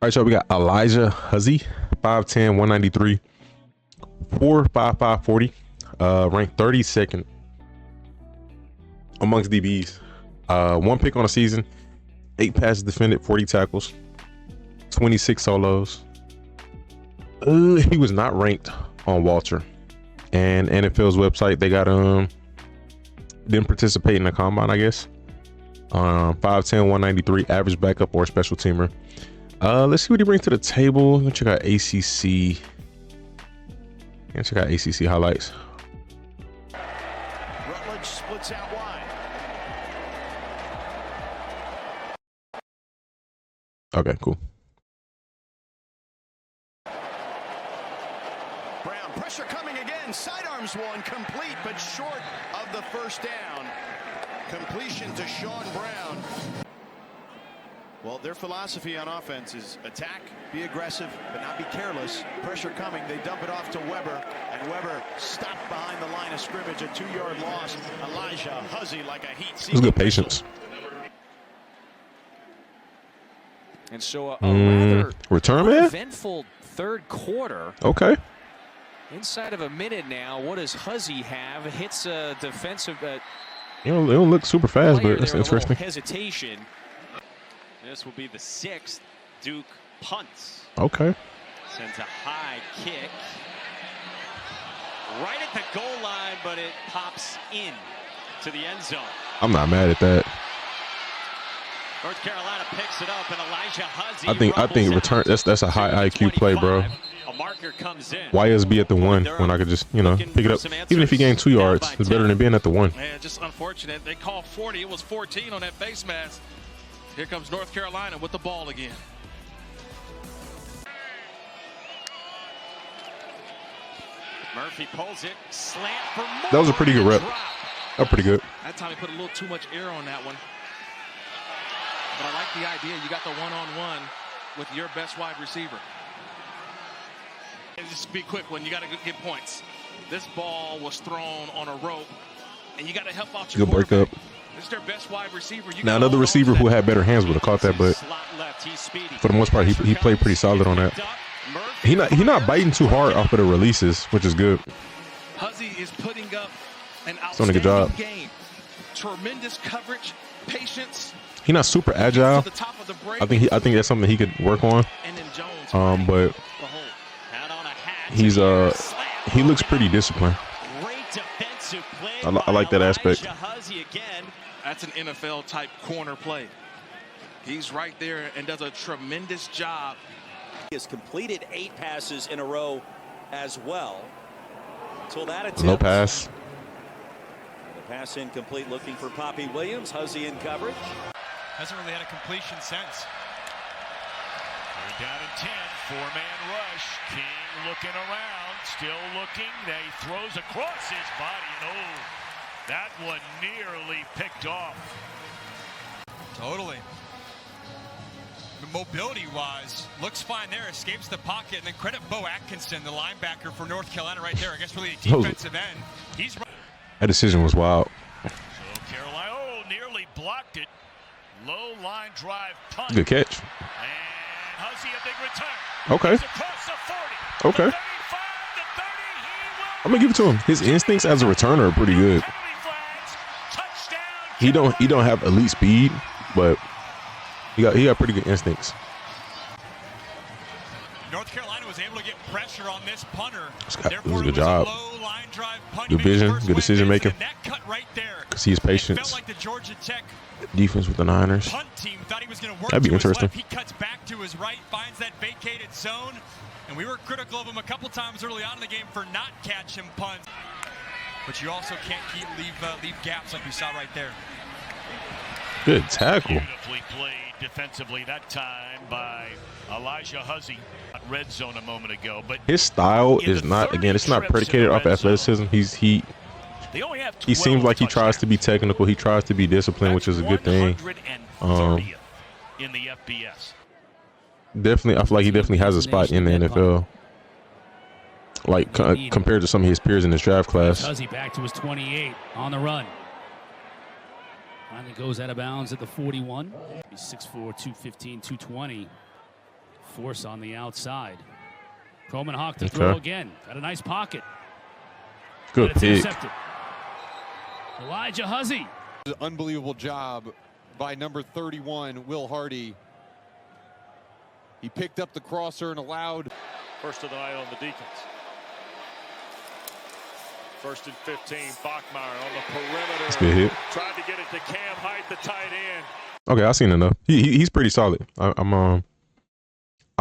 All right, so we got Alijah Huzzie, 5'10", 193, 4.55 40, ranked 32nd amongst DBs. 1 pick on the season, 8 passes defended, 40 tackles, 26 solos. He was not ranked on Walter and NFL's website. They got didn't participate in the combine, I guess. 5'10", 193, average backup or special teamer. Let's see what he brings to the table. Let's check out ACC. And check out ACC highlights. Rutledge splits out wide. Okay, cool. Brown, pressure coming again. Sidearms one, complete, but short of the first down. Completion to Sean Brown. Well, their philosophy on offense is attack, be aggressive, but not be careless. Pressure coming, they dump it off to Weber, and Weber stopped behind the line of scrimmage, a 2-yard loss. Alijah Huzzie like a heat seeking. It was good patience. And so a rather return man eventful third quarter. Okay. Inside of a minute now, what does Huzzie have? Hits a defensive. It don't look super fast, but that's interesting. Hesitation. This will be the 6th. Duke punts. Okay. Sends a high kick. Right at the goal line, but it pops in to the end zone. I'm not mad at that. North Carolina picks it up, and Alijah Huzzie. I think return. That's a high IQ play, bro. A marker comes in. Why is be at the 1 when I could just pick it up? Even if he gained 2 yards, it's better than being at the 1. Man, just unfortunate. They called 40. It was 14 on that face mask. Here comes North Carolina with the ball again. Murphy pulls it, slant for more. That was a pretty good rep. That pretty good. That time he put a little too much air on that one. But I like the idea. You got the one-on-one with your best wide receiver. And just be quick when you got to get points. This ball was thrown on a rope, and you got to help out your good break up. This is their best wide receiver. Now another receiver who had better hands would have caught that, but for the most part, he played pretty solid on that. He not biting too hard off of the releases, which is good. Huzzie is putting up an doing a good job. outstanding game. Tremendous coverage, patience. He's not super agile. I think that's something he could work on. But he looks pretty disciplined. I like that aspect. That's an NFL type corner play. He's right there and does a tremendous job. He has completed 8 passes in a row as well. Until that attempt. No pass. The pass incomplete, looking for Poppy Williams. Huzzie in coverage. Hasn't really had a completion since. They're down in 10, 4-man rush. King looking around, still looking. They throws across his body, and that one nearly picked off. Totally. Mobility-wise, looks fine there. Escapes the pocket, and then credit Bo Atkinson, the linebacker for North Carolina, right there. I guess really a defensive end. He's that decision was wild. So Carolina, nearly blocked it. Low line drive punt. Good catch. And Huzzie a big return. Okay. He's across the 40. Okay. The 35, the 30, I'm gonna give it to him. His instincts as a returner are pretty good. He don't have elite speed, but he got pretty good instincts. North Carolina was able to get pressure on this punter. It was a good job. Good vision, good decision making. See his patience. Like the Georgia Tech defense with the Niners. Punt team thought he was going to work. That'd be interesting. He cuts back to his right, finds that vacated zone, and we were critical of him a couple times early on in the game for not catching punts. But you also can't leave gaps like we saw right there. Good tackle. Beautifully played defensively that time by Alijah Huzzie. Red zone a moment ago, but his style is not, again, it's not predicated off athleticism. He seems like he tries to be technical. He tries to be disciplined, which is a good thing. In the FBS. Definitely, I feel like he definitely has a spot in the NFL. Like compared to some of his peers in this draft class. Huzzie back to his 28 on the run. Finally goes out of bounds at the 41. He's 6'4", 215, 220. Force on the outside. Croman Hawk to throw again. Got a nice pocket. Good pick. Intercepted. Alijah Huzzie. Unbelievable job by number 31, Will Hardy. He picked up the crosser and allowed. First of the night on the Deacons. First and 15, Bachmeyer on the perimeter. That's a good hit. Tried to get it to Cam Height, the tight end. Okay, I've seen enough. He's pretty solid. I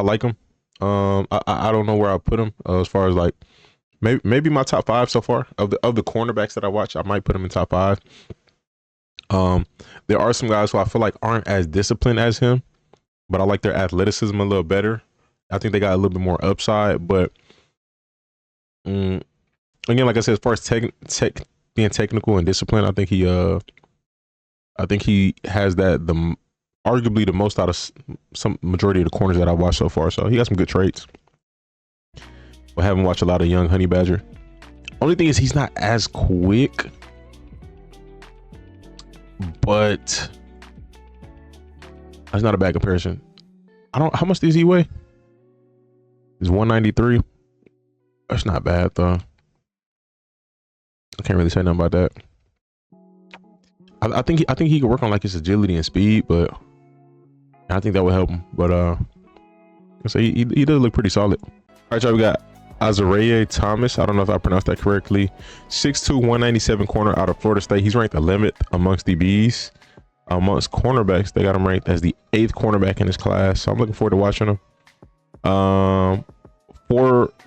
like him. I don't know where I put him as far as like maybe my top 5 so far of the cornerbacks that I watch. I might put him in top 5. There are some guys who I feel like aren't as disciplined as him, but I like their athleticism a little better. I think they got a little bit more upside, but again, like I said, as far as being technical and disciplined, I think he has that arguably the most out of some majority of the corners that I've watched so far. So he got some good traits. But I haven't watched a lot of young Honey Badger. Only thing is he's not as quick, but that's not a bad comparison. How much does he weigh? He's 193. That's not bad though. I can't really say nothing about that. I think he could work on like his agility and speed, but I think that would help him. But so he does look pretty solid. All right, y'all, we got Azareyeh Thomas. I don't know if I pronounced that correctly. 6'2", 197 corner out of Florida State. He's ranked 11th amongst DBs. Amongst cornerbacks, they got him ranked as the 8th cornerback in his class. So I'm looking forward to watching him. 4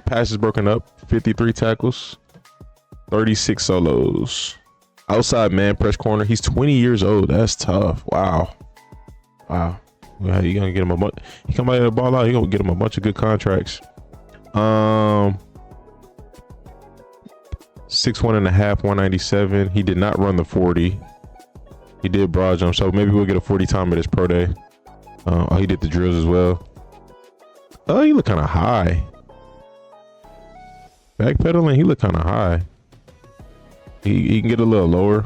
passes broken up, 53 tackles, 36 solos. Outside man press corner. He's 20 years old. That's tough. Wow. Yeah, you gonna get him a bunch. He come out of the ball out. You gonna get him a bunch of good contracts. 6'1.5", 197. He did not run the 40. He did broad jump, so maybe we'll get a 40 time at his pro day. He did the drills as well. Oh, he look kind of high. Backpedaling, he look kind of high. He can get a little lower.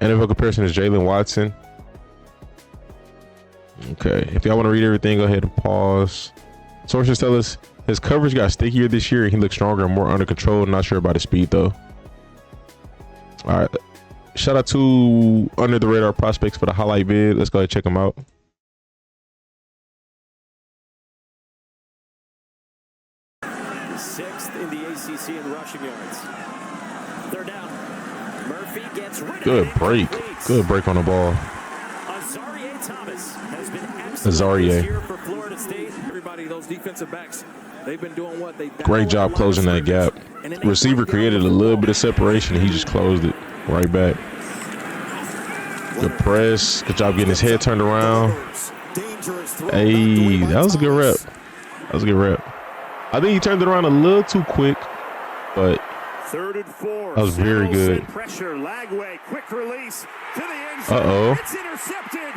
NFL comparison is Jalen Watson. Okay, if y'all want to read everything, go ahead and pause. Sources tell us his coverage got stickier this year. He looks stronger and more under control. Not sure about his speed though. All right, shout out to Under the Radar Prospects for the highlight vid. Let's go ahead and check them out. Sixth in the ACC in rushing yards. Third down. Murphy gets rid of Good break. Good break on the ball. Azareyeh Thomas has been excellent this year for Florida State. Everybody, those defensive backs, they've been doing what they. Great job closing that gap. Receiver created a little bit of separation. He just closed it right back. Good press. Good job getting his head turned around. Hey, that was a good rep. That was a good rep. I think he turned it around a little too quick, but Third and 4. that was very good. Pressure, Lagway, quick release to the end zone. Uh-oh. It's intercepted.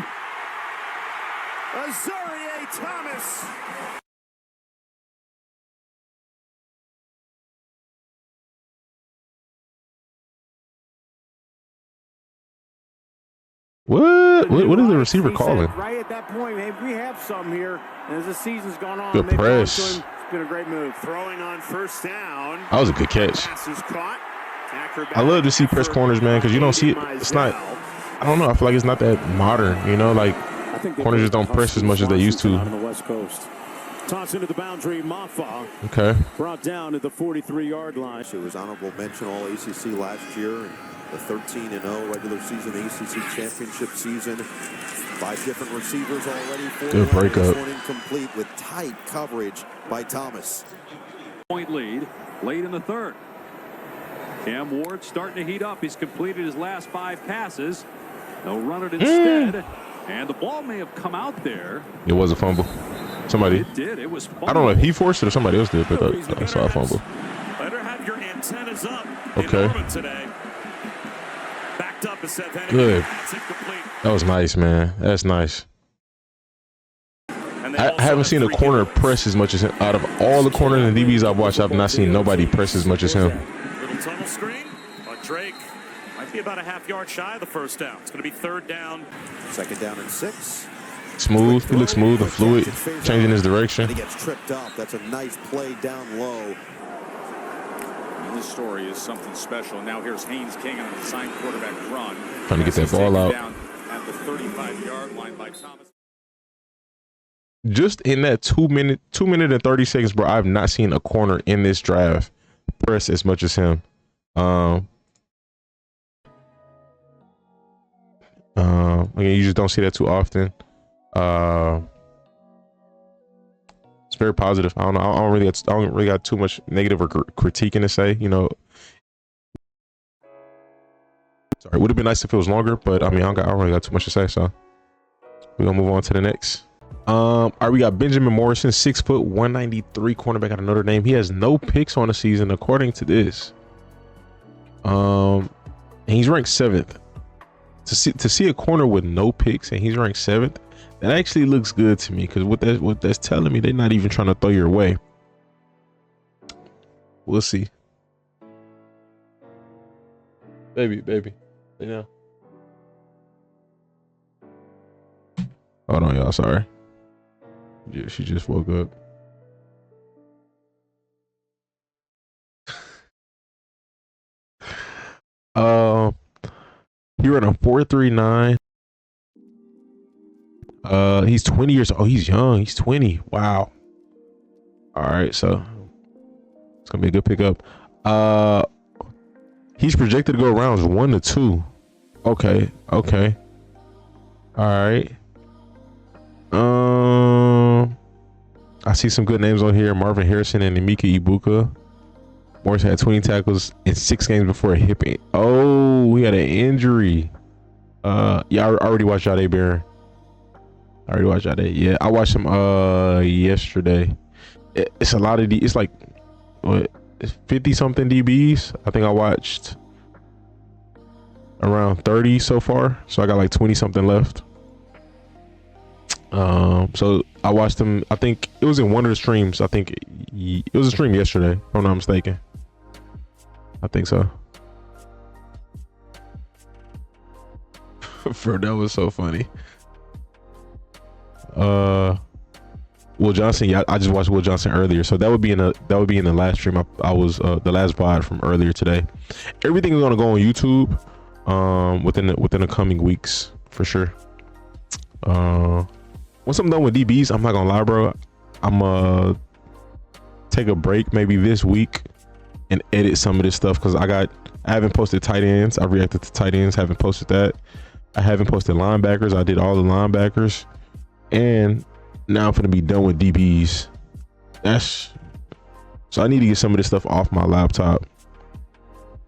Azareyeh Thomas. What is the receiver calling? Right at that point, hey, we have some here. And as the season's gone on, Good press. it's been a great move. Throwing on first down. That was a good catch. Pass is caught. I love to see press corners, man, because you don't see it. It's not. I don't know. I feel like it's not that modern. You know, like corners just don't press as much as they used to. On the West Coast. Toss into the boundary, Mafa. Okay. Brought down at the 43-yard line. It was honorable mention all ACC last year. And the 13-0 regular season ACC championship season. 5 different receivers already. Good breakup. Incomplete with tight coverage by Thomas. Point lead late in the third. Cam Ward starting to heat up. He's completed his last 5 passes. They'll run it instead. And the ball may have come out there. It was a fumble. Somebody. It did. It was fumble. I don't know if he forced it or somebody else did, but I saw a fumble. Better have your antennas up. Okay. Today. Backed up is Seth Hennigan. Good. That was nice, man. That's nice. I haven't seen a corner press as much as him. Out of all the corners and DBs I've watched, I've not seen nobody press as much as him. Little tunnel screen, but Drake might be about a half-yard shy of the first down. It's going to be third down. Second down and 6. Smooth. He looks smooth and fluid, changing his direction. And he gets tripped up. That's a nice play down low. And this story is something special. Now here's Haynes King on an assigned quarterback run. Trying to get that ball out. Down at the 35-yard line by Thomas. Just in that 2 minute and 30 seconds, bro, I've not seen a corner in this draft press as much as him. Again, you just don't see that too often. It's very positive. I don't really got too much negative or critiquing to say. You know, sorry, it would have been nice if it was longer, but I mean, I don't really got too much to say. So we're gonna move on to the next. All right, we got Benjamin Morrison, 6 foot, 193 cornerback out of Notre Dame. He has no picks on the season, according to this. And he's ranked 7th. To see a corner with no picks and he's ranked 7th, that actually looks good to me, because what that's telling me, they're not even trying to throw your way. We'll see. Baby, yeah. Hold on, y'all. Sorry. Yeah, she just woke up. He ran a 4.39. He's 20 years old. Oh, he's young. He's 20. Wow. All right, so it's gonna be a good pickup. He's projected to go rounds 1 to 2. Okay. All right. I see some good names on here. Marvin Harrison and Emeka Ibuka. Morrison had 20 tackles in 6 games before a hip. Oh, he had an injury. Yeah, I already watched Jahdae Barron. Yeah, I watched him yesterday. It's a lot of it's like what, 50 something DBs. I think I watched around 30 so far, so I got like 20 something left. So I watched him. I think it was in one of the streams. I think it was a stream yesterday, if I'm not mistaken. I think so. Bro, that was so funny. Will Johnson, yeah, I just watched Will Johnson earlier, so that would be in the last stream. I was the last VOD from earlier today. Everything is gonna go on YouTube within the coming weeks for sure. Once I'm done with DBs, I'm not gonna lie, bro, I'm take a break maybe this week and edit some of this stuff, because I haven't posted tight ends. I reacted to tight ends, haven't posted that. I haven't posted linebackers. I did all the linebackers, and now I'm gonna be done with DBs. So I need to get some of this stuff off my laptop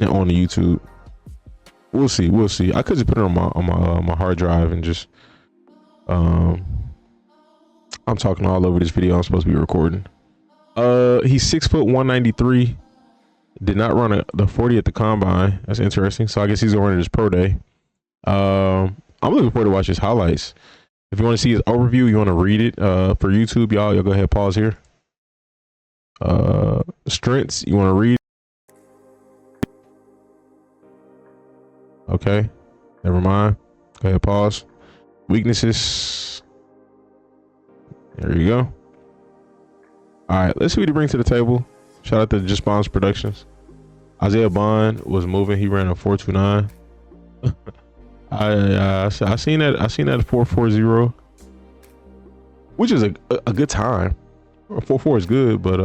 and on the YouTube. We'll see. I could just put it on my hard drive and just I'm talking all over this video I'm supposed to be recording. He's 6 foot, 193. Did not run the 40 at the combine. That's interesting. So I guess he's gonna run his pro day. I'm looking forward to watch his highlights. If you want to see his overview, you want to read it for YouTube, y'all go ahead, pause here. Strengths, you want to read. Okay, never mind. Go ahead, pause. Weaknesses. There you go. All right, let's see what he brings to the table. Shout out to Just Bonds Productions. Isaiah Bond was moving. He ran a 4.29. I seen that 4.40, which is a good time. 4.4 is good, but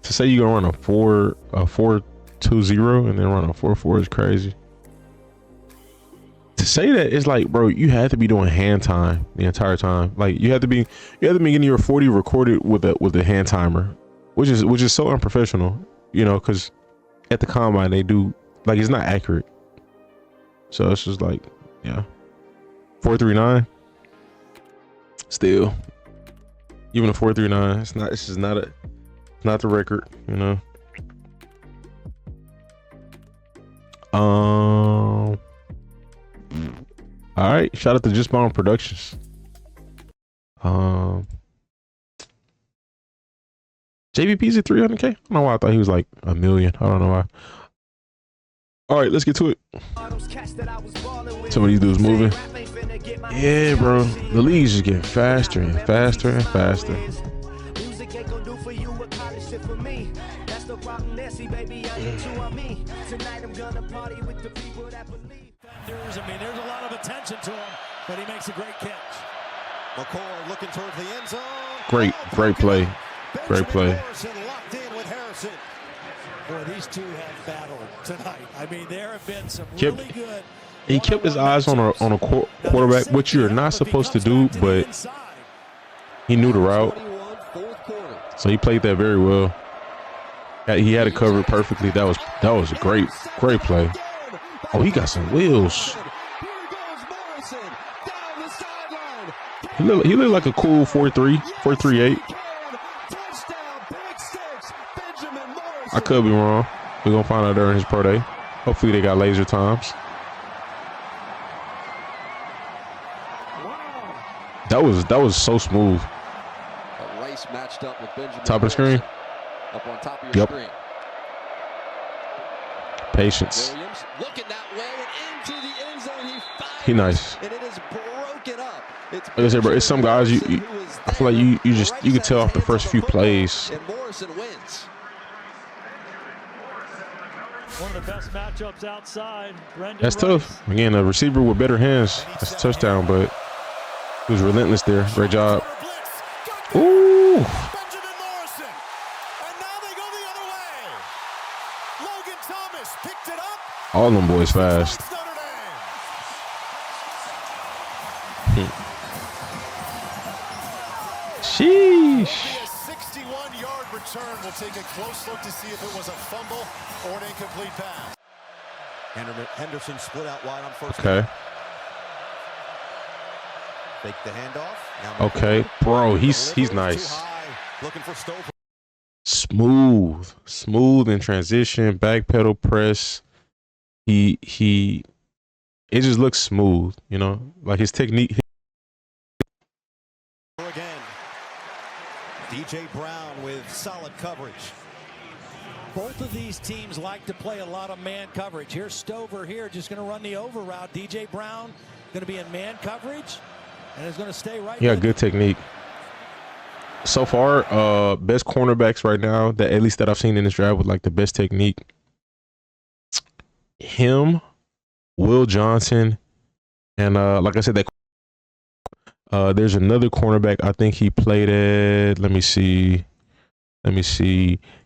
to say you're gonna run a 4.20 and then run a 4.4 is crazy. To say that, it's like, bro, you had to be doing hand time the entire time. Like you had to be getting your 40 recorded with a hand timer, which is so unprofessional, you know, because at the combine they do, like, it's not accurate. So it's just like, yeah, 4.39. Still, even a 4.39, it's just not the record, you know. All right, shout out to Just Bomb Productions. JVP's at 300K. I don't know why I thought he was like $1 million. I don't know why. All right, let's get to it. Some of these dudes moving. Yeah, bro. The league's just getting faster and faster and faster. I mean, there's a lot of attention to him, but he makes a great catch. McCord looking towards the end zone. Great play. Great play. Morrison locked in with Harrison. Boy, these two have battled tonight. I mean, there have been some really good. He kept his eyes on a quarterback, which you're not supposed to do, but he knew the route, so he played that very well. He had it covered perfectly. That was a great play. Oh, he got some wheels. He looked like a cool 4.3, 4.38. I could be wrong. We're gonna find out during his pro day. Hopefully they got laser times. That was so smooth. Rice matched up with Benjamin top of the screen. Up on top of your screen. Patience. Williams looking that way and into the end zone. He fires. He nice. And it is broken up. It's like I said, bro, it's some guys I feel like you could tell off the first few plays. And Morrison wins. One of the best matchups outside. That's tough. Again, a receiver with better hands. That's a touchdown, but he was relentless there. Great job. Ooh. Benjamin Morrison. And now they go the other way. Logan Thomas picked it up. All them boys fast. Sheesh. 61-yard return. We'll take a close look to see if it was a fumble or an incomplete pass. Henderson split out wide on first. Okay. Fake the handoff. Now okay, bro, he's nice. Looking for Stover. Smooth in transition, back pedal press. It just looks smooth, you know, like his technique. Again, DJ Brown with solid coverage. Both of these teams like to play a lot of man coverage. Here's Stover here, just going to run the over route. DJ Brown going to be in man coverage and is going to stay right. Yeah, good technique. So far, best cornerbacks right now that at least that I've seen in this draft with like the best technique. Him, Will Johnson, and like I said, that there's another cornerback. I think he played at. Let me see.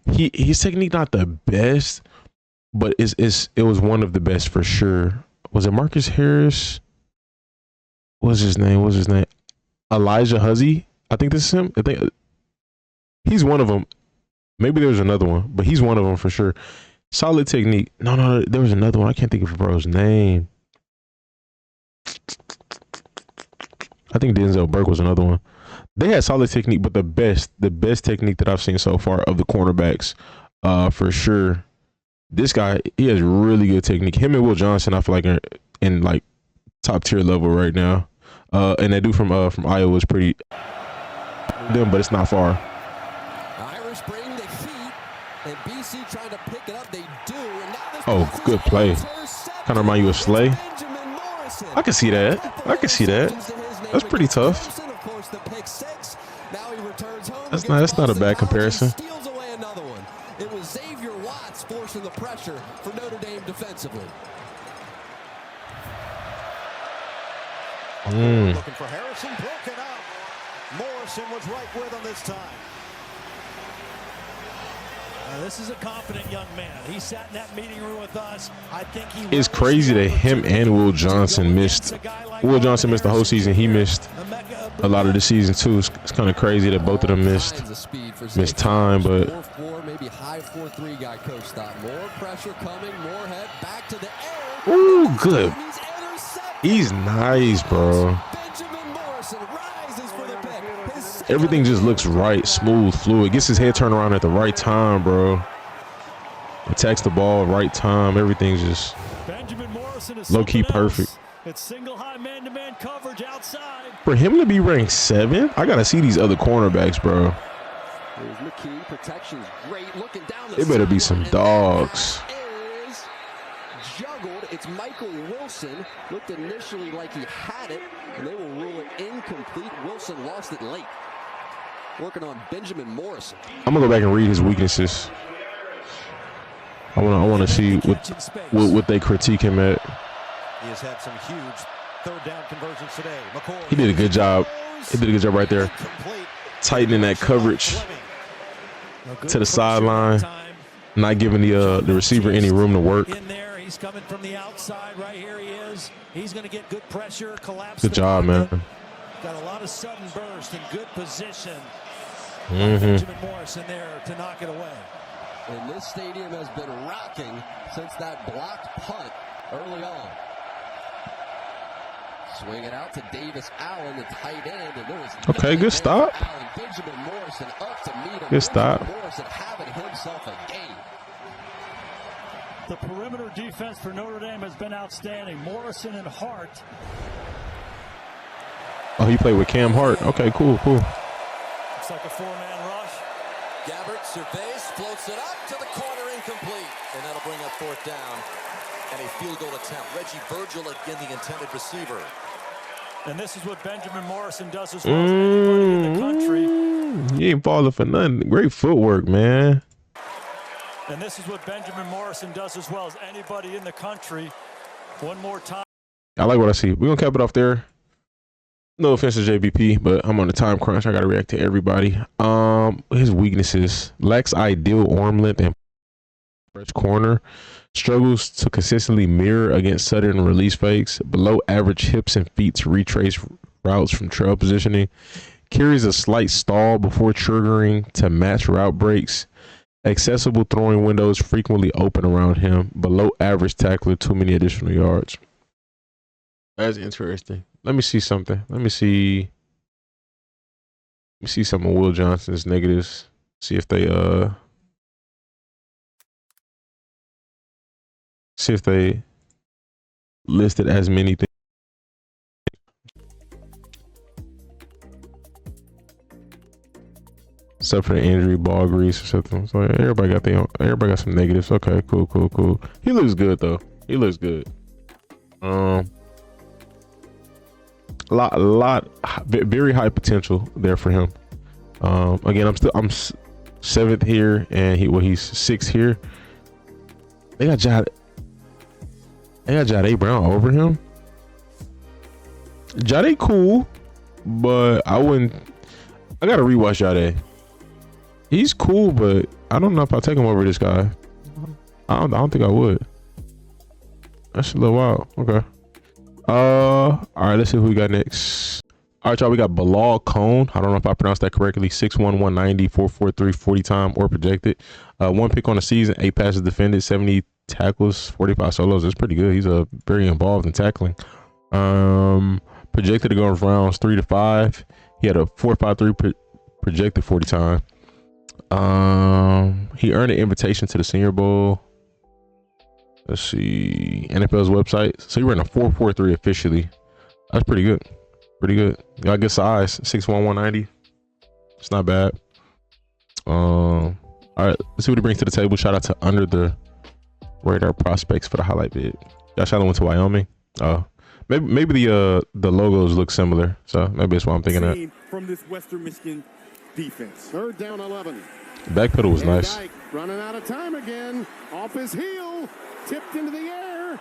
His technique not the best, but it was one of the best for sure. Was it Marcus Harris? What's his name? Alijah Huzzie. I think this is him. I think he's one of them. Maybe there's another one, but he's one of them for sure. Solid technique. No, there was another one. I can't think of bro's name. I think Denzel Burke was another one. They had solid technique, but the best technique that I've seen so far of the cornerbacks, for sure. This guy, he has really good technique. Him and Will Johnson, I feel like are in like top tier level right now. And that dude from Iowa is pretty them, but it's not far. Irish bring the heat, and BC trying to pick it up. They do. And now oh, good play. Kind of remind you of Slay. I can see that. That's pretty tough. That's not a bad comparison. Steals away another one. It was Xavier Watts forcing the pressure for Notre Dame defensively. Looking for Harrison, broken up. Morrison was right with him this time. This is a confident young man. He sat in that meeting room with us. I think it's crazy that him and Will Johnson missed. Will Johnson missed the whole season. He missed a lot of the season too. It's kind of crazy that both of them missed time, but 4-4, maybe high 4-3 guy coach thought. More pressure coming, more head back to the air. Ooh, good. He's nice, bro. Everything just looks right, smooth, fluid. Gets his head turned around at the right time, bro. Attacks the ball right time. Everything's just low-key perfect. It's single high man-to-man coverage outside. For him to be ranked 7, I gotta see these other cornerbacks, bro. There's McKee, protection's great. Looking down the They better be some dogs. juggled. It's Michael Wilson. Looked initially like he had it, and they will rule it incomplete. Wilson lost it late. Working on Benjamin Morrison. I'm gonna go back and read his weaknesses. I want to see what they critique him at. He has had some huge third down conversions today. McCoy. He did a good job. He did a good job right there, tightening that coverage to the sideline, not giving the receiver any room to work. In there, he's coming from the outside. Right here he is. He's going to get good pressure, collapse. Good job, man. Got a lot of sudden burst and good position. Benjamin Morrison there to knock it away. And this stadium has been rocking since that blocked punt early on. Swing it out to Davis Allen, the tight end, and there is okay, good stop. Benjamin Morrison up to meet him. Good stop. Morrison having himself a game. The perimeter defense for Notre Dame has been outstanding. Morrison and Hart. Oh, he played with Cam Hart. Okay, cool. Looks like a four-man rush. Gabbert surveys, floats it up to the corner, incomplete, and that'll bring up fourth down. And a field goal attempt. Reggie Virgil again, the intended receiver. And this is what Benjamin Morrison does as well as anybody in the country. He ain't falling for nothing. Great footwork, man. And this is what Benjamin Morrison does as well as anybody in the country. One more time. I like what I see. We're going to cap it off there. No offense to JBP, but I'm on the time crunch. I got to react to everybody. His weaknesses. Lacks ideal arm length and corner. Struggles to consistently mirror against sudden release fakes. Below average hips and feet to retrace routes from trail positioning. Carries a slight stall before triggering to match route breaks. Accessible throwing windows frequently open around him. Below average tackler, too many additional yards. That's interesting. Let me see something. Let me see some of Will Johnson's negatives. See if they listed as many things. Except for the injury, ball grease or something. So everybody got some negatives. Okay, cool. He looks good though. He looks good. Very high potential there for him. Again, I'm seventh here, and he's sixth here. They got Jahdae Barron over him. Jahdae cool, but I gotta rewatch Jahdae. He's cool, but I don't know if I'll take him over this guy. I don't think I would. That's a little wild. Okay. All right, let's see who we got next. All right, y'all, we got Bilhal Kone. I don't know if I pronounced that correctly. 6'1", 190, 4.43 40 time or projected. 1 pick on the season, 8 passes defended, 70 tackles, 45 solos. That's pretty good. He's very involved in tackling. Projected to go in rounds 3 to 5. He had a 4.53 projected 40 time. He earned an invitation to the Senior Bowl. Let's see, NFL's website. So he ran a 4.43 officially. That's pretty good. Got good size, 6'1", 190. It's not bad. All right, let's see what he brings to the table. Shout out to Under the Radar Prospects for the highlight vid. Josh Allen went to Wyoming. Maybe the logos look similar, so maybe that's why I'm thinking that. From this Western Michigan defense. Third down 11. Back pedal was nice. Dyke running out of time again. Off his heel. Tipped into the air.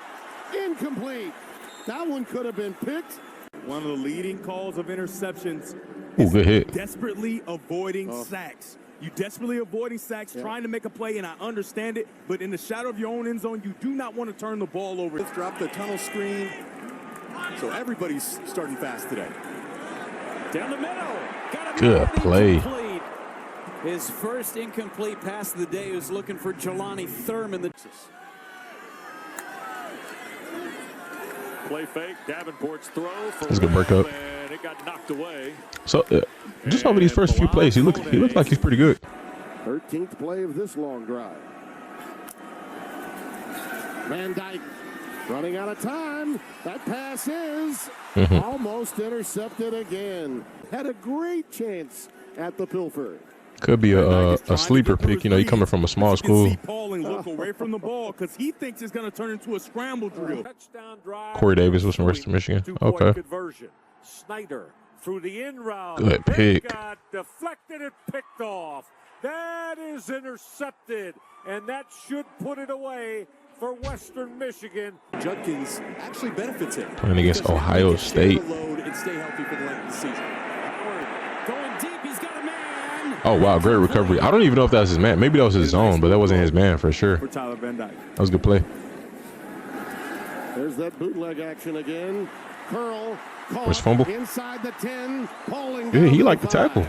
Incomplete. That one could have been picked. One of the leading calls of interceptions. Ooh, good hit. Desperately avoiding sacks. You desperately avoiding sacks, trying to make a play, and I understand it. But in the shadow of your own end zone, you do not want to turn the ball over. Let's drop the tunnel screen. So everybody's starting fast today. Down the middle. Good play. His first incomplete pass of the day was looking for Jelani Thurman. Play fake, Davenport's throw for That's a good breakup. and it got knocked away. So just over these first few plays, he looked like he's pretty good. 13th play of this long drive. Van Dyke running out of time. That pass is almost intercepted again. Had a great chance at the Pilfer. Could be a sleeper pick. You know, he coming from a small school. Look away from the ball because he thinks it's going to turn into a scramble drill. Corey Davis was from Western Michigan. Okay. Snyder through the in route. Good pick. Got deflected and picked off. That is intercepted, and that should put it away for Western Michigan. Judkins actually benefits him. Playing against Ohio State. And stay healthy for the length of the season. Going deep, he's got a man. Oh wow, great recovery. I don't even know if that was his man. Maybe that was his zone, but that wasn't his man for sure. For Tyler Van Dyke. That was a good play. There's that bootleg action again. Curl. Where's fumble? Inside the 10. Yeah, he liked the tackle.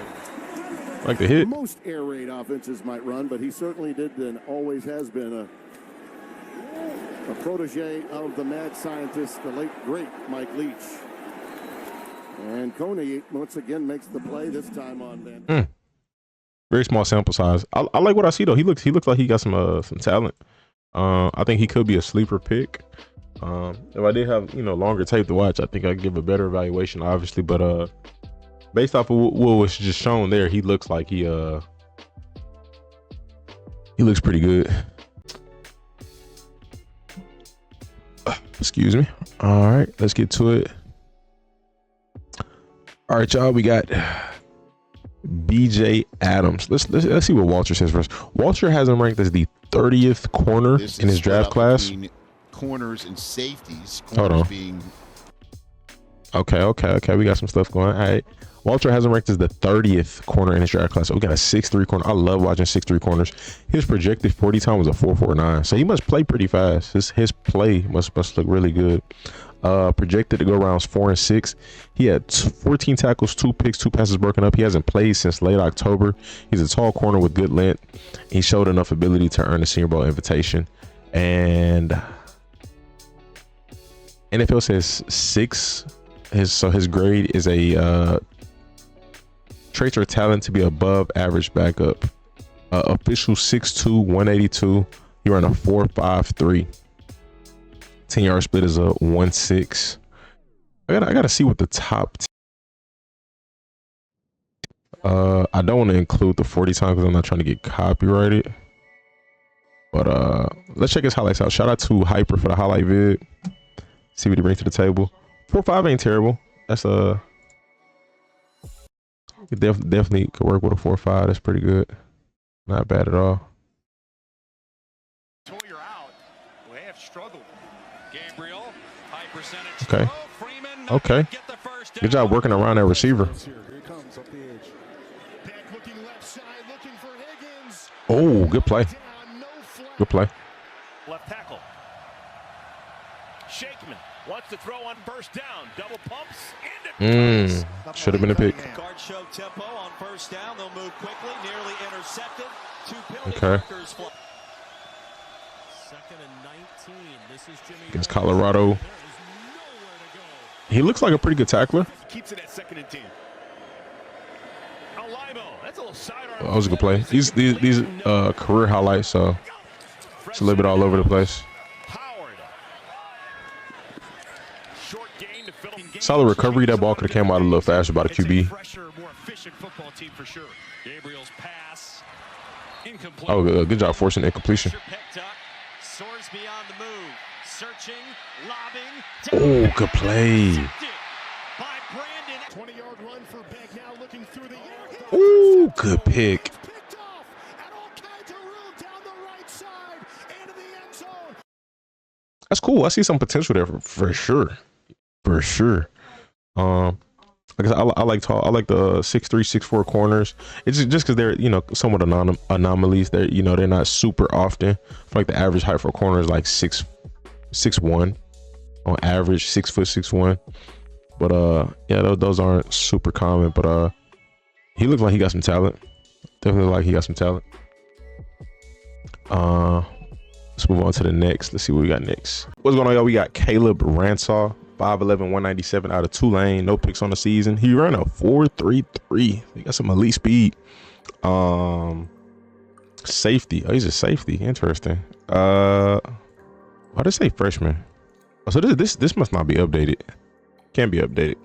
Like the hit. Most air raid offenses might run, but he certainly did and always has been a protege of the mad scientist, the late great Mike Leach. And Kone once again makes the play, this time on Van. Very small sample size. I like what I see though. He looks like he got some talent. I think he could be a sleeper pick. If I did have, you know, longer tape to watch, I think I'd give a better evaluation, obviously. But based off of what was just shown there, he looks like he looks pretty good. Excuse me. All right, let's get to it. All right, y'all, we got BJ Adams. Let's see what Walter says first. Walter has him ranked as the 30th corner in his draft class. Corners and safeties. Hold on. Okay. We got some stuff going. All right. Walter has him ranked as the 30th corner in his draft class. So we got a 6'3" corner. I love watching 6'3" corners. His projected 40 time was a 4.49. So he must play pretty fast. His play must look really good. Projected to go rounds 4 and 6. He had 14 tackles, 2 picks, 2 passes broken up. He hasn't played since late October. He's a tall corner with good length. He showed enough ability to earn a Senior Bowl invitation. And NFL says 6. His grade is a traits or talent to be above average backup. Official 6'2", 182. You run a 4.53. 10-yard split is a 1.6. I gotta see what the top. I don't want to include the 40 time because I'm not trying to get copyrighted. But let's check his highlights out. Shout out to Hyper for the highlight vid. See what he brings to the table. 4.5 ain't terrible. That's definitely could work with a 4.5. That's pretty good. Not bad at all. Okay. Good job working around that receiver. Oh, good play. Good play. Left tackle. Shakeman wants to throw on first down. Double pumps. Should have been a pick. Guard show tempo on first down. They'll move quickly. Nearly intercepted. 2 penalty Okay. markers. Second and 19. This is Jimmy Against Colorado. He looks like a pretty good tackler. Keeps it at 2nd and 10. That's a little sidearm. That was a good play. These career highlights, so it's a little bit all over the place. Solid recovery. That ball could have came out a little faster by the QB. Oh, good job forcing incompletion. Oh, good play. Oh, good pick. That's cool. I see some potential there for sure. For sure. Like I said, I like the 6'3", 6'4" corners. It's just because they're, you know, somewhat anomalies. They're, you know, they're not super often. I feel like the average height for a corner is like 6'1" on average, 6 foot 6'1". But yeah, those aren't super common. But he looks like he got some talent. Definitely like he got some talent. Let's move on to the next. Let's see what we got next. What's going on, y'all? We got Caleb Ransaw, 5'11", 197 out of Tulane. No picks on the season. He ran a 4.33. He got some elite speed. Safety. Oh, he's a safety. Interesting. Why did it say freshman? Oh, so this must not be updated. Can't be updated.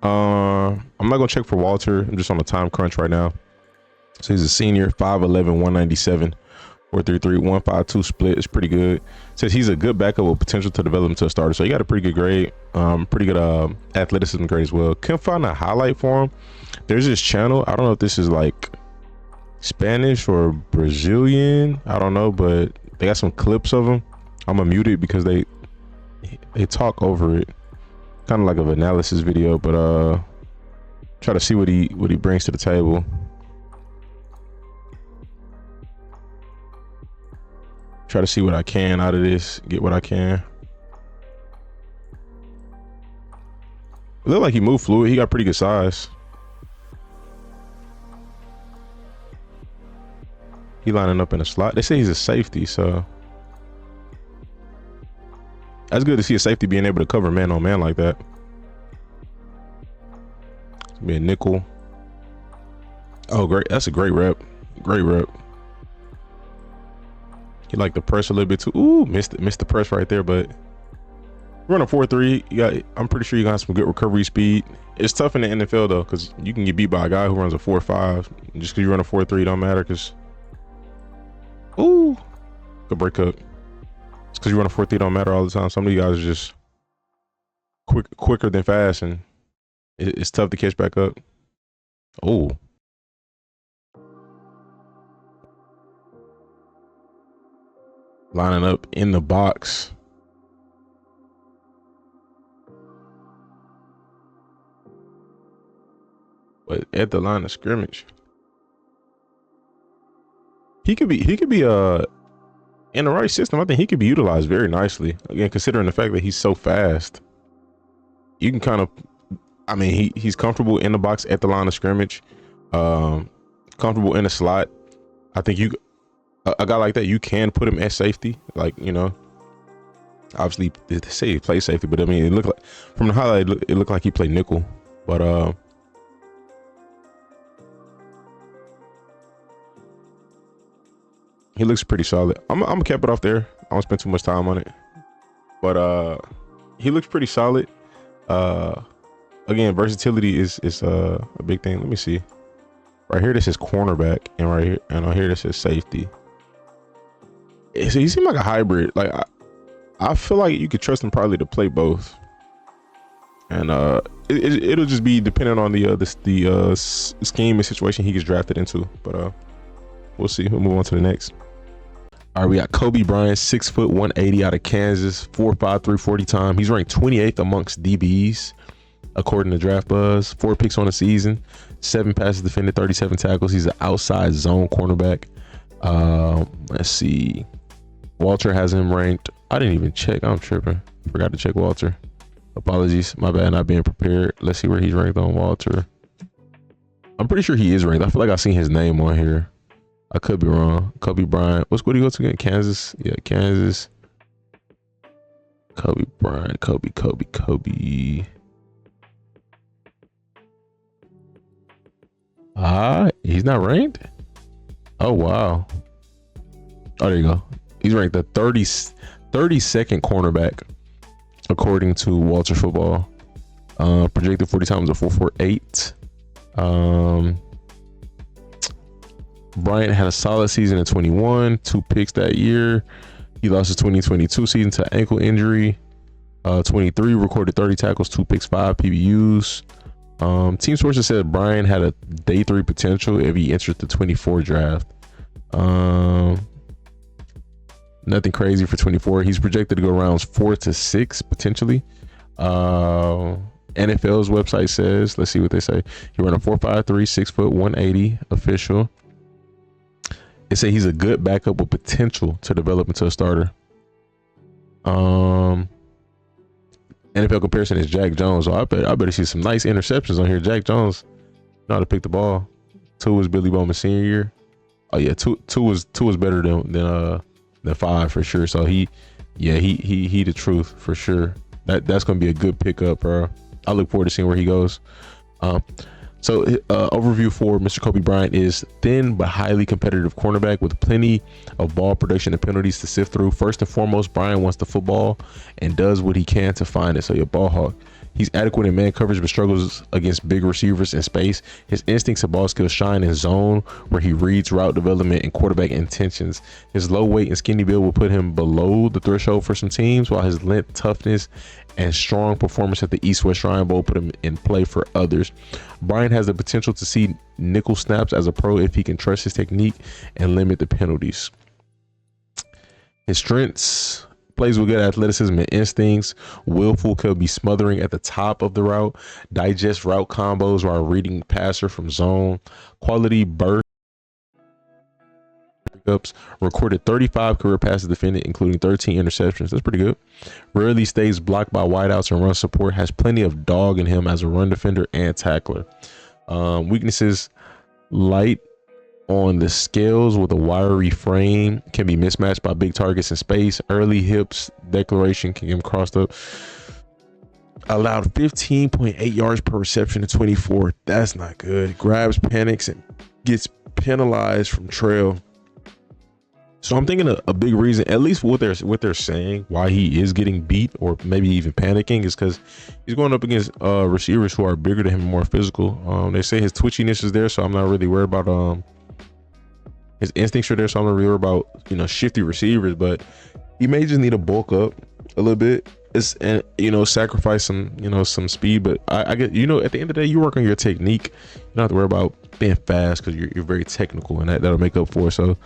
I'm not gonna check for Walter. I'm just on a time crunch right now. So he's a senior, 5'11", 197, 4.33, 1.52 split. It's pretty good. Says he's a good backup with potential to develop into a starter. So he got a pretty good grade, pretty good athleticism grade as well. Couldn't find a highlight for him. There's this channel. I don't know if this is like Spanish or Brazilian. I don't know, but they got some clips of him. I'm gonna mute it because they talk over it, kind of like an analysis video. But try to see what he brings to the table. Try to see what I can out of this, get what I can. It looked like he moved fluid. He got pretty good size. He lining up in a slot. They say he's a safety, so that's good to see a safety being able to cover man on man like that. Be a nickel. Oh, great. That's a great rep. Great rep. He liked the press a little bit too. Ooh, missed the press right there, but run a 4.3. I'm pretty sure you got some good recovery speed. It's tough in the NFL though, because you can get beat by a guy who runs a 4.5. Just because you run a 4.3 don't matter, because ooh, good break up. It's because you run a 4.3 don't matter all the time. Some of you guys are just quicker than fast, and it's tough to catch back up. Oh. Lining up in the box. But at the line of scrimmage. He could be in the right system. I think he could be utilized very nicely. Again, considering the fact that he's so fast. You can kind of, I mean, he's comfortable in the box at the line of scrimmage. Comfortable in the slot. I think a guy like that, you can put him at safety. Like, you know, obviously they say he plays safety, but I mean, it looked like from the highlight, it looked like he played nickel. But he looks pretty solid. I'm gonna cap it off there. I won't spend too much time on it. But he looks pretty solid. Again, versatility is a big thing. Let me see. Right here, this is cornerback, and right here, and on here, this is safety. So he seemed like a hybrid. Like I feel like you could trust him probably to play both. And it'll just be dependent on the scheme and situation he gets drafted into. But we'll see. We'll move on to the next. All right, we got Cobee Bryant, 6 foot 180 out of Kansas, 4.5 340 time. He's ranked 28th amongst DBs according to Draft Buzz. 4 picks on the season, 7 passes defended, 37 tackles. He's an outside zone cornerback. Let's see. Walter has him ranked. I didn't even check. I'm tripping. Forgot to check Walter. Apologies. My bad, not being prepared. Let's see where he's ranked on Walter. I'm pretty sure he is ranked. I feel like I've seen his name on here. I could be wrong. Cobee Bryant. What do you go to again? Kansas? Yeah, Kansas. Cobee Bryant. Cobee. He's not ranked? Oh, wow. Oh, there you go. He's ranked the 32nd cornerback, according to Walter Football. Projected 40 times a 4.48. Bryant had a solid season in 21, 2 picks that year. He lost his 2022 season to ankle injury. 23 recorded 30 tackles, 2 picks, 5 PBUs. Team sources said Bryant had a day 3 potential if he entered the 24 draft. Nothing crazy for 24. He's projected to go rounds 4 to 6 potentially. NFL's website says, let's see what they say. He ran a 4.53, 6 foot 180 official. They say he's a good backup with potential to develop into a starter. NFL comparison is Jack Jones. So I better see some nice interceptions on here. Jack Jones know how to pick the ball. 2 was Billy Bowman's senior year. Oh yeah, two was better than 5 for sure. So he the truth for sure. That's gonna be a good pickup, bro. I look forward to seeing where he goes. So overview for Mr. Cobee Bryant is thin but highly competitive cornerback with plenty of ball production and penalties to sift through. First and foremost, Bryant wants the football and does what he can to find it. So you're a ball hawk. He's adequate in man coverage but struggles against big receivers in space. His instincts and ball skills shine in zone, where he reads route development and quarterback intentions. His low weight and skinny build will put him below the threshold for some teams, while his length, toughness, and strong performance at the East-West Shrine Bowl put him in play for others. Bryant has the potential to see nickel snaps as a pro if he can trust his technique and limit the penalties. His strengths: plays with good athleticism and instincts, willful, could be smothering at the top of the route, digest route combos while reading passer from zone, quality burst, recorded 35 career passes defended, including 13 interceptions. That's pretty good. Rarely stays blocked by wideouts and run support, has plenty of dog in him as a run defender and tackler. Weaknesses: light on the scales with a wiry frame, can be mismatched by big targets in space. Early hips declaration can get him crossed up. Allowed 15.8 yards per reception in 24. That's not good. Grabs, panics, and gets penalized from trail. So I'm thinking a big reason, at least what they're saying, why he is getting beat or maybe even panicking, is because he's going up against receivers who are bigger than him and more physical. They say his twitchiness is there, so I'm not really worried about his instincts are there, so I'm not really worried about shifty receivers, but he may just need to bulk up a little bit. And sacrifice some speed, but I get, at the end of the day, you work on your technique. You don't have to worry about being fast because you're very technical, and that'll make up for it. So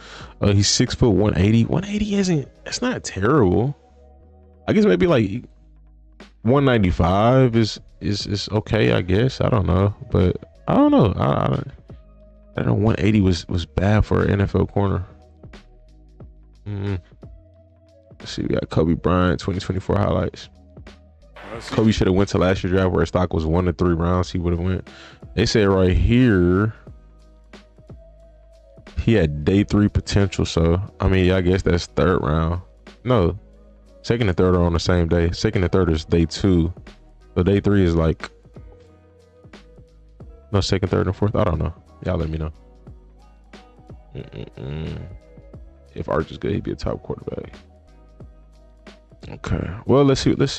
he's 6 foot 180. 180 it's not terrible. I guess maybe like 195 is okay, I guess. I don't know, but I don't know. I don't know. 180 was bad for an NFL corner. Let's see, we got Cobee Bryant 2024 highlights. Cobee should have went to last year's draft where his stock was 1 to 3 rounds. He would have went. They say right here he had day 3 potential. So I mean, yeah, I guess that's 3rd round. No, 2nd and 3rd are on the same day. 2nd and 3rd is day 2. So day 3 is like no 2nd, 3rd, and 4th. I don't know. Y'all let me know. If Arch is good, he'd be a top quarterback. Okay, well, let's see. That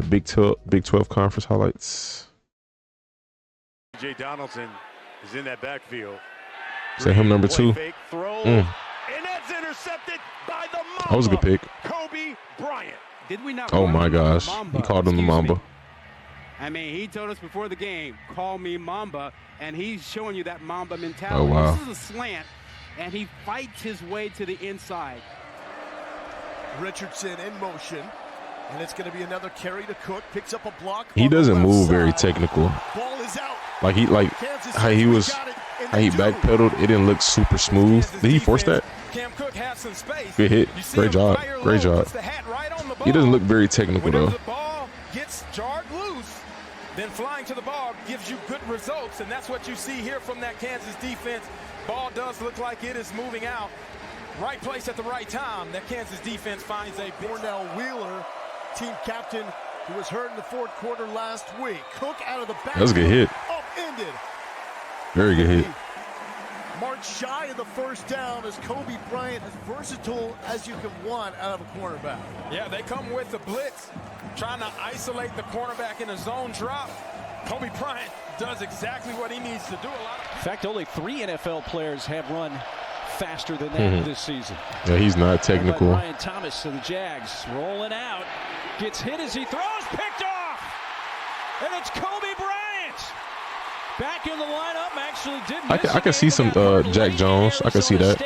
Big 12 conference highlights. Jay Donaldson is in that backfield. Say him number 2. And that's intercepted by the Mamba. That was a good pick. Cobee Bryant. Did we not? Oh my gosh, he called him the Mamba. I mean, he told us before the game, call me Mamba, and he's showing you that Mamba mentality. Oh wow. This is a slant, and he fights his way to the inside. Richardson in motion, and it's going to be another carry to Cook. Picks up a block. He doesn't move very technical. Ball is out. Like how he backpedaled, it didn't look super smooth. Did he force that? Good hit. Great job. Great job. He doesn't look very technical though. The ball gets jarred loose, then flying to the ball gives you good results, and that's what you see here from that Kansas defense. Ball does look like it is moving out. Right place at the right time. That Kansas defense finds a Cornell Wheeler, team captain, who was hurt in the 4th quarter last week. Cook out of the back. That was a good hit. Upended. Very good hit. March shy of the 1st down as Cobee Bryant as versatile as you can want out of a cornerback. Yeah, they come with the blitz, trying to isolate the cornerback in a zone drop. Cobee Bryant does exactly what he needs to do. In fact, only 3 NFL players have run faster than that this season. Yeah, he's not technical. Alijah Thomas to the Jags, rolling out, gets hit as he throws, picked off, and it's Cobee Bryant back in the lineup. Actually, did I can see some Jack Jones. I can see that.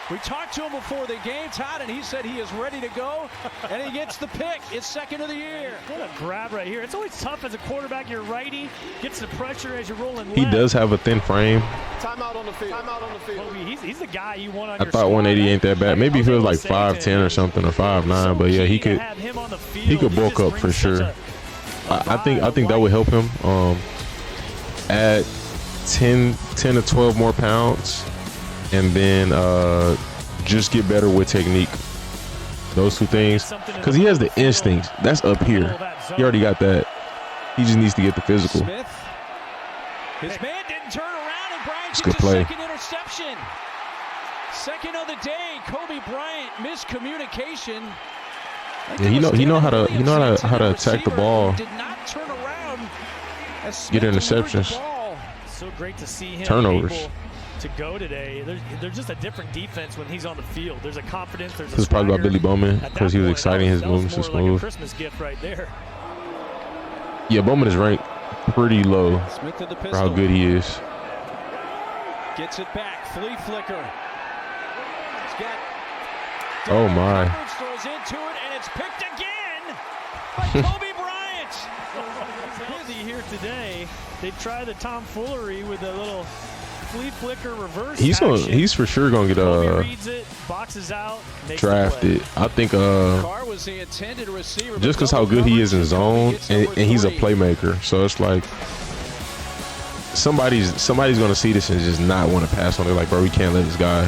We talked to him before the game, Todd, and he said he is ready to go, and he gets the pick. It's 2nd of the year. What a grab right here. It's always tough as a quarterback. You're righty, gets the pressure as you're rolling left. He does have a thin frame. Timeout on the field. Timeout on the field. He's the guy you want on I your thought 180 ain't that bad. Maybe he was like 5'10" or something, or 5'9", but yeah, he could bulk up for sure. I think that would help him add 10 to 12 more pounds, and then just get better with technique. Those 2 things, because he has the instincts. That's up here. He already got that. He just needs to get the physical. Smith. His man didn't turn around, and Bryant It's gets good play. a 2nd interception. 2nd of the day. Cobee Bryant, miscommunication. Yeah, he know how to attack the ball. Did not turn around. Get interceptions. So great to see him Turnovers. able to go today. There's just a different defense when he's on the field. There's a confidence. There's a This is probably about Billy Bowman because he was exciting. His movements are smooth. Like a Christmas gift right there. Yeah, Bowman is ranked pretty low for how good he is. Gets it back. Flea flicker. He's got. Oh my. Throws into it, and it's picked again by Cobee Bryant. Busy here today. They try the tomfoolery with a little flea flicker reverse. He's for sure gonna get reads it, boxes out, drafted. I think Carr was the intended receiver, just because how good he is in zone, and he's a playmaker. So it's like somebody's gonna see this and just not want to pass on it. Like, bro, we can't let this guy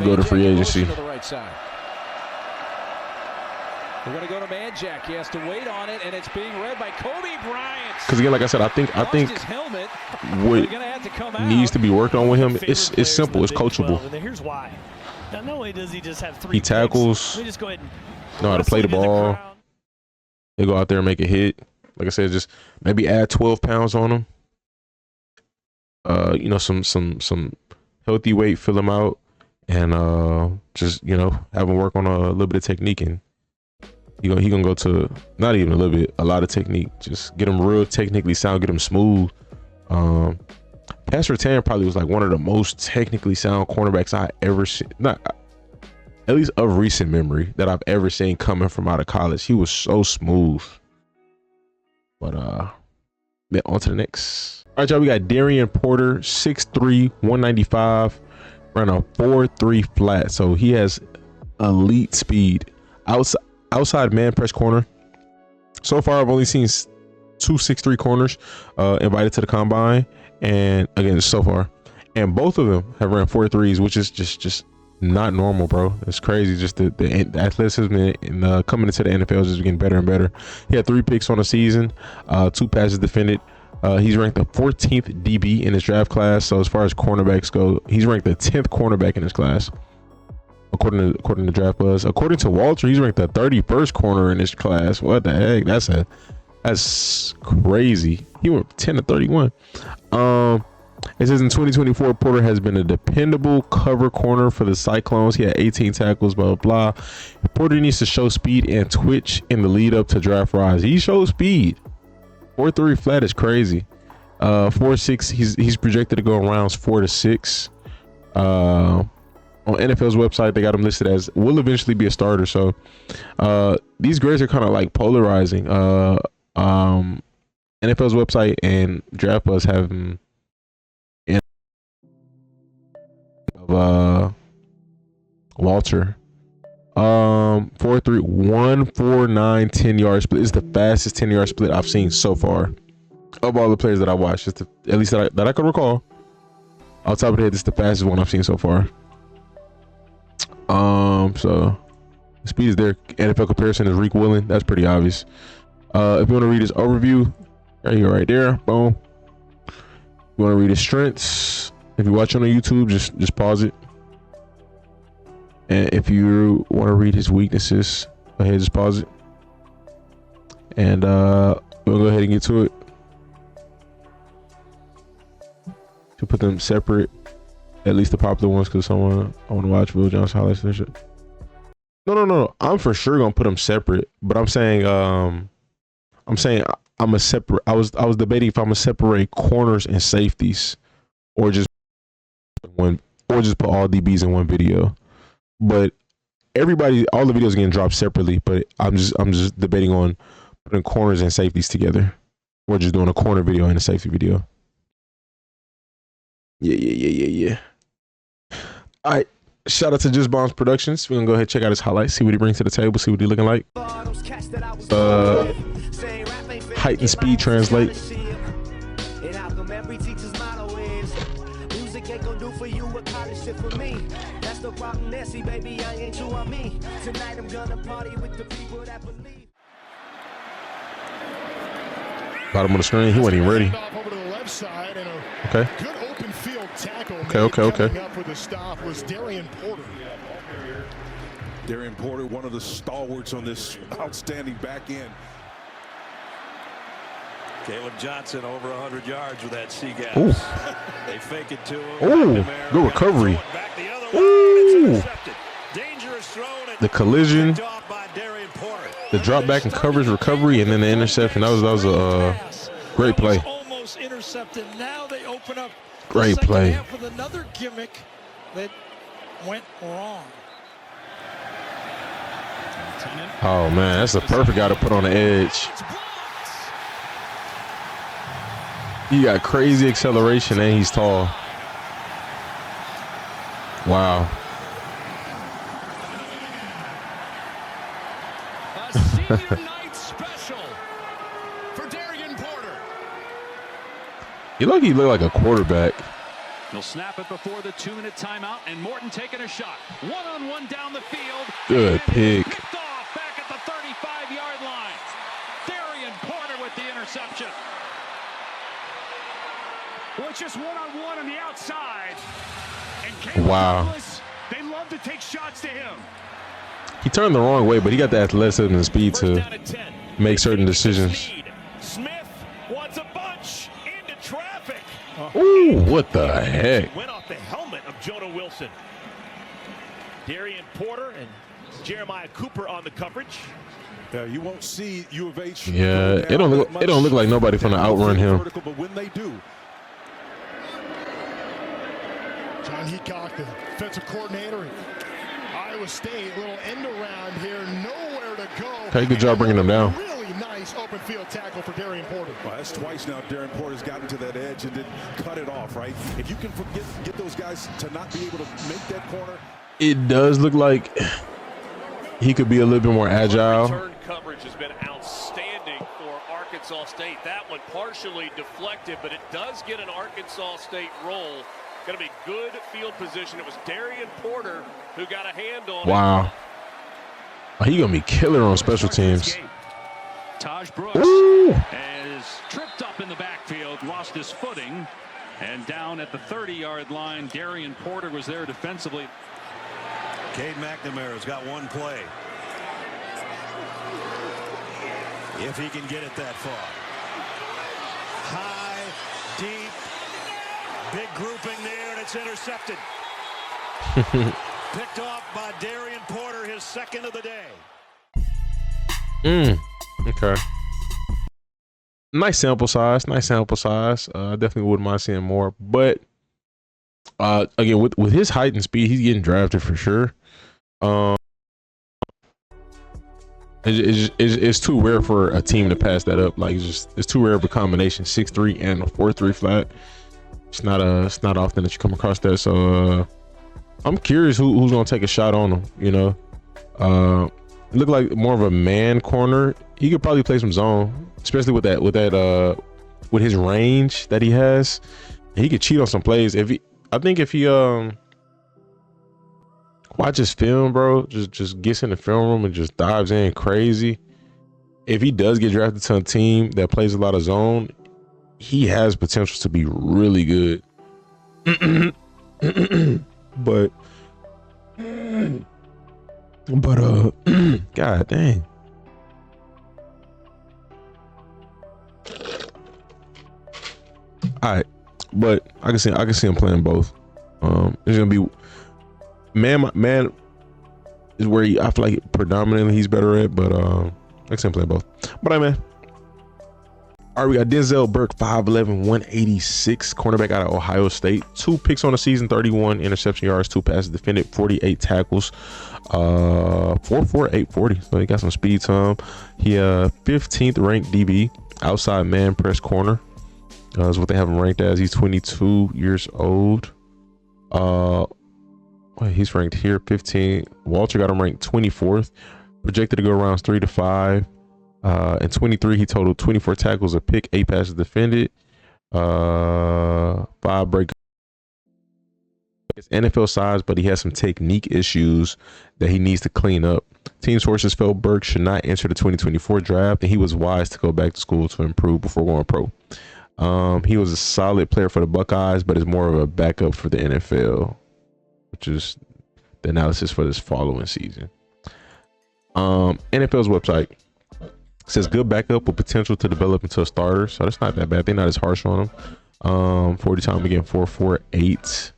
go to free agency. To the right side. We're going to go to Manjack. He has to wait on it, and it's being read by Cobee Bryant. Because again, like I said, I think his helmet, what needs to be worked on with him, it's simple, it's coachable. And here's why. Not only does he just have 3 he tackles, picks, just go ahead and know how to play the ball. They go out there and make a hit. Like I said, just maybe add 12 pounds on him. You know, some healthy weight, fill him out, and just, you know, have him work on a little bit of technique, and he gonna go to not even a little bit, a lot of technique. Just get him real technically sound, get him smooth. Pastor Tan probably was like one of the most technically sound cornerbacks I ever seen, not at least of recent memory, that I've ever seen coming from out of college. He was so smooth. But yeah, on to the next. All right, y'all, we got Darien Porter, 6'3", 195, ran a 4.3 flat, so he has elite speed. Outside man press corner. So far, I've only seen 2 6'3" corners invited to the combine, and again, so far, and both of them have ran 4.3s, which is just not normal, bro. It's crazy. Just the athleticism and coming into the NFL is just getting better and better. He had 3 picks on the season, 2 passes defended. He's ranked the 14th DB in his draft class. So as far as cornerbacks go, he's ranked the 10th cornerback in his class, according to Draft Buzz. According to Walter, he's ranked the 31st corner in his class. What the heck? That's crazy. He went 10 to 31. It says in 2024, Porter has been a dependable cover corner for the Cyclones. He had 18 tackles, blah, blah, blah. Porter needs to show speed and twitch in the lead up to draft rise. He shows speed. 4.3 flat is crazy. 4.6, he's projected to go in rounds 4 to 6. On NFL's website, they got him listed as will eventually be a starter. So these grades are kind of like polarizing. NFL's website and Draft Buzz have him in Walter. 4.3, 1.49 10-yard split is the fastest 10-yard split I've seen so far of all the players that I watched. At least that I could recall. Off the top of the head, this is the fastest one I've seen so far. So the speed is there. NFL comparison is Reek Willing. That's pretty obvious. If you want to read his overview, right there, boom. You want to read his strengths. If you're watching on YouTube, just pause it. And if you want to read his weaknesses, go ahead, just pause it. And we'll go ahead and get to it. To put them separate, at least the popular ones, because I want to watch Will Johnson highlights and shit. No. I'm for sure gonna put them separate, but I'm saying I'm a separate. I was debating if I'm gonna separate corners and safeties, or just put all DBs in one video. But all the videos are getting dropped separately. But I'm just debating on putting corners and safeties together, or just doing a corner video and a safety video. Yeah. All right. Shout out to Just Bombs Productions. We're gonna go ahead and check out his highlights, see what he brings to the table, see what he's looking like. Height and speed translate. Bottom of the screen, he wasn't even ready. Okay. Good open field tackle. Okay. Up with the stop was Darien Porter. Darien Porter, one of the stalwarts on this outstanding back end. Caleb Johnson over 100 yards with that C-gap. They fake it to him. Ooh, good recovery. Ooh. The collision, the drop back and coverage recovery, and then the interception. That was a great play. Almost intercepted. Now they open up. Great play. Half with another gimmick that went wrong. Oh man, that's the perfect guy to put on the edge. He got crazy acceleration and he's tall. Wow. A senior night special for Darien Porter. He looked like a quarterback. He'll snap it before the 2-minute timeout, and Morton taking a shot. One-on-one down the field. Good pick. Picked off back at the 35-yard line. Darien Porter with the interception. Well, it's just one-on-one on the outside. And Wow. They love to take shots to him. He turned the wrong way, but he got the athleticism and speed to make certain decisions. Smith wants a bunch into traffic. Ooh, what the heck? Went off the helmet of Jonah Wilson. Darien Porter and Jeremiah Cooper on the coverage. You won't see U of H. Yeah, it don't look like nobody finna outrun him. But when they do, John Hancock, the defensive coordinator at Iowa State, little end around here, nowhere to go. Okay, good job bringing them down. Really nice open field tackle for Darien Porter. Well, that's twice now Darien Porter's gotten to that edge and didn't cut it off, right? If you can get those guys to not be able to make that corner. It does look like he could be a little bit more agile. Return coverage has been outstanding for Arkansas State. That one partially deflected, but it does get an Arkansas State roll. Going to be good field position. It was Darien Porter who got a hand on it. Wow. Oh, he gonna be killer on special teams. Taj Brooks is tripped up in the backfield, lost his footing, and down at the 30-yard line, Darien Porter was there defensively. Cade McNamara's got one play. If he can get it that far. High, deep, big grouping there, and it's intercepted. Picked off by Darien Porter, his second of the day. Okay. Nice sample size. Definitely wouldn't mind seeing more. But again, with his height and speed, he's getting drafted for sure. It's too rare for a team to pass that up. Like it's too rare of a combination, 6'3" and a 4'3" flat. It's not often that you come across that. So I'm curious who's gonna take a shot on him. You know, it looked like more of a man corner. He could probably play some zone, especially with his range that he has. He could cheat on some plays if he watches film, bro. Just gets in the film room and just dives in crazy. If he does get drafted to a team that plays a lot of zone, he has potential to be really good. but god dang. All right, but I can see him playing both. It's gonna be man is where I feel like predominantly he's better at, but I can see him playing both. But man. All right, we got Denzel Burke, 5'11", 186, cornerback out of Ohio State. 2 picks on the season, 31 interception yards, 2 passes defended, 48 tackles, 4'4", 840. So he got some speed to him. He 15th ranked DB, outside man press corner. Is what they have him ranked as. He's 22 years old. He's ranked here 15. Walter got him ranked 24th. Projected to go rounds 3 to 5. In 23, he totaled 24 tackles, a pick, 8 passes defended, 5 break. It's NFL size, but he has some technique issues that he needs to clean up. Team sources felt Burke should not enter the 2024 draft, and he was wise to go back to school to improve before going pro. He was a solid player for the Buckeyes, but is more of a backup for the NFL, which is the analysis for this following season. NFL's website says good backup with potential to develop into a starter. So that's not that bad. They're not as harsh on him. 40 time again, 4.48,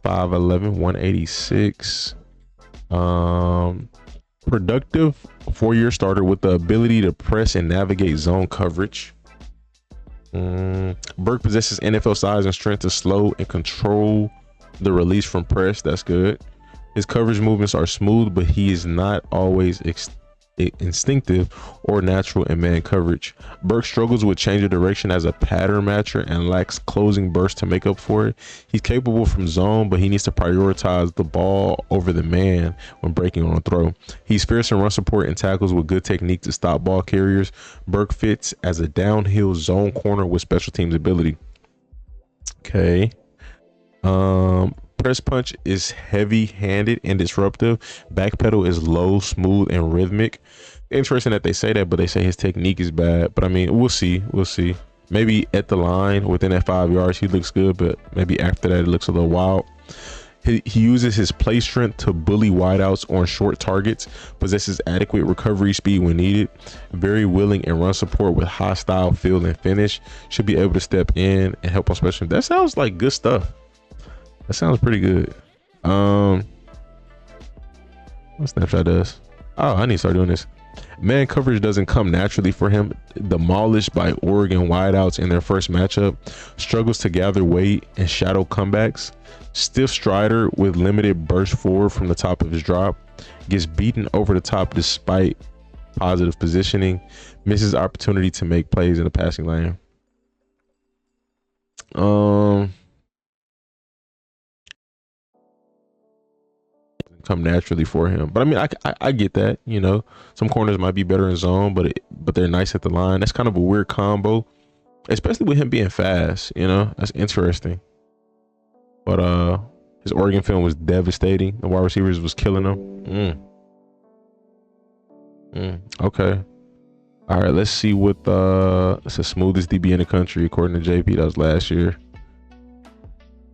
5'11", 186. Productive 4-year starter with the ability to press and navigate zone coverage. Burke possesses NFL size and strength to slow and control the release from press. That's good. His coverage movements are smooth, but he is not always instinctive or natural in man coverage. Burke struggles with change of direction as a pattern matcher and lacks closing burst to make up for it. He's capable from zone, but he needs to prioritize the ball over the man when breaking on a throw. He's fierce in run support and tackles with good technique to stop ball carriers. Burke fits as a downhill zone corner with special teams ability. Okay. Press punch is heavy-handed and disruptive. Backpedal is low, smooth, and rhythmic. Interesting that they say that, but they say his technique is bad. But I mean, we'll see. Maybe at the line within that 5 yards, he looks good, but maybe after that, it looks a little wild. He uses his play strength to bully wideouts on short targets, possesses adequate recovery speed when needed, very willing in run support with hostile field and finish, should be able to step in and help on special. That sounds like good stuff. That sounds pretty good. What Snapshot does. Oh, I need to start doing this. Man coverage doesn't come naturally for him. Demolished by Oregon wideouts in their first matchup. Struggles to gather weight and shadow comebacks. Stiff strider with limited burst forward from the top of his drop. Gets beaten over the top despite positive positioning. Misses opportunity to make plays in the passing lane. Come naturally for him, but I mean, I get that, you know, some corners might be better in zone, but they're nice at the line. That's kind of a weird combo, especially with him being fast, you know. That's interesting. But his Oregon film was devastating. The wide receivers was killing him. Okay, all right, let's see what it's the smoothest DB in the country according to JP. That was last year.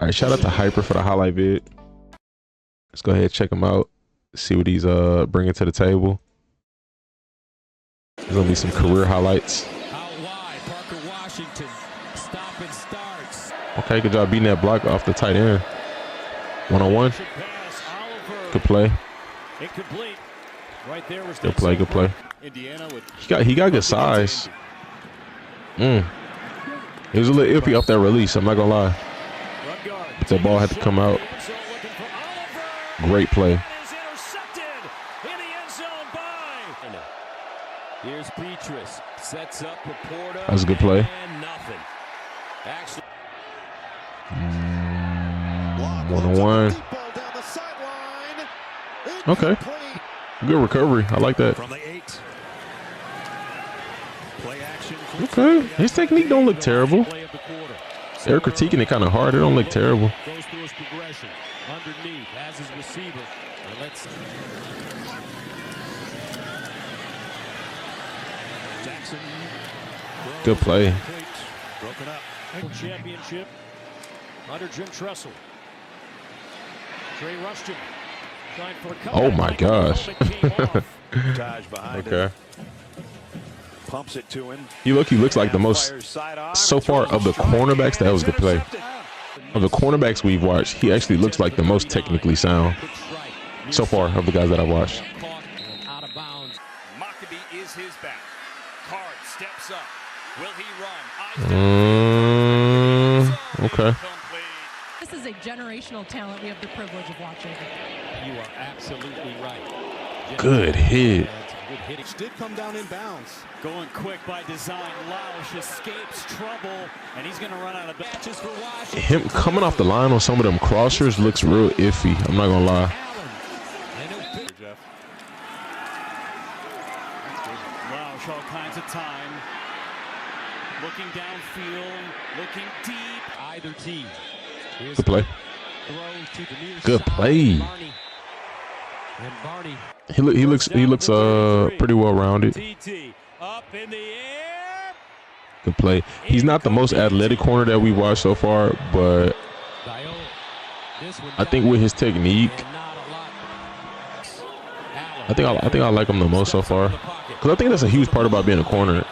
All right, shout out to Hyper for the highlight vid. Let's go ahead and check him out. See what he's bringing to the table. There's gonna be some career highlights. Out wide, Parker Washington. Stop and starts. Okay, good job beating that block off the tight end. 1-on-1. Good play. Incomplete. Right there was good play. Good play. He got good size. He was a little iffy off that release. I'm not gonna lie. But that ball had to come out. Great play. Here's Petrus. Sets up Laporta. That was a good play. Actually, 1-on-1. Okay. Good recovery. I like that. Okay. His technique don't look terrible. They're critiquing it kind of hard. It don't look terrible. goes through his progression. Underneath as his receiver. And let's Jackson. Good play. Broken up. Championship under Jim Tressel. Trey Rushton trying for a comeback. Oh my gosh. Okay. Pumps it to him. He looks like the most so far of the cornerbacks. That was a good play. Of the cornerbacks we've watched, he actually looks like the most technically sound so far of the guys that I've watched. Out of bounds. Maccabee is his back. Card steps up. Will he run? Okay. This is a generational talent we have the privilege of watching. You are absolutely right. Good hit. Did come down in bounds. Going quick by design. Lausch escapes trouble, and he's going to run out of matches for Washington. Him coming off the line on some of them crossers looks real iffy. I'm not gonna lie. Lausch all kinds of time. Looking downfield, looking deep. Either team. Good play. Good play. And Barney. He looks pretty well rounded. Up in the air. Good play. He's not the most athletic corner that we watched so far, but I think with his technique, I think I like him the most so far, because I think that's a huge part about being a corner.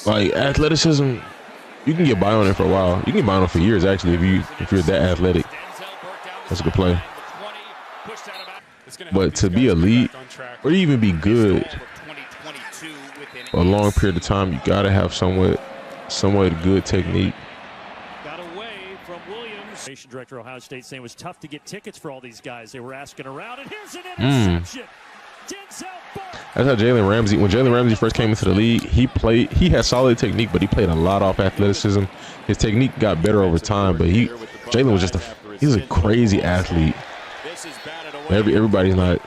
Like athleticism, you can get by on it for a while. You can get by on it for years actually if you're that athletic. That's a good play. But to be elite or even be good for a long period of time, you gotta have somewhat good technique. Got away from Williams. Director of Ohio State saying it was tough to get tickets for all these guys. They were asking around, and here's an interception. Denzel Burke. That's how Jalen Ramsey, when Jalen Ramsey first came into the league, he had solid technique, but he played a lot off athleticism. His technique got better over time, but Jalen was he's a crazy athlete. Everybody's not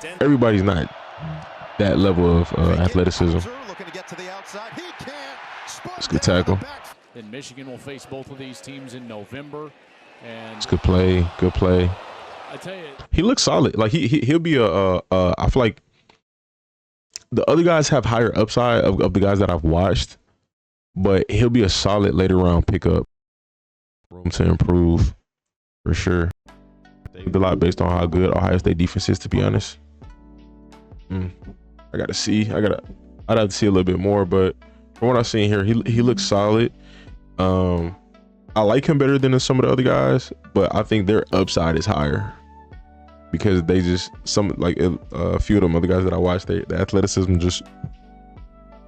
that level of athleticism. It's a good tackle. And Michigan will face both of these teams in November. And it's good play. Good play. I tell you, he looks solid. Like he'll be I feel like the other guys have higher upside of the guys that I've watched, but he'll be a solid later round pickup. Room to improve for sure. A lot based on how good Ohio State defense is, to be honest. I'd have to see a little bit more, but from what I've seen here, he looks solid. I like him better than some of the other guys, but I think their upside is higher because they just a few of them other guys that I watched, the athleticism just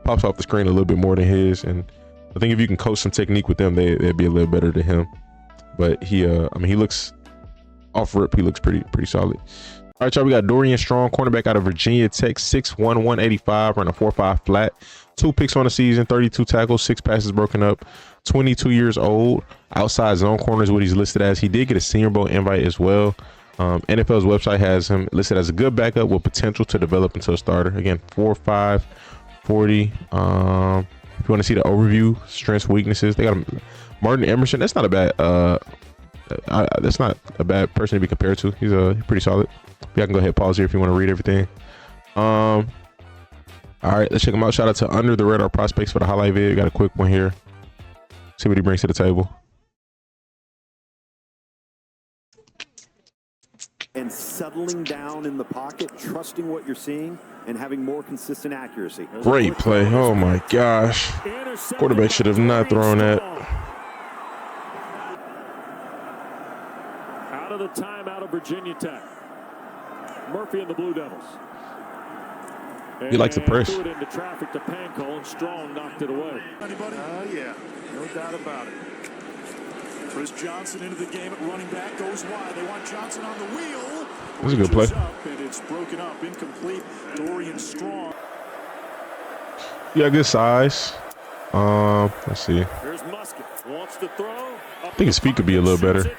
pops off the screen a little bit more than his, and I think if you can coach some technique with them, they'd be a little better than him. But he looks off rip, he looks pretty solid. All right, y'all, we got Dorian Strong, cornerback out of Virginia Tech, 6'1", 185, running a 4.5 flat, 2 picks on the season, 32 tackles, 6 passes broken up, 22 years old, outside zone corner is what he's listed as. He did get a Senior Bowl invite as well. NFL's website has him listed as a good backup with potential to develop into a starter. Again, 4'5", 40. If you want to see the overview, strengths, weaknesses, they got him. Martin Emerson. That's not a bad. That's not a bad person to be compared to. He's pretty solid. Yeah, I can go ahead and pause here if you want to read everything. All right, let's check him out. Shout out to Under the Radar Prospects for the highlight vid. Got a quick one here. See what he brings to the table. And settling down in the pocket, trusting what you're seeing, and having more consistent accuracy. Great play. Oh my gosh. Quarterback should have not thrown that. Out of the timeout of Virginia Tech. Murphy and the Blue Devils. He likes to press. Threw it into traffic to Panko, and Strong knocked it away. Anybody? Yeah, no doubt about it. Chris Johnson into the game at running back, goes wide. They want Johnson on the wheel. That's a good play. And it's broken up, incomplete. Dorian Strong. Yeah, good size. Let's see. Here's Musket. Wants to throw. I think his feet could be a little better.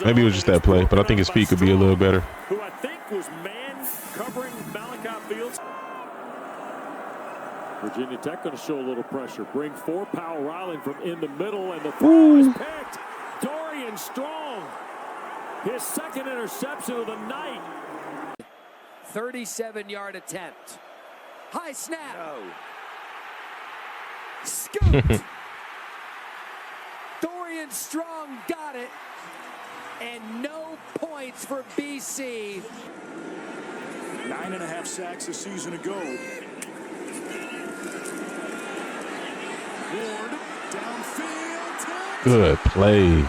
Maybe it was just that play, but I think his feet could be a little better. Who I think was man covering Malachi Fields. Virginia Tech going to show a little pressure. Bring 4 Powell Riley from in the middle, and the throw is picked. Dorian Strong, his second interception of the night. 37-yard attempt. High snap. Scooped. Dorian Strong got it. And no points for BC. 9.5 sacks a season ago. Ward downfield. Good play.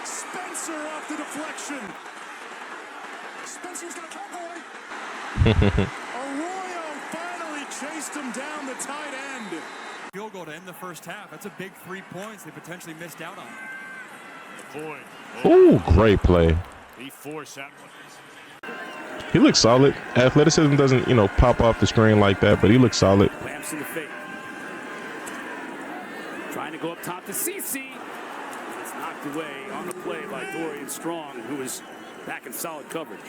Spencer off the deflection. Spencer's got a cowboy. Arroyo finally chased him down the tight end. Field goal to end the first half. That's a big 3 points they potentially missed out on. Boy. Ooh, great play. He forced that one. He looks solid. Athleticism doesn't, pop off the screen like that, but he looks solid. Lamps in the fake. Trying to go up top to CC. It's knocked away on the play by Dorian Strong, who is back in solid coverage.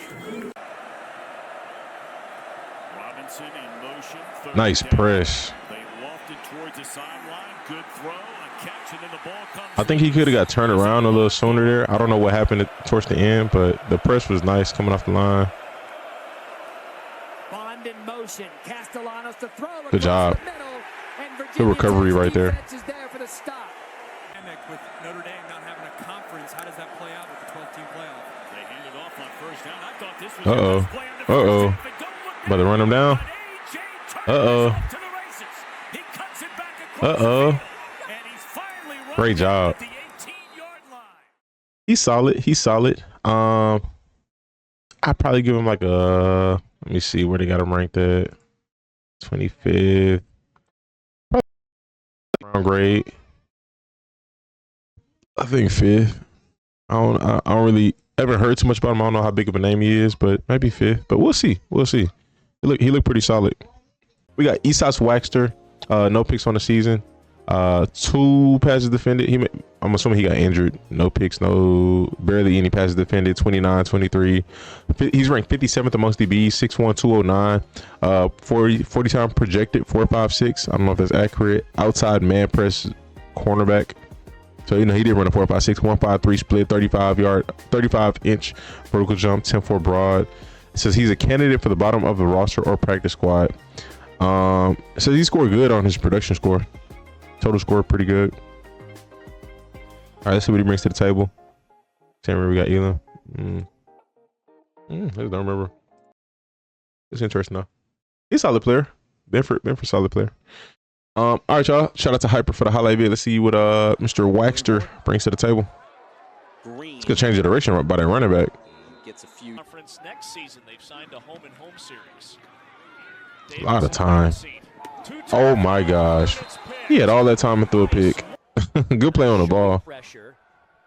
Robinson in motion. Nice press. They lofted towards the sideline. Good throw. Catch, and then the ball comes. I think he could have got turned around a little sooner there. I don't know what happened towards the end, but the press was nice coming off the line. Bond in motion. Castellanos to throw. Good job. Good recovery right there. Is there for the stop. With Notre Dame not having a conference, how does that play out with the 12-team playoff? They hand it off on first down. I thought this was About to run him down. Great job. He's solid. He's solid. I'd probably give him like a, let me see where they got him ranked at. 25th. Round grade. I think 5th. I don't really ever heard too much about him. I don't know how big of a name he is, but maybe 5th. But we'll see. We'll see. He looked pretty solid. We got Eastside Waxter. No picks on the season. 2 passes defended. I'm assuming he got injured. No picks, barely any passes defended. 29, 23. He's ranked 57th amongst DBs. 6'1", 209. 40 time projected. 4.56. I don't know if that's accurate. Outside man press cornerback. So, he did run a 4.56, 1.53 split, 35-inch vertical jump, 10.4 broad. It says he's a candidate for the bottom of the roster or practice squad. It says he scored good on his production score. Total score pretty good. All right, let's see what he brings to the table. Same way we got Elam. I just don't remember. It's interesting though. He's a solid player. Been for solid player. All right, y'all. Shout out to Hyper for the highlight vid. Let's see what Mr. Waxter brings to the table. It's gonna change the direction by that running back. Gets a few conference next season. They've signed a home and home series. A lot of time. Oh my gosh. He had all that time to throw a pick. Good play on the ball.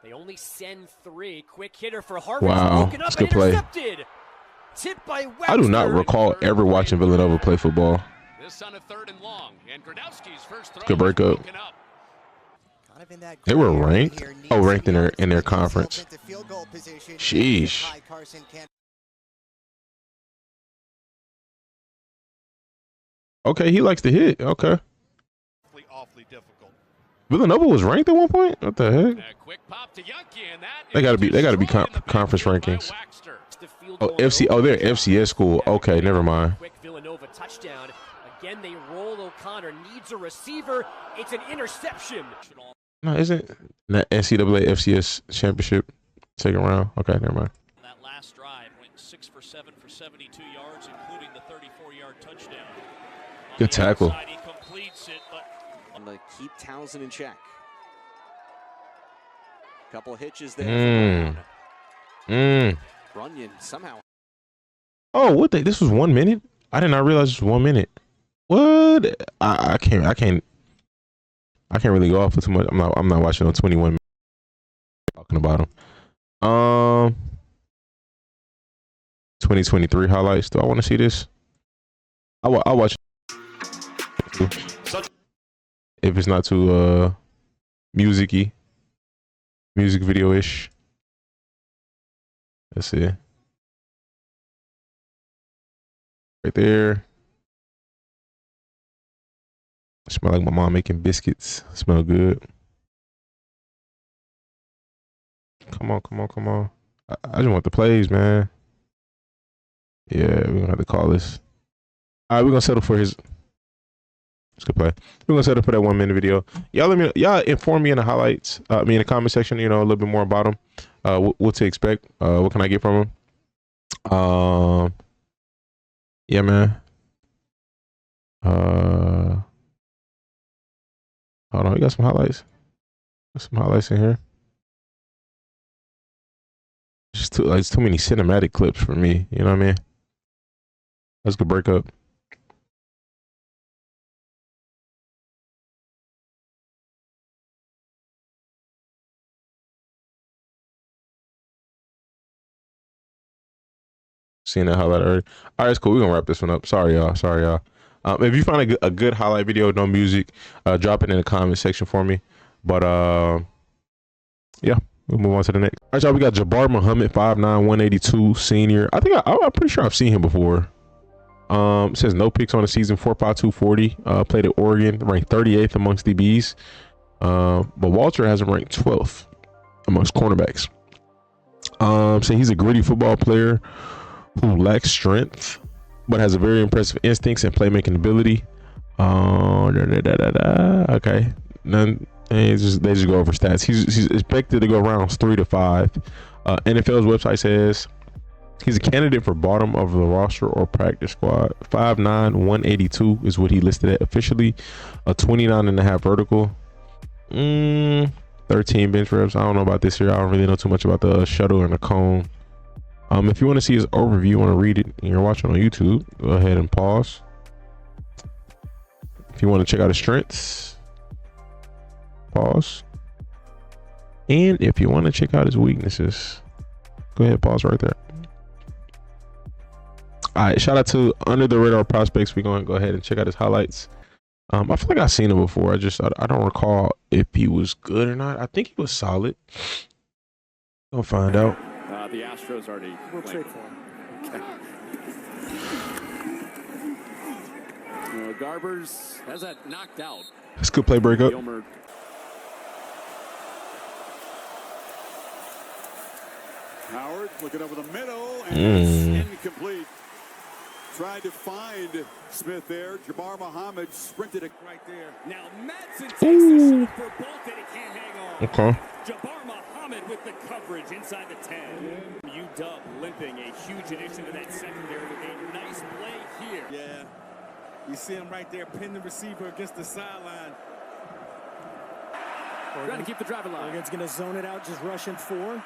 They only send 3. Quick hitter for Harvard. Wow, that's good play. I do not recall ever watching Villanova play football. This on a 3rd and long, and Gradowski's first throw. Good breakup. They were ranked. Oh, ranked in their conference. Sheesh. Okay, he likes to hit. Okay. Awfully difficult. Villanova was ranked at one point. What the heck? They gotta be conference rankings. Oh, FC. Oh, they're FCS school. Okay, never mind. Quick Villanova touchdown. Again, they roll. O'Connor needs a receiver. It's an interception. No, isn't that NCAA FCS championship second round? Okay, never mind. That last drive went 6 for 7 for 72 yards, including the 34-yard touchdown. Good tackle. He completes it, but I'm going to keep Townsend in check. Couple of hitches there. Runyon somehow. Oh, what? This was 1 minute? I did not realize this was 1 minute. What? I can't really go off for too much. I'm not watching on 21 minutes talking about them. 2023 highlights. Do I want to see this? I'll watch if it's not too music video-ish. Let's see. Right there. Smell like my mom making biscuits. Smell good. Come on. I just want the plays, man. Yeah, we're gonna have to call this. All right, we're gonna settle for his. It's a good play. We're gonna settle for that 1 minute video. Y'all inform me in the highlights. In the comment section. A little bit more about him. What to expect. What can I get from him? Yeah, man. Hold on, we got some highlights. Got some highlights in here. Just too many cinematic clips for me. You know what I mean? Let's go break up. Seen that highlight already. All right, it's cool. We're gonna wrap this one up. Sorry, y'all. If you find a good highlight video, no music, drop it in the comment section for me. But yeah, we'll move on to the next. All right, y'all. We got Jabbar Muhammad, 5'9", 182, senior. I think I'm pretty sure I've seen him before. It says no picks on the season, 4.52 40. Played at Oregon, ranked 38th amongst DBs. But Walter has him ranked 12th amongst cornerbacks. So he's a gritty football player who lacks strength, but has a very impressive instincts and playmaking ability. Okay, none And they just go over stats. He's expected to go rounds 3 to 5. NFL's website says he's a candidate for bottom of the roster or practice squad. 5'9", 182 is what he listed at officially. A 29.5 vertical. 13 bench reps. I don't know about this year. I don't really know too much about the shuttle and the cone. If you want to see his overview, you want to read it, and you're watching on YouTube, go ahead and pause. If you want to check out his strengths, pause. And if you want to check out his weaknesses, go ahead, pause right there. All right, shout out to Under the Radar Prospects. We're going to go ahead and check out his highlights. I feel like I've seen him before. I don't recall if he was good or not. I think he was solid. We'll find out. The Astros already. We'll trade for him. Okay. Garbers has that knocked out. That's a good play breakup. Howard looking over the middle, and it's incomplete. Tried to find Smith there. Jabbar Muhammad sprinted it right there. Now Madsen takes the shot for Bolt and he can't hang on. Okay. Jabbar Muhammad with the coverage inside the 10. UW limping, a huge addition to that secondary with a nice play here. Yeah. You see him right there, pin the receiver against the sideline. Trying to keep the driver line. Oregon's going to zone it out, just rushing 4.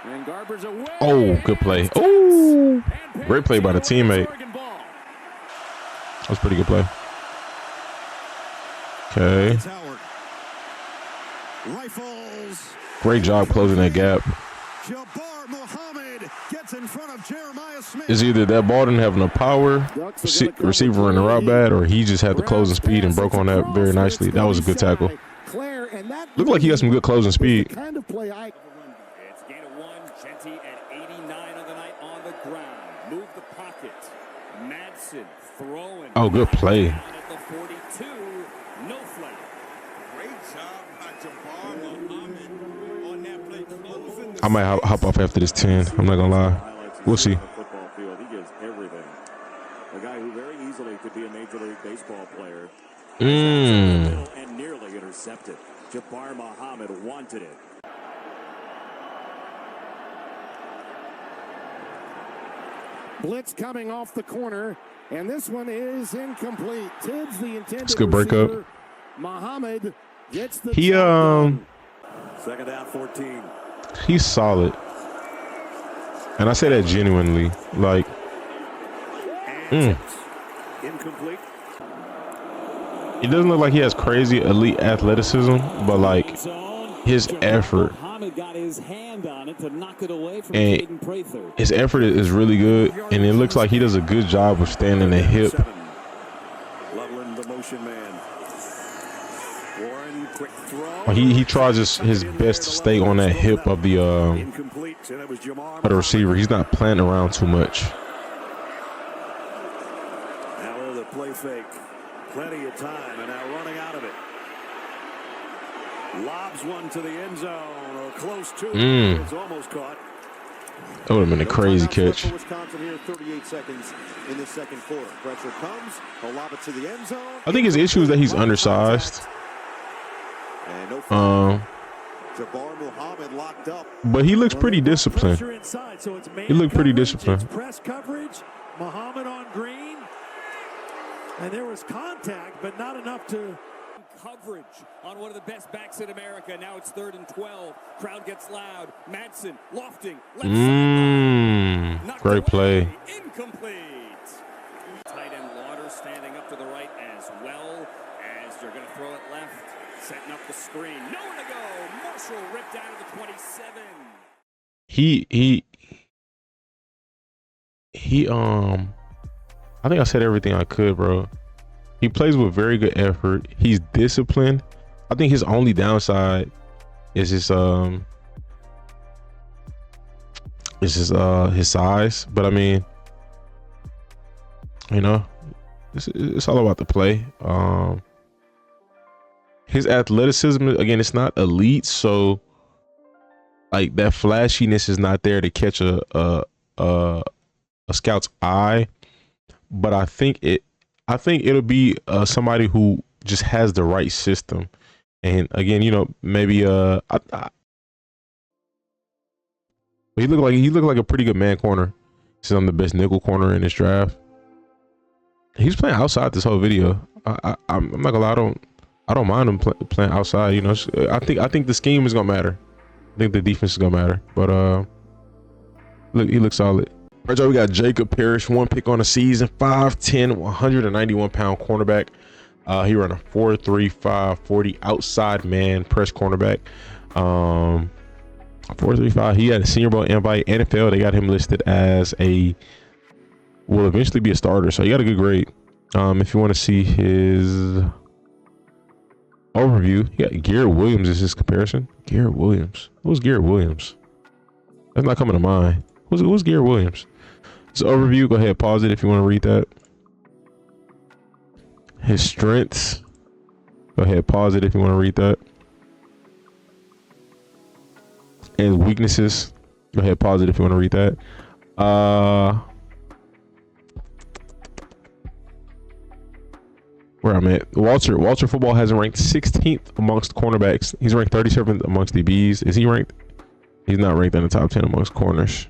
And Garber's away. Oh, good play. Oh, great play by the teammate. That was a pretty good play. Okay. Great job closing that gap. Jabbar Muhammad gets in front of Jermari Smith. It's either that ball didn't have enough power, receiver running the route bad, or he just had the closing speed and broke on that very nicely. That was a good tackle. Looked like he got some good closing speed. It's gain of 1, Genty at 89 on the night on the ground. Move the pocket. Madsen throwing. Oh, good play. At the 42, no flag. Great job by Jabbar Muhammad on that play closing. I might hop off after this 10. I'm not gonna lie. We'll see. Football field. He gives everything. A guy who very easily could be a Major League Baseball player. And nearly intercepted. Jabbar Muhammad wanted it. Blitz coming off the corner, and this one is incomplete. Tibbs, the intended It's a good breakup. receiver. Muhammad gets the He Second down, 14. he's solid, and I say that genuinely. Like, Incomplete. it doesn't look like he has crazy elite athleticism, but like his effort. Got his hand on it to knock it away from And his effort is really good, and it looks like he does a good job of standing the hip. Leveling the motion man. Warren, quick throw. He tries his best to stay on that hip of the receiver. He's not playing around too much. Now the play fake. Plenty of time, and now running out of it. Lobs one to the end zone, or close to it. It's almost caught. That would have been a crazy catch. Wisconsin here, 38 seconds in the second quarter. Pressure comes. He'll lob it to the end zone. I think his issue is that he's undersized. Jabbar Muhammad locked up. But he looks pretty disciplined. He looked pretty disciplined. Press coverage. Muhammad on green. And there was contact, but not enough to... Coverage on one of the best backs in America. Now it's 3rd and 12. Crowd gets loud. Madsen lofting. Great play. Incomplete. Tight end Lauder standing up to the right as well as they're going to throw it left. Setting up the screen. Nowhere to go. Marshall ripped out of the 27. I think I said everything I could, bro. He plays with very good effort. He's disciplined. I think his only downside is his size. But I mean, you know, it's all about the play. His athleticism, again, it's not elite, so like that flashiness is not there to catch a scout's eye. But I think it'll be somebody who just has the right system, And again, you know, maybe he looked like a pretty good man corner. He said I'm the best nickel corner in this draft. He was playing outside this whole video. I'm not gonna lie, I don't mind him playing outside. You know, I think the scheme is gonna matter. I think the defense is gonna matter. But look, he looks solid. All right, y'all, we got Jacob Parrish, 1 pick on the season, 5'10", 191-pound cornerback. He ran a 4.35 40 outside man press cornerback. 4.35. He had a Senior Bowl invite. NFL, they got him listed as will eventually be a starter. So he got a good grade. If you want to see his overview, he got Garrett Williams as his comparison. Garrett Williams. Who's Garrett Williams? That's not coming to mind. Who's Garrett Williams? His overview, go ahead, pause it if you want to read that. His strengths, go ahead, pause it if you want to read that. And weaknesses, go ahead, pause it if you want to read that. Where I'm at, Walter football has him ranked 16th amongst cornerbacks. He's ranked 37th amongst DBs. Is he ranked? He's not ranked in the top 10 amongst corners.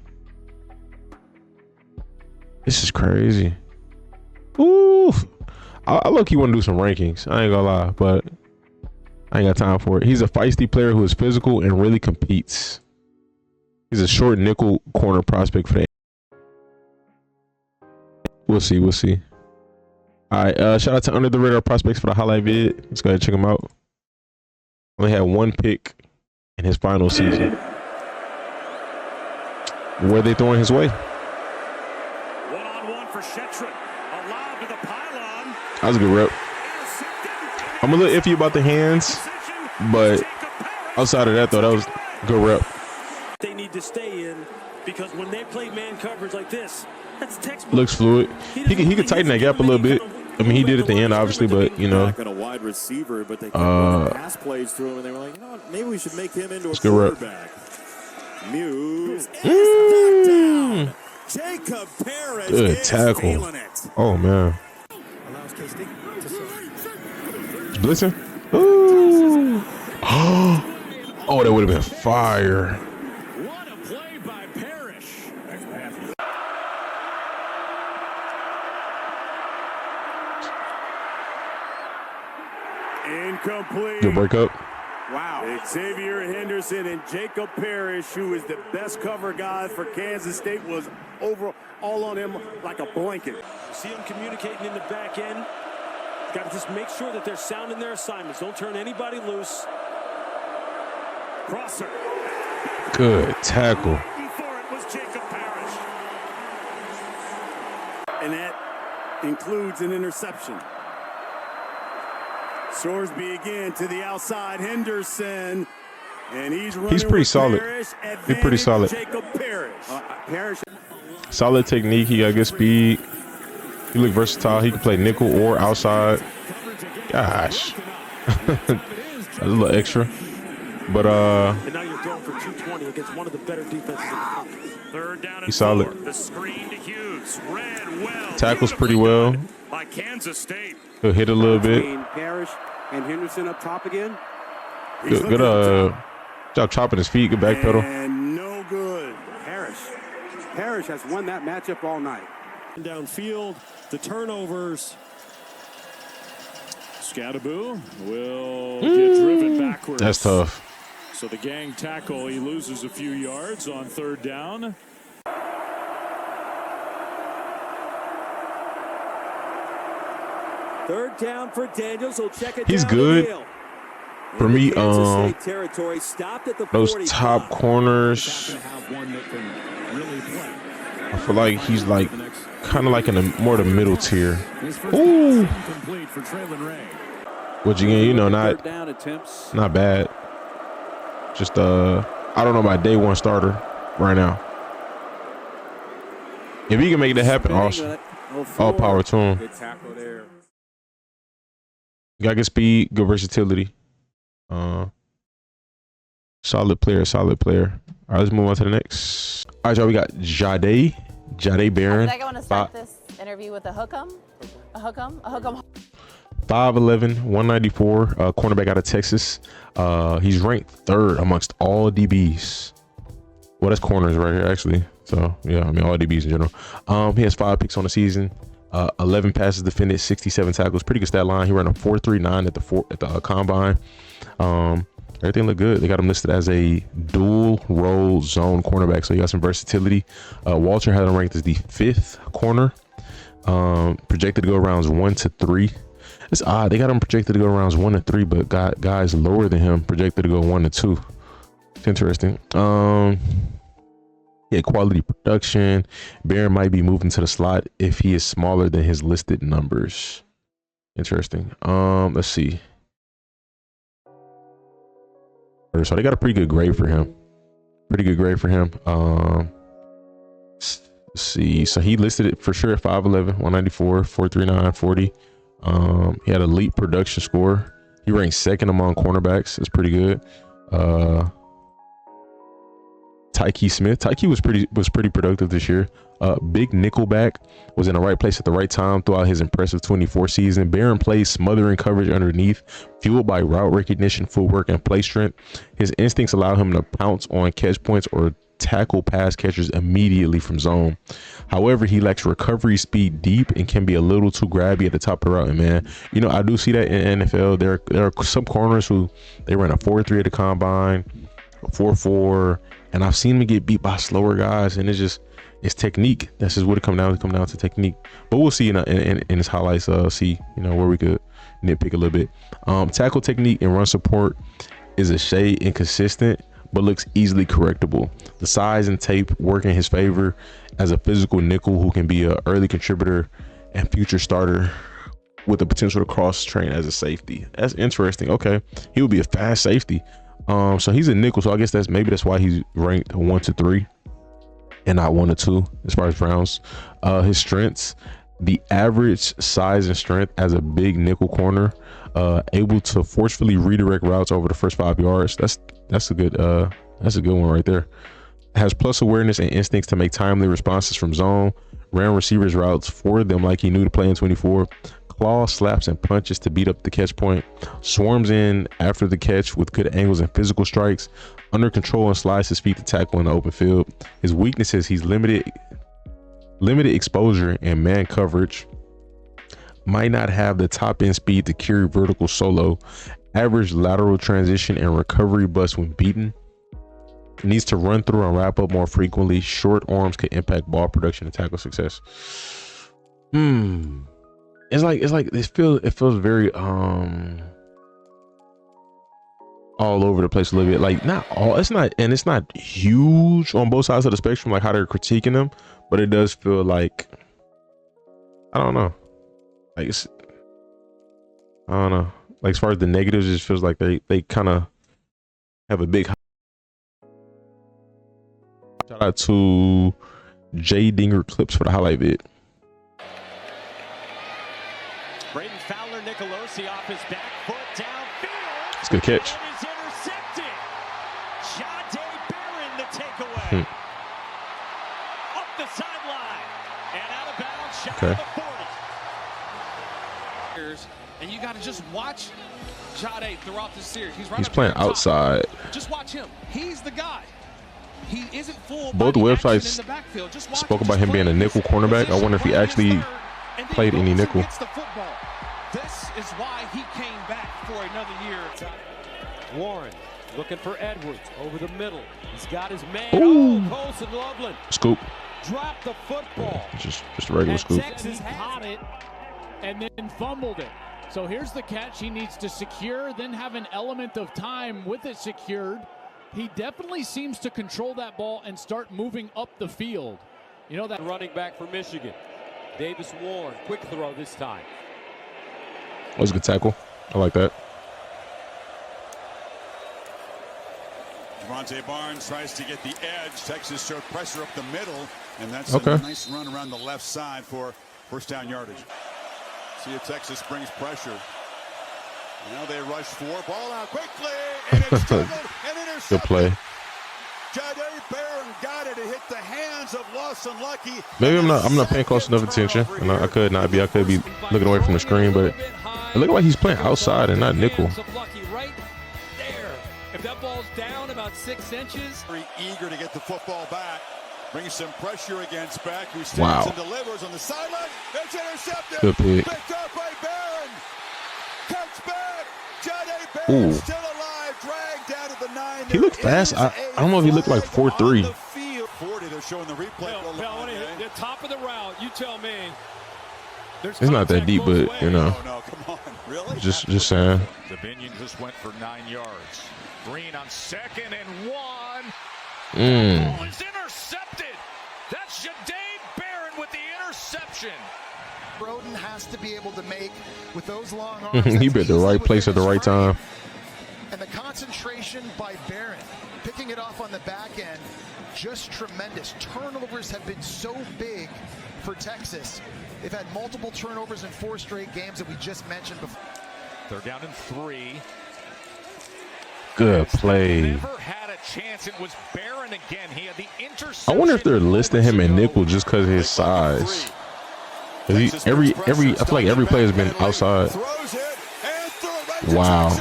This is crazy. Ooh, I low-key want to do some rankings. I ain't gonna lie, but I ain't got time for it. He's a feisty player who is physical and really competes. He's a short nickel corner prospect for the. We'll see. All right, shout out to Under the Radar prospects for the highlight vid. Let's go ahead and check him out. Only had 1 pick in his final season. Where they throwing his way? One-on-one for Shetron. Allowed to the pylon. That was a good rep. I'm a little iffy about the hands, but outside of that, though, that was a good rep. They need to stay in because when they play man coverage like this, that's textbook. Looks fluid. He could tighten that gap a little bit. I mean, he did at the end, obviously, but you know. Not a wide receiver, but they pass plays through him, and they were like, you know what, maybe we should make him into a quarterback. Muse. Jacob Parrish. Good tackle. Oh man. Blitzing. Ooh. Oh, that would have been fire. What a play by Parrish. Incomplete. Good breakup. Wow. Xavier Henderson and Jacob Parrish, who is the best cover guy for Kansas State, was all on him like a blanket. See them communicating in the back end. Got to just make sure that they're sound in their assignments. Don't turn anybody loose. Crosser. Good tackle. Before it was Jacob Parrish. And that includes an interception. Sorsby again to the outside. Henderson. And he's pretty solid. He's pretty solid. Jacob Parrish. Parrish. Solid technique. He got good speed. He look versatile. He can play nickel or outside. Gosh. That's a little extra. But and now you're going for 220 against one of the better defenses in the country. Third down and he's solid. 4. The screen to Hughes. Read well. Tackles pretty well. By Kansas State. He'll hit a little bit. Parrish and Henderson up top again. Good job chopping his feet. Good back pedal. And no good. Parrish has won that matchup all night. Downfield, the turnovers. Scadaboo will get driven backwards. That's tough. So the gang tackle, he loses a few yards on third down. Third down for Daniels. He'll check it. He's down good. For me, territory stopped at the those top corners, I feel like he's like kind of like in the more the middle tier. Ooh. Which again, you know, not bad. Just I don't know about day one starter right now. If he can make that happen, awesome. All power to him. Good tackle there. Got good speed, good versatility. Solid player. All right, let's move on to the next. All right, y'all, we got Jahdae Barron. I want to start this interview with a hook'em. 5'11", 194, cornerback out of Texas. He's ranked 3rd amongst all DBs. Well, that's corners right here, actually. So, yeah, I mean, all DBs in general. He has 5 picks on the season, 11 passes defended, 67 tackles. Pretty good stat line. He ran a 4.39 at the combine. Everything looked good. They got him listed as a dual role zone cornerback, so he got some versatility. Walter had him ranked as the 5th corner, projected to go rounds 1 to 3. It's odd. They got him projected to go rounds 1 to 3, but got guys lower than him projected to go 1 to 2. It's interesting. He had quality production. Barron might be moving to the slot if he is smaller than his listed numbers. Interesting. Let's see. So they got a pretty good grade for him. Let's see. So he listed it for sure at 5'11", 194, 4.39, 40. He had elite production score. He ranked 2nd among cornerbacks. That's pretty good. Tyke Smith. Tyke was pretty productive this year. Big nickelback, was in the right place at the right time throughout his impressive 24 season. Barron plays smothering coverage underneath, fueled by route recognition, footwork, and play strength. His instincts allow him to pounce on catch points or tackle pass catchers immediately from zone. However, he lacks recovery speed deep and can be a little too grabby at the top of the route. And man, you know, I do see that in NFL. There are some corners who they ran a 4.3 at the combine, 4.4, and I've seen him get beat by slower guys, and it's technique. That's just what it come down to technique. But we'll see in his highlights, see, you know, where we could nitpick a little bit. Tackle technique and run support is a shade inconsistent, but looks easily correctable. The size and tape work in his favor as a physical nickel who can be an early contributor and future starter with the potential to cross train as a safety. That's interesting. Okay, he would be a fast safety. So he's a nickel, so I guess that's why he's ranked 1 to 3 and not 1 to 2 as far as Browns. His strengths: the average size and strength as a big nickel corner, able to forcefully redirect routes over the first 5 yards. That's a good one right there. Has plus awareness and instincts to make timely responses from zone. Ran receivers routes for them like he knew to play in 24. Claws, slaps, and punches to beat up the catch point. Swarms in after the catch with good angles and physical strikes. Under control and slides his feet to tackle in the open field. His weaknesses: he's limited exposure and man coverage. Might not have the top end speed to carry vertical solo. Average lateral transition and recovery bust when beaten. Needs to run through and wrap up more frequently. Short arms could impact ball production and tackle success. It feels very all over the place a little bit. Like, not all, it's not huge on both sides of the spectrum, like how they're critiquing them, but it does feel like, I don't know, like I don't know, like as far as the negatives, it just feels like they kind of have a big. Shout out to J Dinger Clips for the highlight vid. Braden Fowler Nicolosi off his back foot downfield. It's a good catch. And is intercepted. Jahdae Barron the takeaway. Up the sideline and out of bounds. Shot Okay. of the 40. And you got to just watch Jahdae throughout the series. He's playing outside. Just watch him. He's the guy. He isn't full. Both websites spoke about him being a nickel cornerback. I wonder if he actually played any nickel. This is why he came back for another year. Warren looking for Edwards over the middle. He's got his man. Ooh. Oh, Colson Loveland. Scoop. Dropped the football. Just a regular scoop. Texas caught it and then fumbled it. So here's the catch he needs to secure, then have an element of time with it secured. He definitely seems to control that ball and start moving up the field. You know that running back for Michigan. Davis Warren, quick throw this time. That was a good tackle. I like that. Jabbar Barnes tries to get the edge. Texas showed pressure up the middle, and that's Okay. a nice run around the left side for first down yardage. See if Texas brings pressure. Now they rush for ball out quickly, and it's tackled and intercepted. Good play. Jahdae Barron got it. It hit the hands of Lawson Lucky. Maybe I'm not paying close enough attention, and I could not be. I could be looking away from the screen, but It looked like he's playing outside and not nickel. Right there. If that ball's down about 6 inches. Very eager to get the football back. Brings some pressure against Beck, who stands and delivers on the sideline. It's intercepted. Good pick. Picked up by Barron. Cuts back. Jahdae Barron still alive. Dragged down to the 9. He looked fast. I don't know if he looked like 4'3". 40, they're showing the replay. The top of the route, you tell me. It's not that deep, but you know. No, come on. Really? Just saying. Zabinion just went for 9 yards. Green on 2nd and 1. Ball is intercepted. That's Jahdae Barron with the interception. Broden has to be able to make with those long arms. He been at the right place at the right time. And the concentration by Barron, picking it off on the back end, just tremendous. Turnovers have been so big for Texas. They've had multiple turnovers in 4 straight games that we just mentioned before. They're down in 3. Good play. Never had a chance. It was Barron again. He had the interception. I wonder if they're listing him in nickel just because of his size. I feel like every play has been outside. Wow.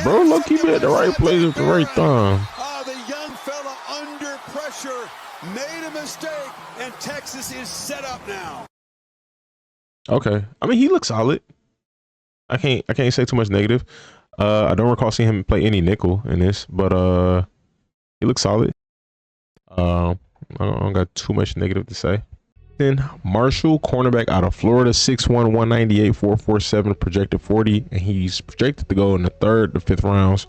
Bro, look, he been at the right place at the right time. The young fella under pressure made a mistake, and Texas is set up now. Okay. I mean, he looks solid. I can't say too much negative. I don't recall seeing him play any nickel in this, but he looks solid. I don't got too much negative to say. Then Marshall, cornerback out of Florida, 6'1", 198, 4.47, projected 40, and he's projected to go in the 3rd to 5th rounds.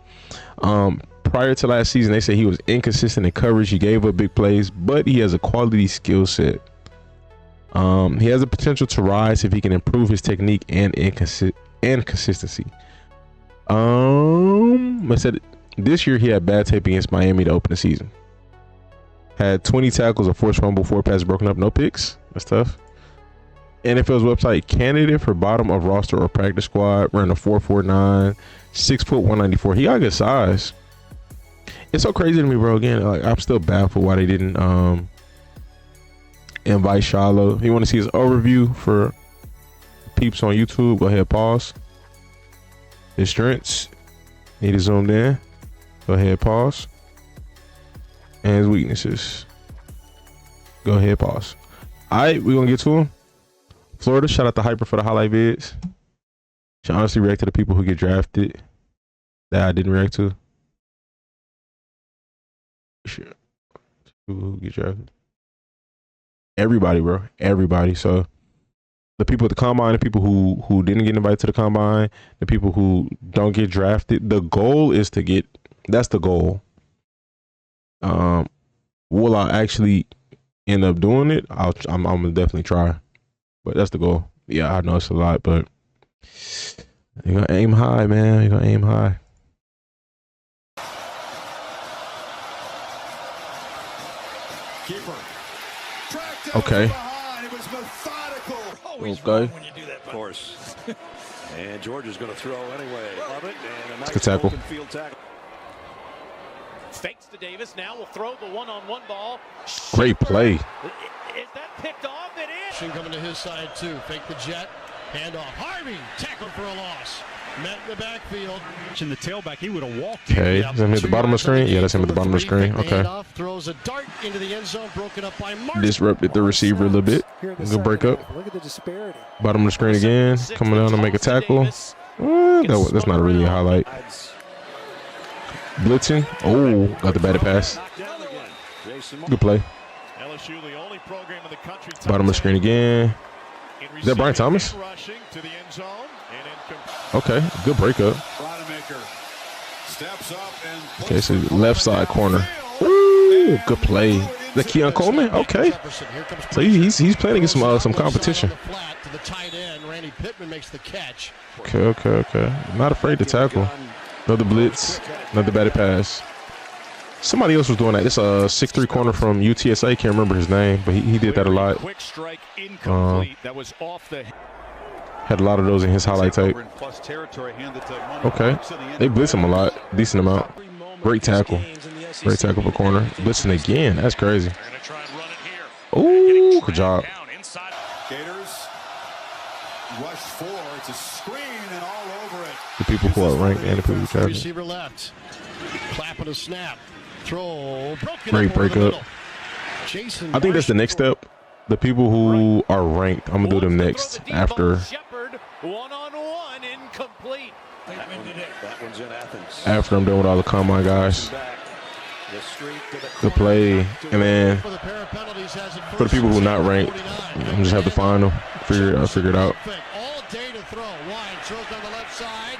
Prior to last season, they said he was inconsistent in coverage. He gave up big plays, but he has a quality skill set. He has the potential to rise if he can improve his technique and consistency. I said this year he had bad tape against Miami to open the season. Had 20 tackles, a forced fumble, 4 passes broken up, no picks. That's tough. NFL's website, candidate for bottom of roster or practice squad, ran a 4.49, 6 foot 194. He got good size. It's so crazy to me, bro. Again, like, I'm still baffled why they didn't invite Shiloh. If you want to see his overview for peeps on YouTube, go ahead, pause. His strengths, need to zoom in. Go ahead, pause. And his weaknesses. Go ahead, pause. All right, we're gonna get to him. Florida, shout out to Hyper for the highlight vids. Should honestly react to the people who get drafted that I didn't react to. Sure. People who get drafted. Everybody, bro. Everybody. So the people at the combine, the people who didn't get invited to the combine, the people who don't get drafted. The goal is to get. That's the goal. Will I actually end up doing it? I'm gonna definitely try, but that's the goal. Yeah, I know it's a lot, but you gotta aim high, man. You gotta aim high. Okay. Okay. When you do that, of course. And Georgia's going to throw anyway. Love it. And a nice good tackle. open field tackle. Fakes to Davis. Now will throw the one-on-one ball. Great play. Is that picked off? It is. Coming to his side too. Fake the jet. Hand off. Harvey tackled for a loss. Met in the backfield. In the tailback, he would have walked. Okay, is him at the bottom of the screen? Yeah, that's him at the bottom of the screen. Okay. Throws a dart into the end zone, broken up by Morrison. Disrupted the receiver a little bit. Good break up. Look at the disparity. Bottom of the screen again. Coming down to make a tackle. That's not really a highlight. Blitzing. Oh, got the batted pass. Good play. Bottom of the screen again. Is that Brian Thomas? Okay, good breakup. Okay, so left side corner. Ooh, good play. The Kitan Crawford. Okay, so he's playing against some competition. Okay. Not afraid to tackle. Another blitz. Another batted pass. Somebody else was doing that. It's a 6'3" corner from UTSA. Can't remember his name, but he did that a lot. Quick strike incomplete. That was off the. Had a lot of those in his highlight tape. Okay. They blitz him a lot. Decent amount. Great tackle. Great tackle for corner. Blitzing again. That's crazy. Ooh, good job. rush 4. It's a screen and all over it. The people who are ranked and the people who travel. Receiver left. Clapping a snap. Throw. Great breakup. I think that's the next step. The people who are ranked, I'm gonna do them next after. One-on-one, incomplete. That one's in Athens. After I'm done with all the combine guys. The play, and then for the people who are not ranked, I'm just have to find them. I'll figure it out. All day to throw. Wide throws on the left side.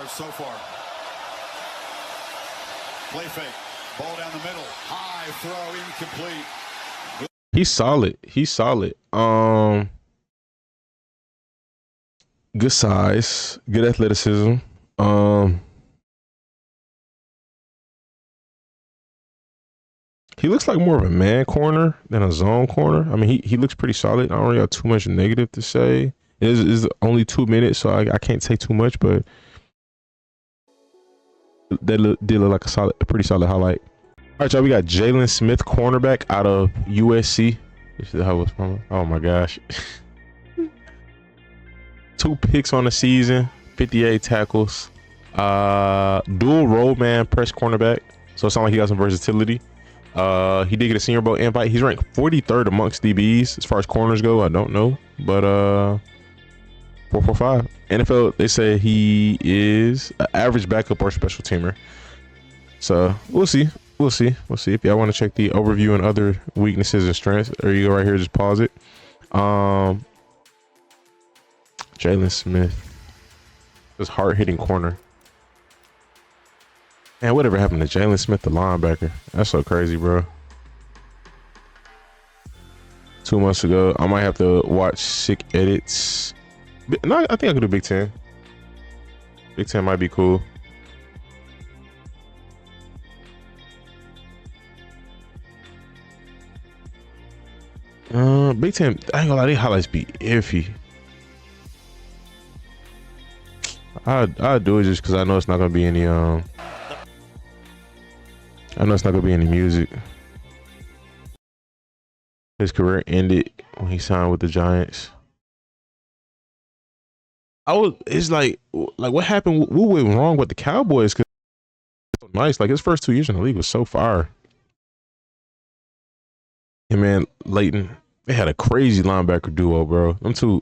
So far. Play fake. Ball down the middle. High throw, incomplete. He's solid. He's solid. Good size, good athleticism. He looks like more of a man corner than a zone corner. I mean, he looks pretty solid. I don't really have too much negative to say. It is only 2 minutes, so I can't say too much, but that did look like a pretty solid highlight. All right, y'all, we got Jaylin Smith, cornerback out of USC. This is how it was from. Oh my gosh. 2 picks on the season, 58 tackles. Dual role man press cornerback. So it sounds like he got some versatility. He did get a Senior Bowl invite. He's ranked 43rd amongst DBs as far as corners go. I don't know, but 445. NFL, they say he is an average backup or special teamer. So we'll see. We'll see. If y'all want to check the overview and other weaknesses and strengths, there you go right here. Just pause it. Jaylin Smith, this hard-hitting corner. Man, whatever happened to Jaylin Smith, the linebacker? That's so crazy, bro. 2 months ago, I might have to watch sick edits. No, I think I could do Big Ten. Big Ten might be cool. Big Ten, I ain't gonna lie, these highlights be iffy. I'll do it just because I know it's not gonna be any music. His career ended when he signed with the Giants. It's like what happened? What went wrong with the Cowboys? Cause so nice, like his first 2 years in the league was so fire. And man, Leighton, they had a crazy linebacker duo, bro. Them two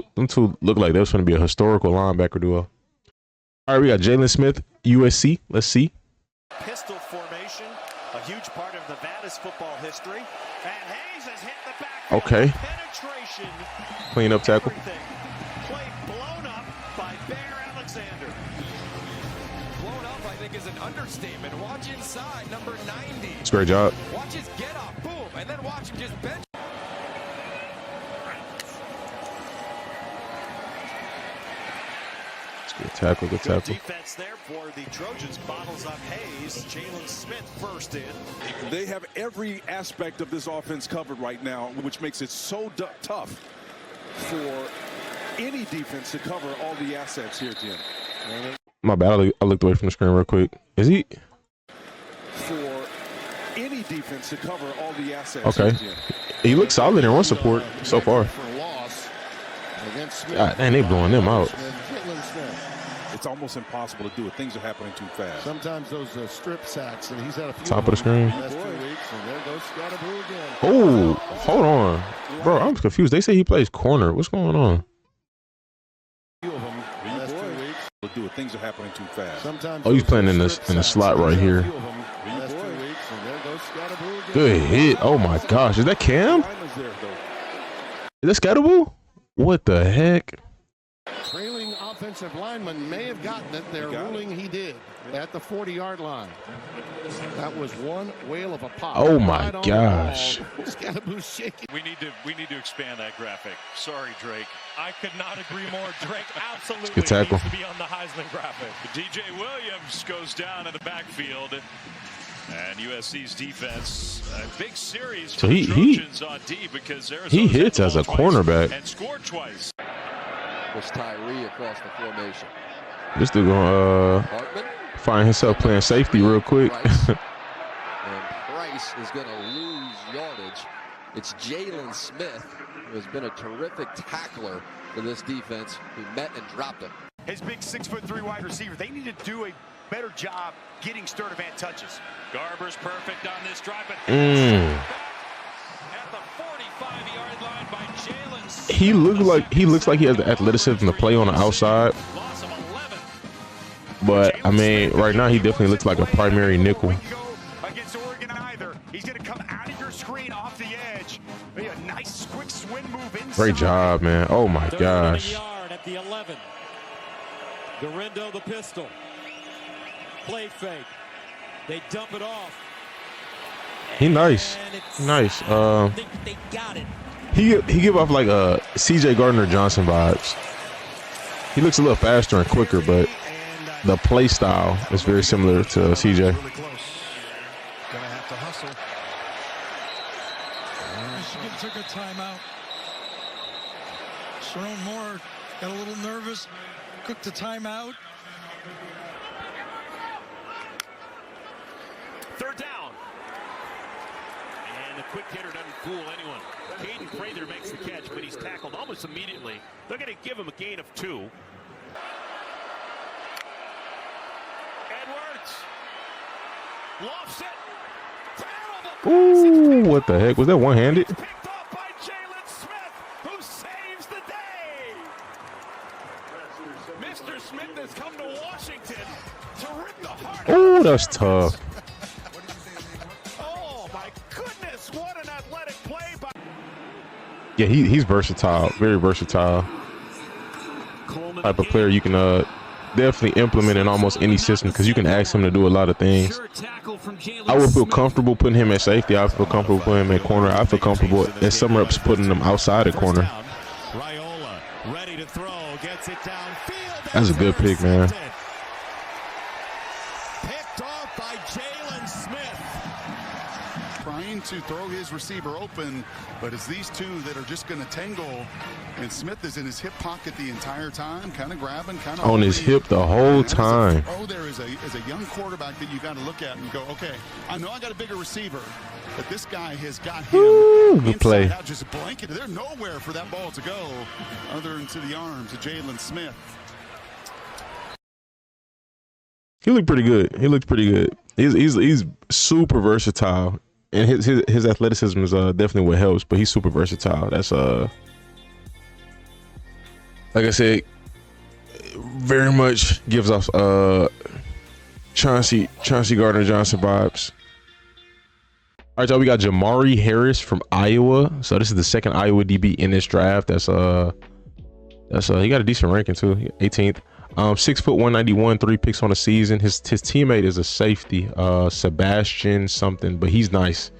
look like they was going to be a historical linebacker duo. All right, we got Jaylin Smith, USC. Let's see. Pistol formation, a huge part of Nevada's football history. And Hayes has hit the back. Okay. Penetration. Clean up tackle. Play blown up by Bear Alexander. Blown up, I think, is an understatement. Watch inside, number 90. It's a great job. Watch his get up, boom, and then watch him just bench. Good tackle, good tackle. Defense there for the Trojans. Bottles up Hayes. Jaylin Smith first in. They have every aspect of this offense covered right now, which makes it so tough for any defense to cover all the assets here, Tim. My bad, I looked away from the screen real quick. Is he? For any defense to cover all the assets. Okay. He looks solid in run support so far. God, dang, they blowing them out. It's almost impossible to do it. Things are happening too fast. Sometimes those strip sacks, and he's had a few top of the screen. Last 2 weeks, and there goes Scatterboo again. Oh, hold on, bro. I'm confused. They say he plays corner. What's going on? Last 2 weeks. To do it. Things are happening too fast. Sometimes he's playing in the slot right here. Last 2 weeks, and there goes Scatterboo again. Good hit. Oh my gosh, is that Cam? Is that Scatterboo? What the heck? Trailing offensive lineman may have gotten it. They're ruling he did at the 40-yard line. That was one whale of a pop. Oh my gosh. Scatterboo's shaking. We need to expand that graphic. Sorry, Drake. I could not agree more. Drake absolutely good tackle. needs to be on the Heisman graphic. DJ Williams goes down in the backfield. And USC's defense, a big series for the Trojans on D because he hits as a cornerback. And scored twice. Was Tyree across the formation. This dude gonna find himself playing safety real quick. And Price is gonna lose yardage It's Jaylin Smith, who has been a terrific tackler for this defense, who met and dropped him. His big 6'3" wide receiver, they need to do a better job getting Sturdivant touches. Garber's perfect on this drive, but at the 45-yard line by Jaylin Smith. He looks like he has the athleticism to play on the outside. But I mean, right now he definitely looks like a primary nickel. Against Oregon either. He's going to come out of your screen off the edge. A nice quick swing move inside. Great job, man. Oh my gosh. At the 11. Garindo the pistol. Play fake. They dump it off. He nice. Nice. They got it. He give off like a CJ Gardner-Johnson vibes. He looks a little faster and quicker, but the play style is very similar to CJ. Really close. Gonna have to hustle. Michigan took a timeout. Sharon Moore got a little nervous. Cooked the timeout. Third down. And the quick hitter doesn't fool anyone. Caden Prather makes the catch, but he's tackled almost immediately. They're going to give him a gain of 2. Edwards. Lofts it. Ooh, what the heck? Was that one-handed? Picked off by Jaylin Smith, who saves the day. Mr. Smith has come to Washington to rip the heart. Ooh, that's tough. Oh my goodness, what an athletic play by. Yeah, he's versatile, very versatile. Type of player you can definitely implement in almost any system because you can ask him to do a lot of things. I would feel comfortable putting him at safety. I feel comfortable putting him at corner. I feel comfortable in some reps putting him outside the corner. Ready to throw, gets it downfield. That's a good pick, man. Picked off by Jaylin Smith. Trying to throw his receiver open, but it's these two that are just going to tangle. And Smith is in his hip pocket the entire time, kind of grabbing, kind of on his hip the whole time. There is a young quarterback that you got to look at and go, okay, I know I got a bigger receiver, but this guy has got him good play. Out, just blanketed. They're nowhere for that ball to go other than to the arms of Jaylin Smith. He looked pretty good. He looked pretty good. He's super versatile, and his athleticism is definitely what helps. But he's super versatile. That's like I said, very much gives off Chauncey Gardner-Johnson vibes. All right, y'all, we got Jermari Harris from Iowa. So this is the second Iowa DB in this draft. That's he got a decent ranking too, 18th. 6 foot 191, 3 picks on the season. His teammate is a safety, Sebastian something, but he's nice.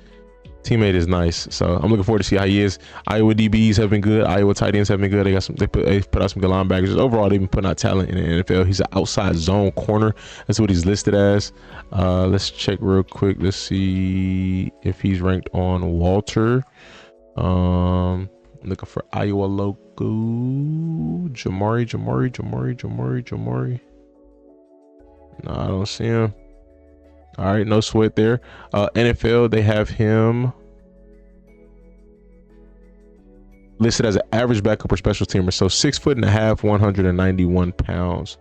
Teammate is nice, so I'm looking forward to see how he is. Iowa DBs have been good. Iowa tight ends have been good. They put out some good linebackers. Overall, they've been putting out talent in the NFL. He's an outside zone corner. That's what he's listed as. Let's check real quick. Let's see if he's ranked on Walter. I'm looking for Iowa logo. Jermari. No, I don't see him. All right, no sweat there. NFL, they have him listed as an average backup or special teamer. So 6'1", 191 pounds.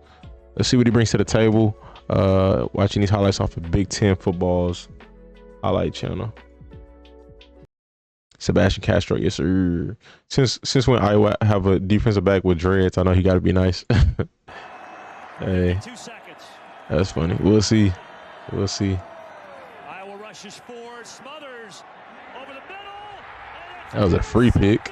Let's see what he brings to the table. Watching these highlights off of Big Ten Football's highlight channel. Sebastian Castro, yes sir. Since when Iowa have a defensive back with dreads, I know he got to be nice. Hey, 2 seconds. That's funny. We'll see. We'll see. Iowa rushes forward, smothers over the middle. That was a free pick.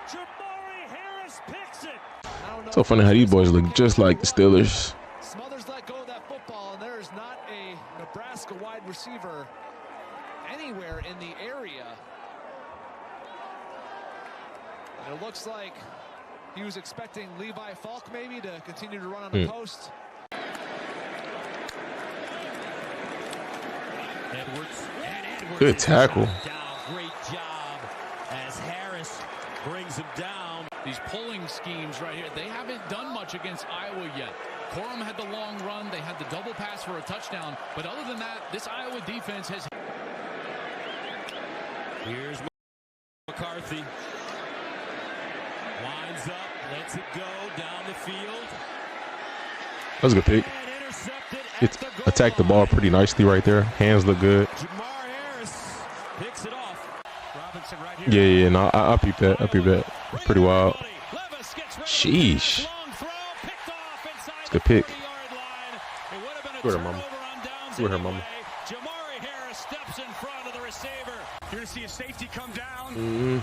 Jermari Harris picks it. So funny how these boys look just like the Steelers. Smothers let go of that football, and there is not a Nebraska wide receiver anywhere in the area. And it looks like he was expecting Levi Falk maybe to continue to run on the post. Edwards. Good tackle. Great job as Harris brings him down. These pulling schemes right here, they haven't done much against Iowa yet. Corum had the long run. They had the double pass for a touchdown. But other than that, this Iowa defense has... Here's healthy. Lines up, lets it go down the field. That was a good pick. It's attacked the ball pretty nicely right there. Hands look good. Jabbar Harris picks it off. Robinson right here. Yeah, no, I peeped that. I peeped that. Pretty wild. Sheesh. It's a good pick. Where's her mama? Where's her mama? Jermari Harris steps in front of the receiver. You're going to see a safety come down.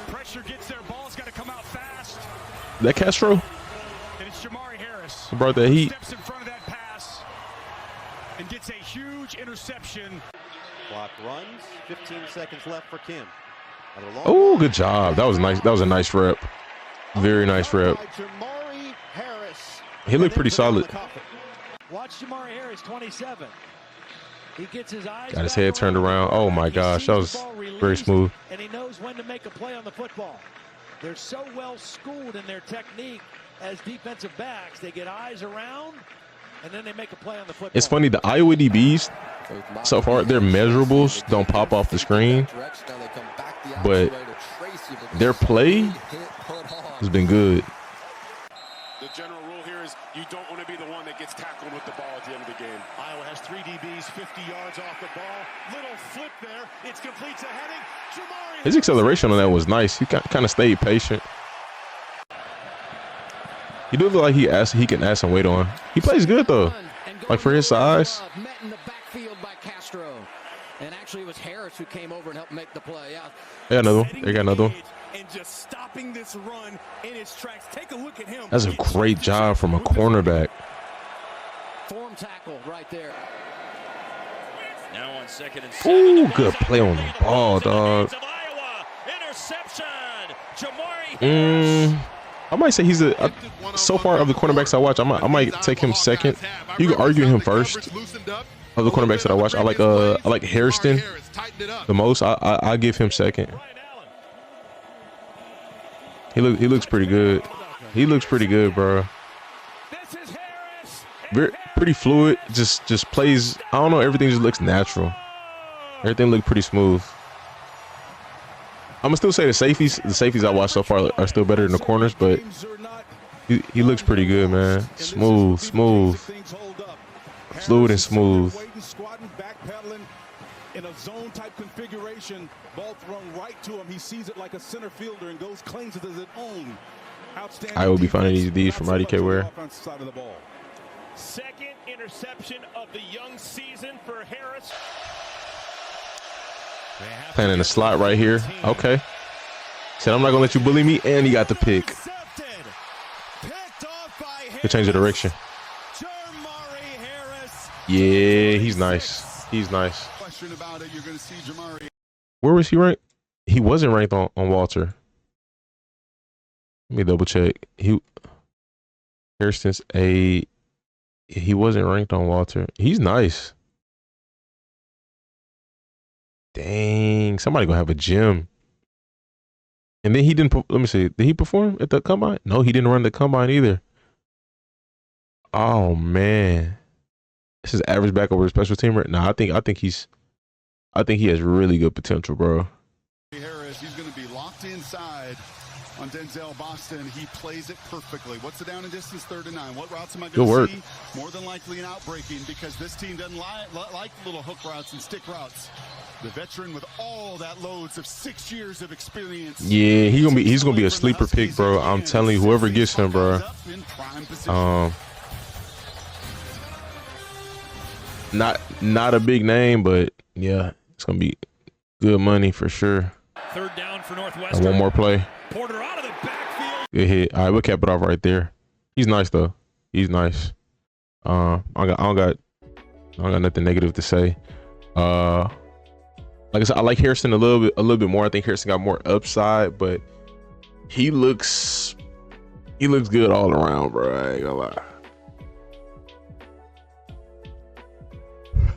Pressure gets there. Ball's got to come out fast. That Castro? And it's Jermari Harris. Who brought that heat? Steps in front of that pass and gets a huge interception. Clock runs. 15 seconds left for Kim. Oh, good job. That was nice. That was a nice rep. Very nice rep. Jermari Harris. He looked pretty solid. Watch Jermari Harris, 27. He gets his eyes. Got his head turned around. Oh my gosh, that was very smooth. And he knows when to make a play on the football. They're so well schooled in their technique as defensive backs. They get eyes around, and then they make a play on the football. It's funny, the Iowa DBs so far, their measurables don't pop off the screen, but their play has been good. The general rule here is you don't want to be the one that gets tackled with the ball at the end of the game. Iowa has 3 DBs, 50 yards off the ball. Little flip there. It's complete to heading. Jermari. His acceleration on that was nice. He kind of stayed patient. He do look like he can add some weight on. He plays good though. Like for his size. Met in the backfield by Castro. And actually it was Harris who came over and helped make the play. Yeah. They got another one. They got another one. And just stopping this run in his tracks. Take a look at him. That's a great job from a cornerback. Form tackle right there. Now on 2nd and 7. Ooh, good play on the ball, dog. Interception. Jermari I might say he's so far of the cornerbacks I watch, I might take him second. You can argue him first. Of the cornerbacks that I watch, I like Hairston the most. I give him second. He looks pretty good. He looks pretty good, bro. Pretty fluid. Just plays. I don't know. Everything just looks natural. Everything looked pretty smooth. I'm gonna still say the safeties I watched so far are still better than the corners, but he looks pretty good, man. Smooth, fluid and smooth. In a zone type configuration, ball thrown right to him. He sees it like a center fielder and claims it as his own. Outstanding. I will be finding these from IDK Wear. Second interception of the young season for Harris. Playing in the slot right here. Okay. Said I'm not gonna let you bully me, and he got the pick. Good change of direction. Yeah, he's nice. He's nice. Where was he ranked? He wasn't ranked on Walter. Let me double check. Hairston's he wasn't ranked on Walter. He's nice. Dang, somebody gonna have a gym. And then he didn't. Let me see. Did he perform at the combine? No, he didn't run the combine either. Oh man, this is average back over a special teamer. No, I think he has really good potential, bro. Harris, he's going to be locked inside on Denzel Boston. He plays it perfectly. What's the down and distance? 3rd and 9. What routes am I going to see? More than likely an outbreaking because this team doesn't like little hook routes and stick routes. The veteran with all that loads of 6 years of experience. Yeah, he's gonna be a sleeper pick, bro. I'm telling you, whoever gets him, bro. Not a big name, but yeah, it's gonna be good money for sure. 3rd down for Northwestern. And one more play. Porter out of the backfield. Good hit. All right, we'll cap it off right there. He's nice though. He's nice. I don't got nothing negative to say. Like I said, I like Hairston a little bit more. I think Hairston got more upside, but he looks good all around, bro. I ain't gonna lie.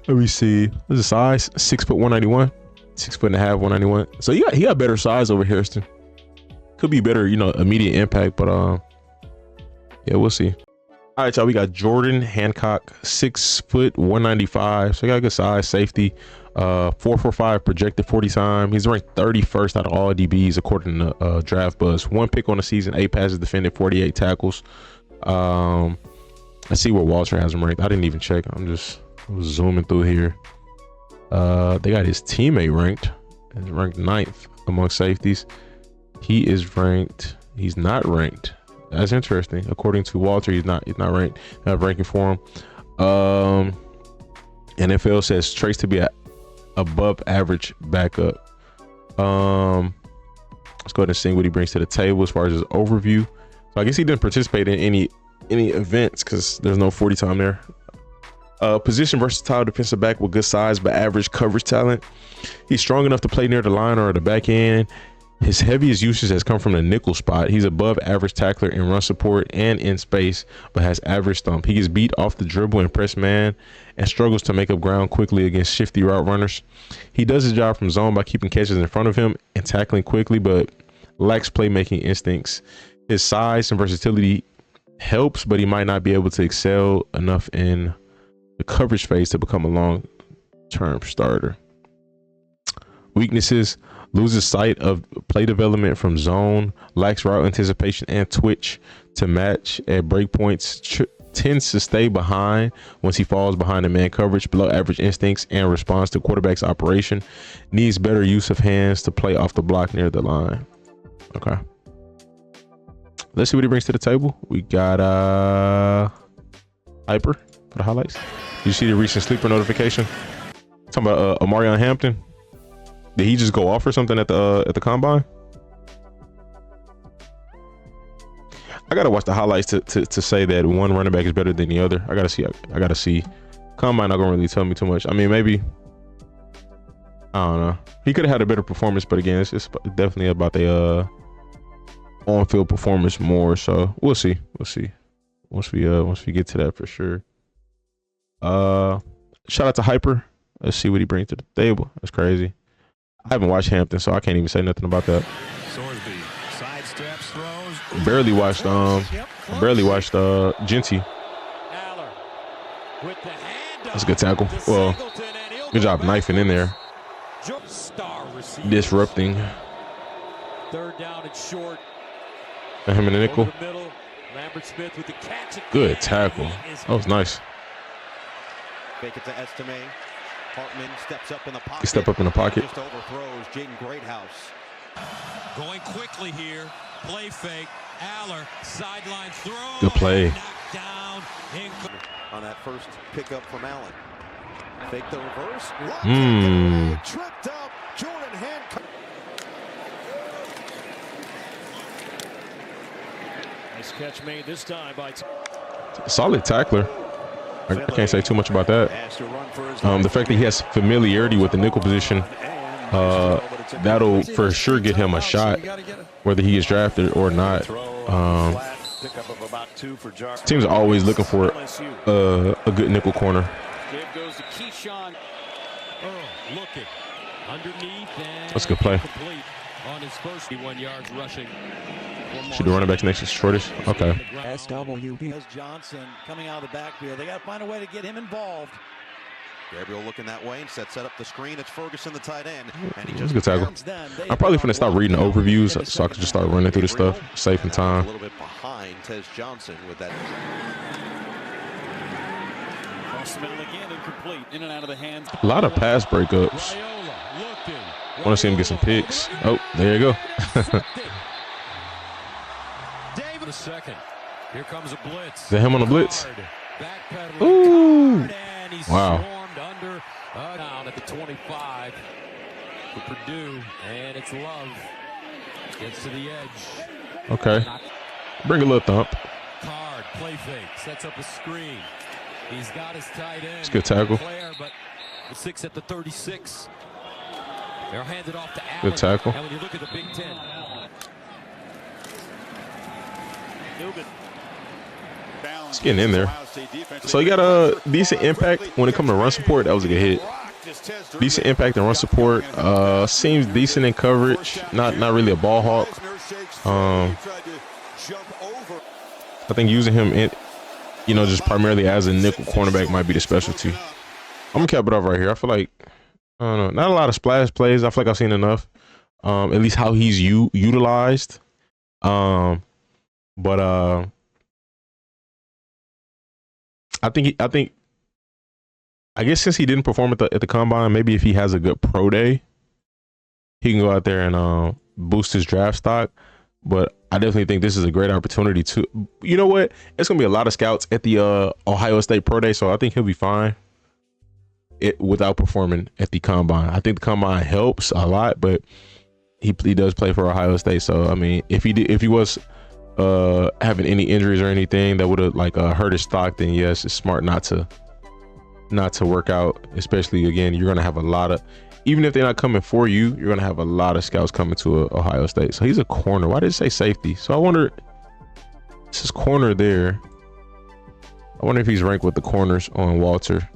Let me see. What's the size? 6 foot 191, 6 foot and a half 191. So he got better size over Hairston. Could be better, immediate impact, but yeah, we'll see. All right, y'all. We got Jordan Hancock, 6 foot 195. So he got a good size, safety. 4.45 projected 40 time. He's ranked 31st out of all DBs according to Draft Buzz. 1 pick on the season, 8 passes defended, 48 tackles. Let's see where Walter has him ranked. I didn't even check. I was zooming through here. They got his teammate ranked. He's ranked 9th among safeties. He's not ranked. That's interesting. According to Walter, he's not ranked. Not ranking for him. NFL says trace to be above average backup. Let's go ahead and see what he brings to the table as far as his overview. So I guess he didn't participate in any events because there's no 40 time there. Position versatile defensive back with good size but average coverage talent. He's strong enough to play near the line or the back end. His heaviest usage has come from the nickel spot. He's above average tackler in run support and in space, but has average thump. He gets beat off the dribble and press man and struggles to make up ground quickly against shifty route runners. He does his job from zone by keeping catches in front of him and tackling quickly, but lacks playmaking instincts. His size and versatility helps, but he might not be able to excel enough in the coverage phase to become a long-term starter. Weaknesses: loses sight of play development from zone, lacks route anticipation and twitch to match at breakpoints, tends to stay behind once he falls behind the man coverage, below average instincts and response to quarterback's operation, needs better use of hands to play off the block near the line. Okay. Let's see what he brings to the table. We got Hyper for the highlights. You see the recent sleeper notification? Talking about Amarion Hampton. Did he just go off or something at the combine? I gotta watch the highlights to say that one running back is better than the other. I gotta see. Combine not gonna really tell me too much. I mean, maybe, I don't know. He could have had a better performance, but again, it's definitely about the on-field performance more. So we'll see. Once we get to that for sure. Shout out to Hyper. Let's see what he brings to the table. That's crazy. I haven't watched Hampton, so I can't even say nothing about that. Barely watched Genty. That's a good tackle. Well, good job knifing in there. Disrupting. Third down and short. Got him in the nickel. Good tackle. That was nice. Fake it to Estime. Hartman steps up in the pocket. He stepped up in the pocket. Just overthrows Jaden Greathouse. Going quickly here. Play fake. Aller sideline throw. Good play. Down on that first pickup from Allen. Fake the reverse. Tripped up. Jordan Hancock. Nice catch made this time by solid tackler. I can't say too much about that. The fact that he has familiarity with the nickel position, that'll for sure get him a shot, whether he gets drafted or not. Teams are always looking for a good nickel corner. There goes to Keyshawn. Looking underneath. That's a good play. On his first 1 yards rushing. Should the running back's next is shortest? Okay. SWB. Johnson coming out of the backfield. They got to find a way to get him involved. Gabriel looking that way and set up the screen. It's Ferguson, the tight end. And he just good tackle. I'm probably finna start reading the overviews so I can just start running through the stuff, saving time. A little bit behind Tez Johnson with that. Cross the middle again, incomplete. In and out of the hands. A lot of pass breakups. Want to see him get some picks. Oh, there you go. The second. Here comes a blitz. Is that him on the blitz? Ooh. Wow. Under, down at the 25 for Purdue, and it's Love. Gets to the edge. Okay. Bring a little thump. Card, play fake, sets up a screen. He's got his tight end. It's a good tackle. Player, but the 6 at the 36. They're handed off to Allen. Good tackle. And when you look at the Big Ten. It's getting in there. So he got a decent impact when it comes to run support. That was a good hit. Decent impact in run support. Seems decent in coverage. Not really a ball hawk. I think using him in, just primarily as a nickel cornerback might be the specialty. I'm gonna cap it off right here. I feel like I don't know. Not a lot of splash plays. I feel like I've seen enough. At least how he's utilized. I guess since he didn't perform at the combine, maybe if he has a good pro day, he can go out there and boost his draft stock. But I definitely think this is a great opportunity to, you know what? It's gonna be a lot of scouts at the Ohio State pro day, so I think he'll be fine without performing at the combine. I think the combine helps a lot, but he does play for Ohio State. So I mean, if he was having any injuries or anything that would have hurt his stock, then yes, it's smart not to work out. Especially again, you're gonna have a lot of, even if they're not coming for you, you're gonna have a lot of scouts coming to Ohio State. So he's a corner. Why did it say safety? So I wonder, this is corner there. I wonder if he's ranked with the corners on Walter.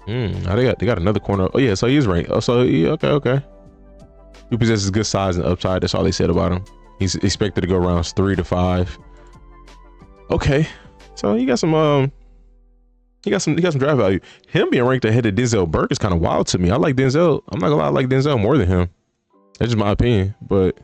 They got another corner. Oh yeah, so he is ranked. Oh, so yeah, okay. He possesses good size and upside. That's all they said about him. He's expected to go rounds 3 to 5. Okay, so he got some draft value. Him being ranked ahead of Denzel Burke is kind of wild to me. I like Denzel. I'm not gonna lie, I like Denzel more than him. That's just my opinion, but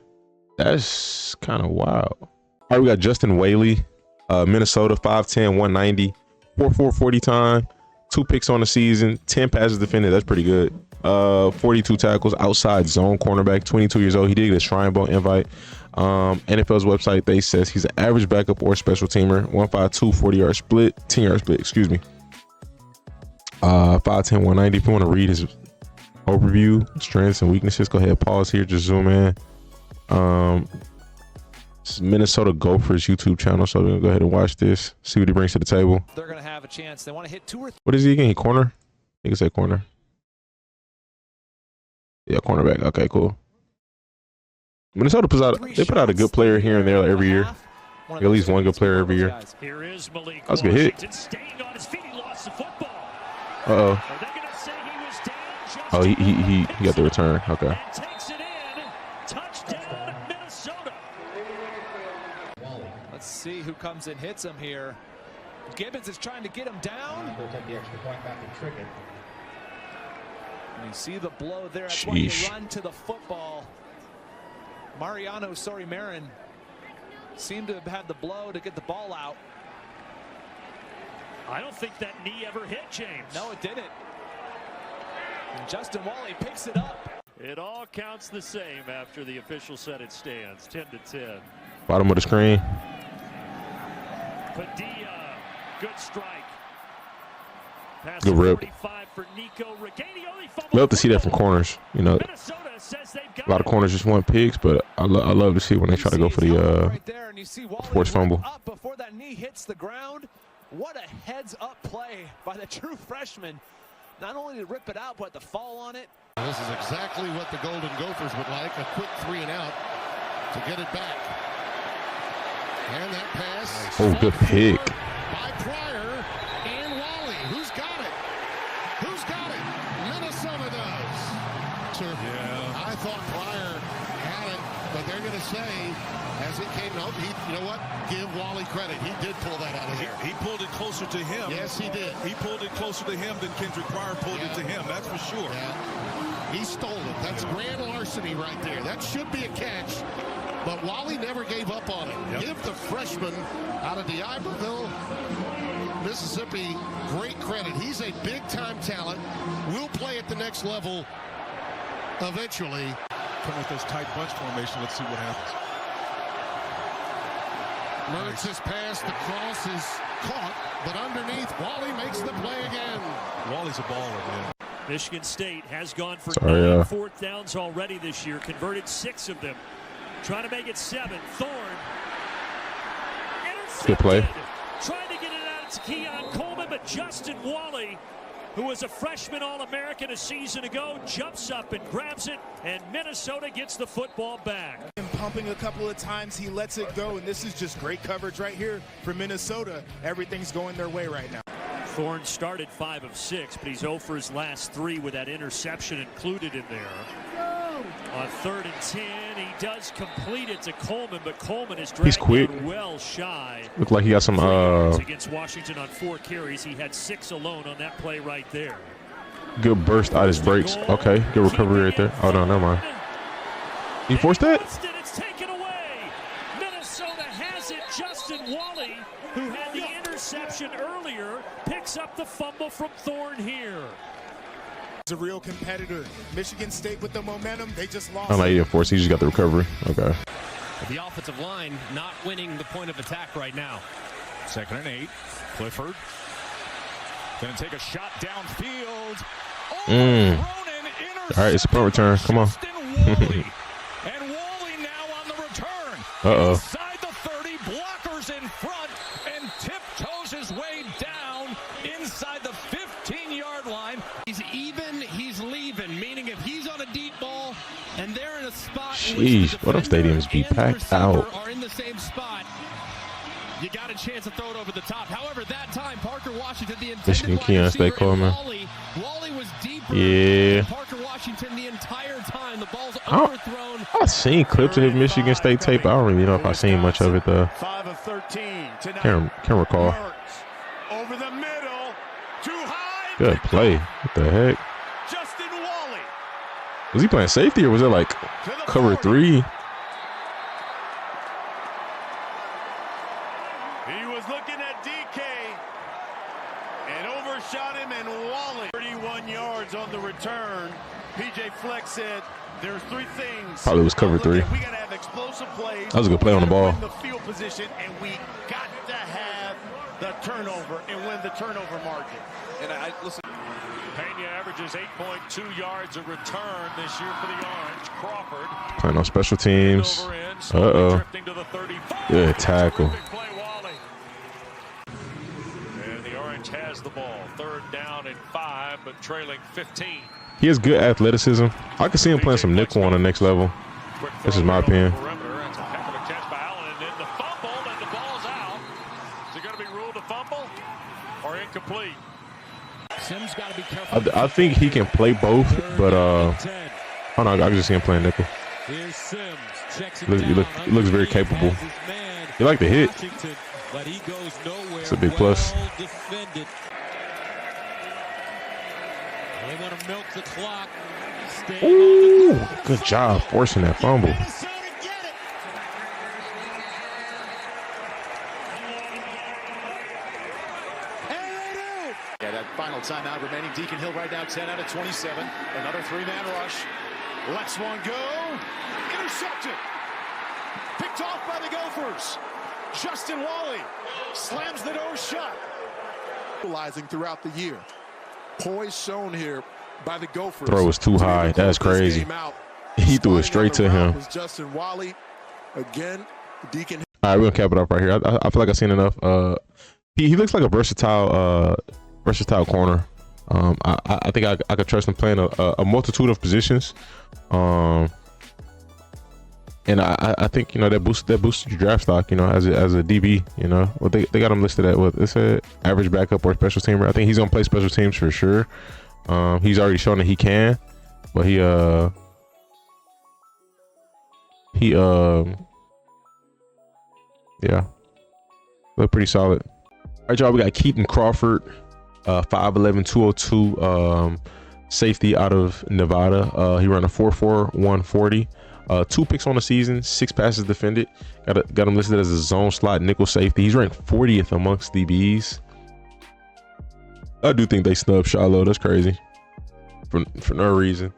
that's kind of wild. All right, we got Justin Whaley, Minnesota, 5'10", 190, 4.4 40 time, 2 picks on the season, 10 passes defended. That's pretty good. 42 tackles, outside zone cornerback, 22 years old. He did get a Shrine Bowl invite. NFL's website, they says he's an average backup or special teamer. 152, 40-yard split, 10-yard split, excuse me. 5'10", 190. If you want to read his overview, strengths and weaknesses, go ahead, pause here, just zoom in. This is Minnesota Gophers YouTube channel, so we're gonna go ahead and watch this, see what he brings to the table. They're gonna have a chance. They want to hit 2 or 3. What is he again? He corner? I think it's that corner. Yeah, cornerback. Okay, cool. Minnesota put out a good player here and there every year. At least one good player every year. That was a good hit. Uh-oh. Oh, he got the return. Okay. Let's see who comes and hits him here. Gibbons is trying to get him down. And you see the blow there. That's why you run to the football. Mariano Marin seemed to have had the blow to get the ball out. I don't think that knee ever hit, James. No, it didn't. And Justin Walley picks it up. It all counts the same after the official said it stands, 10-10. Bottom of the screen. Padilla, good strike. Pass good rip. Love to see that from corners. You know, a lot of corners just want picks, but I love to see when they try to go for the forced fumble. Up before that knee hits the ground. What a heads-up play by the true freshman. Not only to rip it out, but to fall on it. This is exactly what the Golden Gophers would like, a quick 3 and out to get it back. And that pass. Oh, good pick. By Pryor and Walley. Who's got it? Who's got it? Minnesota does. Yeah. I thought Pryor had it, but they're going to say, as it came out, you know what? Give Walley credit. He did pull that out of here. He pulled it closer to him. Yes, he did. He pulled it closer to him than Kendrick Pryor pulled it to him. That's for sure. Yeah. He stole it. That's grand larceny right there. That should be a catch. But Walley never gave up on it. Yep. Give the freshman out of D'Iberville, Mississippi, great credit. He's a big-time talent. Will play at the next level eventually. Come with this tight bunch formation. Let's see what happens. Mertz's pass, the cross is caught, but underneath, Walley makes the play again. Walley's a baller, man. Michigan State has gone for 9 fourth downs already this year, converted 6 of them. Trying to make it 7. Thorne. Good play. Trying to get it out to Keon Coleman, but Justin Walley, who was a freshman All-American a season ago, jumps up and grabs it, and Minnesota gets the football back. And pumping a couple of times, he lets it go, and this is just great coverage right here for Minnesota. Everything's going their way right now. Thorne started 5 of 6, but he's 0 for his last 3 with that interception included in there. On 3rd and 10, he does complete it to Coleman, but Coleman is He's quick. well shy. Look like he got some against Washington on 4 carries. He had 6 alone on that play right there. good burst out his brakes. Okay, good recovery right there. Oh no, never mind. He forced that? It's taken away. Minnesota has it. Justin Walley, who had the interception earlier, picks up the fumble from Thorne here. A real competitor. Michigan State with the momentum, they just lost. Oh no, he didn't force. He just got the recovery. Okay. The offensive line not winning the point of attack right now. 2nd and 8. Clifford gonna take a shot downfield. All right, it's a punt return. Come on. And Walley now on the return. Inside the 30, blockers in front, and tiptoes his way down inside the 15-yard line. He's even, he's leaving, meaning if he's on a deep ball and they're in a spot. Jeez, what if stadiums be packed out? Are in the same spot. You got a chance to throw it over the top. However, that time, Parker Washington, the Michigan Keon, stay calm, man. Walley was deeper. Yeah. Parker Washington the entire time. The ball's overthrown. I've seen clips of Michigan State tape. I don't really know if I've seen much of it though. 5 of 13 tonight. Can't recall. Over the middle, too high. Good play. What the heck? Justin Walley. Was he playing safety or was it like cover 3? He was looking at DK and overshot him, and Walley 31 yards on the return. PJ Fleck said there's 3 things. Probably was cover 3. We got to have explosive plays. That was a good play on the ball. Win the field position, and we got to have the turnover and win the turnover margin. And I listen. Pena averages 8.2 yards a return this year for the Orange. Crawford Playing on special teams. Good tackle. And the Orange has the ball. 3rd down and 5, but trailing 15. He has good athleticism. I could see him playing some nickel on the next level. This is my opinion. It's a heck of a catch by Allen, and then the fumble, and the ball's out. Is it going to be ruled a fumble or incomplete? Sims got to be careful. I think he can play both, but oh no, I can just see him playing nickel. Here's Sims. Checks it He looks very capable. He like to hit. But he goes nowhere. It's a big plus. Defended. They want to milk the clock. Ooh, good job forcing that fumble. Yeah, that final timeout remaining. Deacon Hill right now 10 out of 27. Another 3-man rush. Lets one go. Intercepted. Picked off by the Gophers. Justin Walley slams the door shut. Realizing throughout the year. Poise shown here by the Gophers. Throw was too high. That's crazy. He threw it straight to him. Was Justin Walley again? Deacon. All right, we're gonna cap it off right here. I feel like I've seen enough. He looks like a versatile corner. I think I could trust him playing a multitude of positions. And I think, you know, that boosted your draft stock, you know, as a DB, you know. Well, they got him listed at what they said, average backup or special teamer. I think he's gonna play special teams for sure. He's already shown that he can, but yeah, look pretty solid. All right, y'all, we got Kitan Crawford, 5'11", 202, safety out of Nevada. He ran a 4.4, 140. 2 picks on the season, 6 passes defended. Got him listed as a zone slot nickel safety. He's ranked 40th amongst DBs. I do think they snubbed Shiloh. That's crazy for no reason.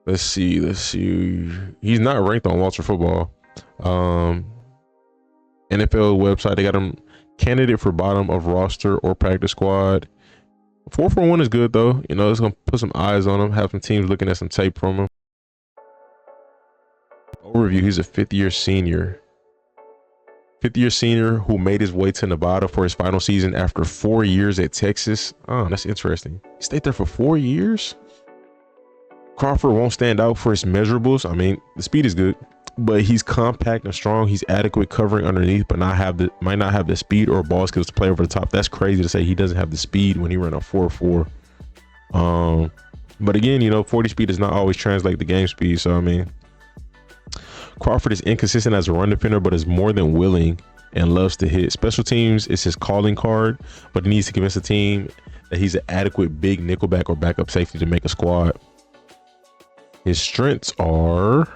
Let's see. He's not ranked on Walter Football. NFL website, they got him candidate for bottom of roster or practice squad. 4.41 is good though. You know, it's gonna put some eyes on him. Have some teams looking at some tape from him. Overview, he's a 5th-year senior. 5th-year senior who made his way to Nevada for his final season after 4 years at Texas. Oh, that's interesting. He stayed there for 4 years. Crawford won't stand out for his measurables. I mean, the speed is good, but he's compact and strong. He's adequate covering underneath, but might not have the speed or ball skills to play over the top. That's crazy to say he doesn't have the speed when he ran a 4.4. But again, you know, 40 speed does not always translate to game speed. So I mean, Crawford is inconsistent as a run defender, but is more than willing and loves to hit. Special teams is his calling card, but he needs to convince the team that he's an adequate big nickelback or backup safety to make a squad. His strengths are: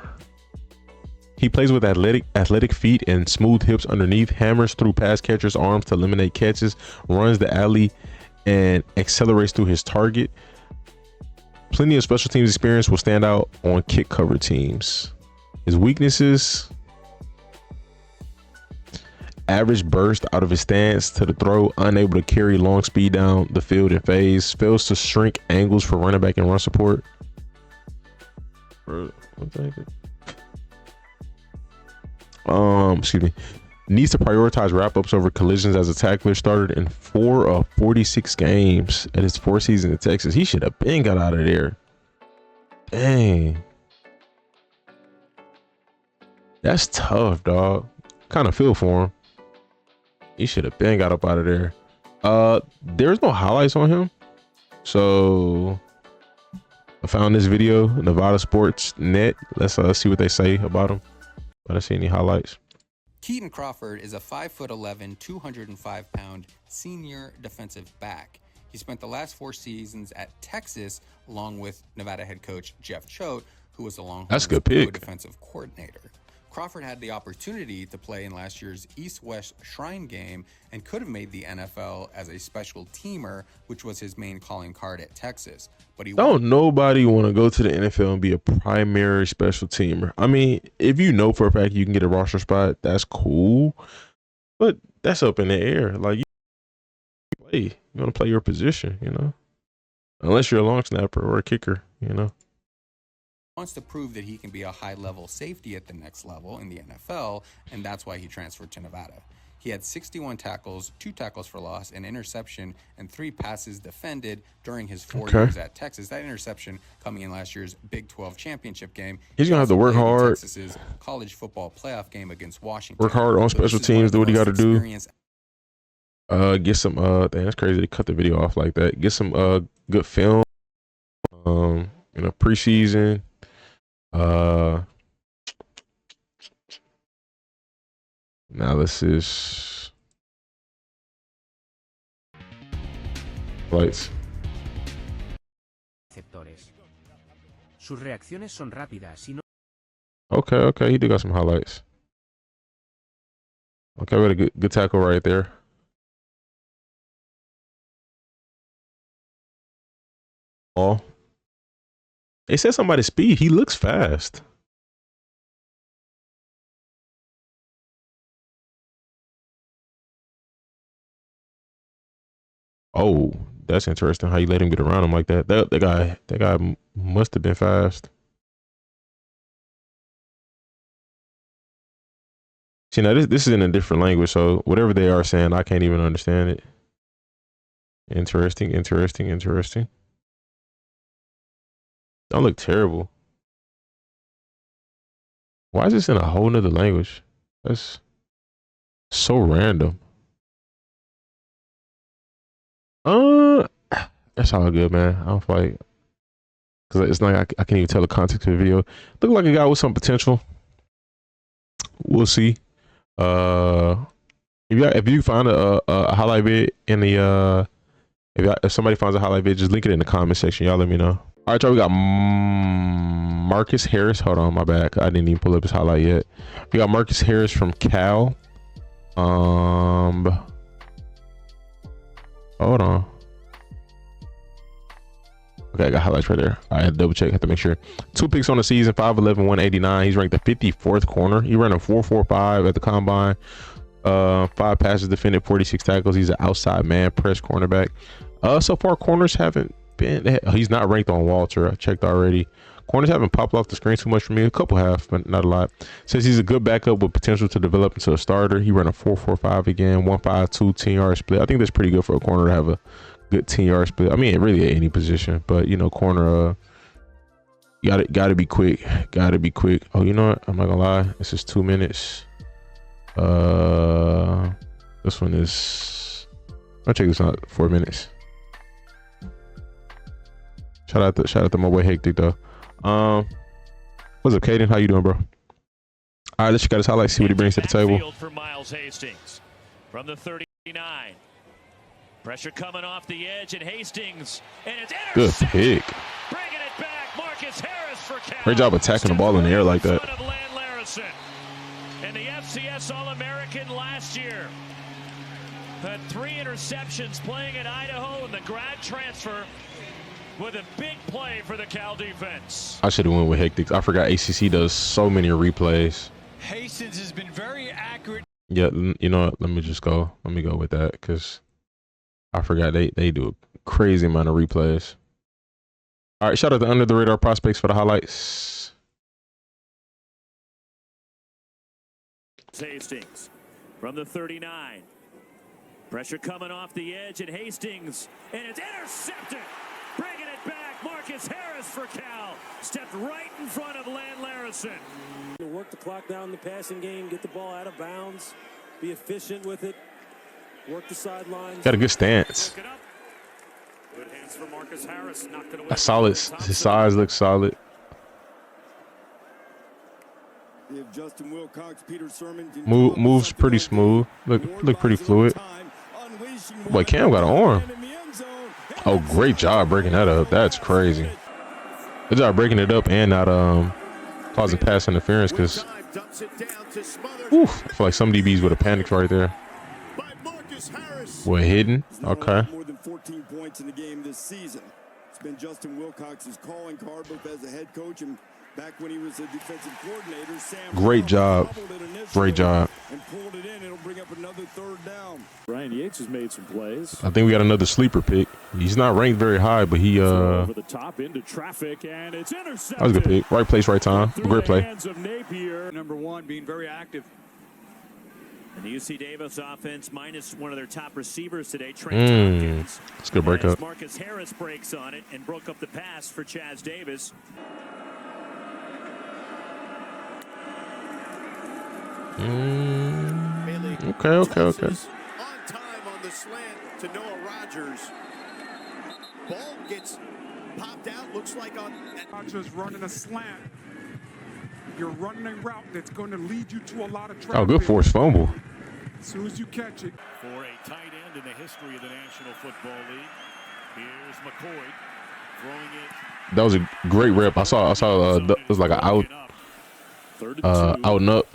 he plays with athletic feet and smooth hips underneath, hammers through pass catchers' arms to eliminate catches, runs the alley, and accelerates through his target. Plenty of special teams experience will stand out on kick cover teams. His weaknesses: average burst out of his stance to the throw, unable to carry long speed down the field in phase, fails to shrink angles for running back and run support. Excuse me. Needs to prioritize wrap-ups over collisions as a tackler. Started in 4 of 46 games at his 4th season in Texas. He should have been got out of there. Dang. That's tough, dog. Kind of feel for him. He should have been got up out of there. There's no highlights on him. So I found this video, Nevada Sports Net. Let's see what they say about him. I don't see any highlights. Kitan Crawford is a 5'11", 205-pound senior defensive back. He spent the last 4 seasons at Texas, along with Nevada head coach Jeff Choate, who was the Longhorns' defensive coordinator. Crawford had the opportunity to play in last year's East-West Shrine game and could have made the NFL as a special teamer, which was his main calling card at Texas. But he don't nobody want to go to the NFL and be a primary special teamer. I mean, if you know for a fact you can get a roster spot, that's cool. But that's up in the air. Like, you want to play your position, you know? Unless you're a long snapper or a kicker, you know? Wants to prove that he can be a high-level safety at the next level in the NFL, and that's why he transferred to Nevada. He had 61 tackles, 2 tackles for loss, an interception, and 3 passes defended during his 4 years at Texas. That interception coming in last year's Big 12 championship game. He's gonna have to work hard. Texas's college football playoff game against Washington. Work hard on special teams. Do what you got to do. Get some. Dang, that's crazy. They cut the video off like that. Get some good film. You know, preseason. Analysis. Lights. Sus reacciones son rápidas y no. Okay, he do got some highlights. Okay, we had a good tackle right there. Oh, they said somebody's speed. He looks fast. Oh, that's interesting. How you let him get around him like that? That guy must have been fast. See, now this is in a different language, so whatever they are saying, I can't even understand it. Interesting. Don't look terrible. Why is this in a whole nother language? That's so random. That's all good, man. I don't fight because it's like I can't even tell the context of the video. Look like a guy with some potential. We'll see. If you find a highlight vid in the if somebody finds a highlight vid, just link it in the comment section. Y'all let me know. All right, y'all. We got Marcus Harris. Hold on, my bad. I didn't even pull up his highlight yet. We got Marcus Harris from Cal. Hold on. Okay, I got highlights right there. I had to double check. Have to make sure. 2 picks on the season. 5'11", 189. He's ranked the 54th corner. He ran a 4.45 at the combine. 5 passes defended, 46 tackles. He's an outside man press cornerback. So far, corners haven't been. He's not ranked on Walter. I checked already. Corners haven't popped off the screen too much for me. A couple have, but not a lot. Says he's a good backup with potential to develop into a starter. He ran a 4.45 again, 1.52 10-yard split. I think that's pretty good for a corner to have a good 10-yard split. I mean, really at any position, but you know, corner, gotta be quick. Gotta be quick. Oh, you know what? I'm not gonna lie. This is 2 minutes. This one is. I'll check this out. 4 minutes. Shout out to my boy Hectic though. What's up, Caden? How you doing, bro? All right, let's check out his highlights, see what he brings to the table. For Miles Hastings from the 39. Pressure coming off the edge, and Hastings, and it's good pick. Bringing it back, Marcus Harris for Cal. Great job attacking the ball in the air like that. And the FCS All-American last year had 3 interceptions playing at Idaho in the grad transfer with a big play for the Cal defense. I should have went with Hectic. I forgot ACC does so many replays. Hastings has been very accurate. Yeah, you know what? Let me go with that because I forgot they do a crazy amount of replays. All right, shout out to Under the Radar Prospects for the highlights. Hastings from the 39. Pressure coming off the edge, and Hastings, and it's intercepted. Bringing it back, Marcus Harris for Cal. Stepped right in front of Len Larison. Work the clock down in the passing game, get the ball out of bounds, be efficient with it, work the sidelines. Got a good stance. Good hands for Marcus Harris. Knocked it away. A solid. His size looks solid. Moves pretty smooth. Look pretty fluid. Boy, Cam got an arm. Oh, great job breaking that up. That's crazy. Good job breaking it up and not causing pass interference, because I feel like some DBs would have panicked right there. Boy, hidden. Okay. More than 14 points in the game this season. It's been Justin Wilcox's calling card both as a head coach and back when he was a defensive coordinator. Great job. Great job. And pulled it in. It'll bring up another third down. Brian Yates has made some plays. I think we got another sleeper pick. He's not ranked very high, but he over the top into traffic, and it's intercepted. That was a good pick. Right place, right time. Great play. Number 1 being very active. And the UC Davis offense minus one of their top receivers today, Trey Amos. It's a good breakup. Marcus Harris breaks on it and broke up the pass for Chaz Davis. Okay. On time on the slant to Noah Rogers. Ball gets popped out. Looks like on Rogers running a slant. You're running a route that's going to lead you to a lot of traffic. Oh, good forced fumble. As soon as you catch it. For a tight end in the history of the National Football League, here's McCoy throwing it. That was a great rep. I saw it was like an out and up.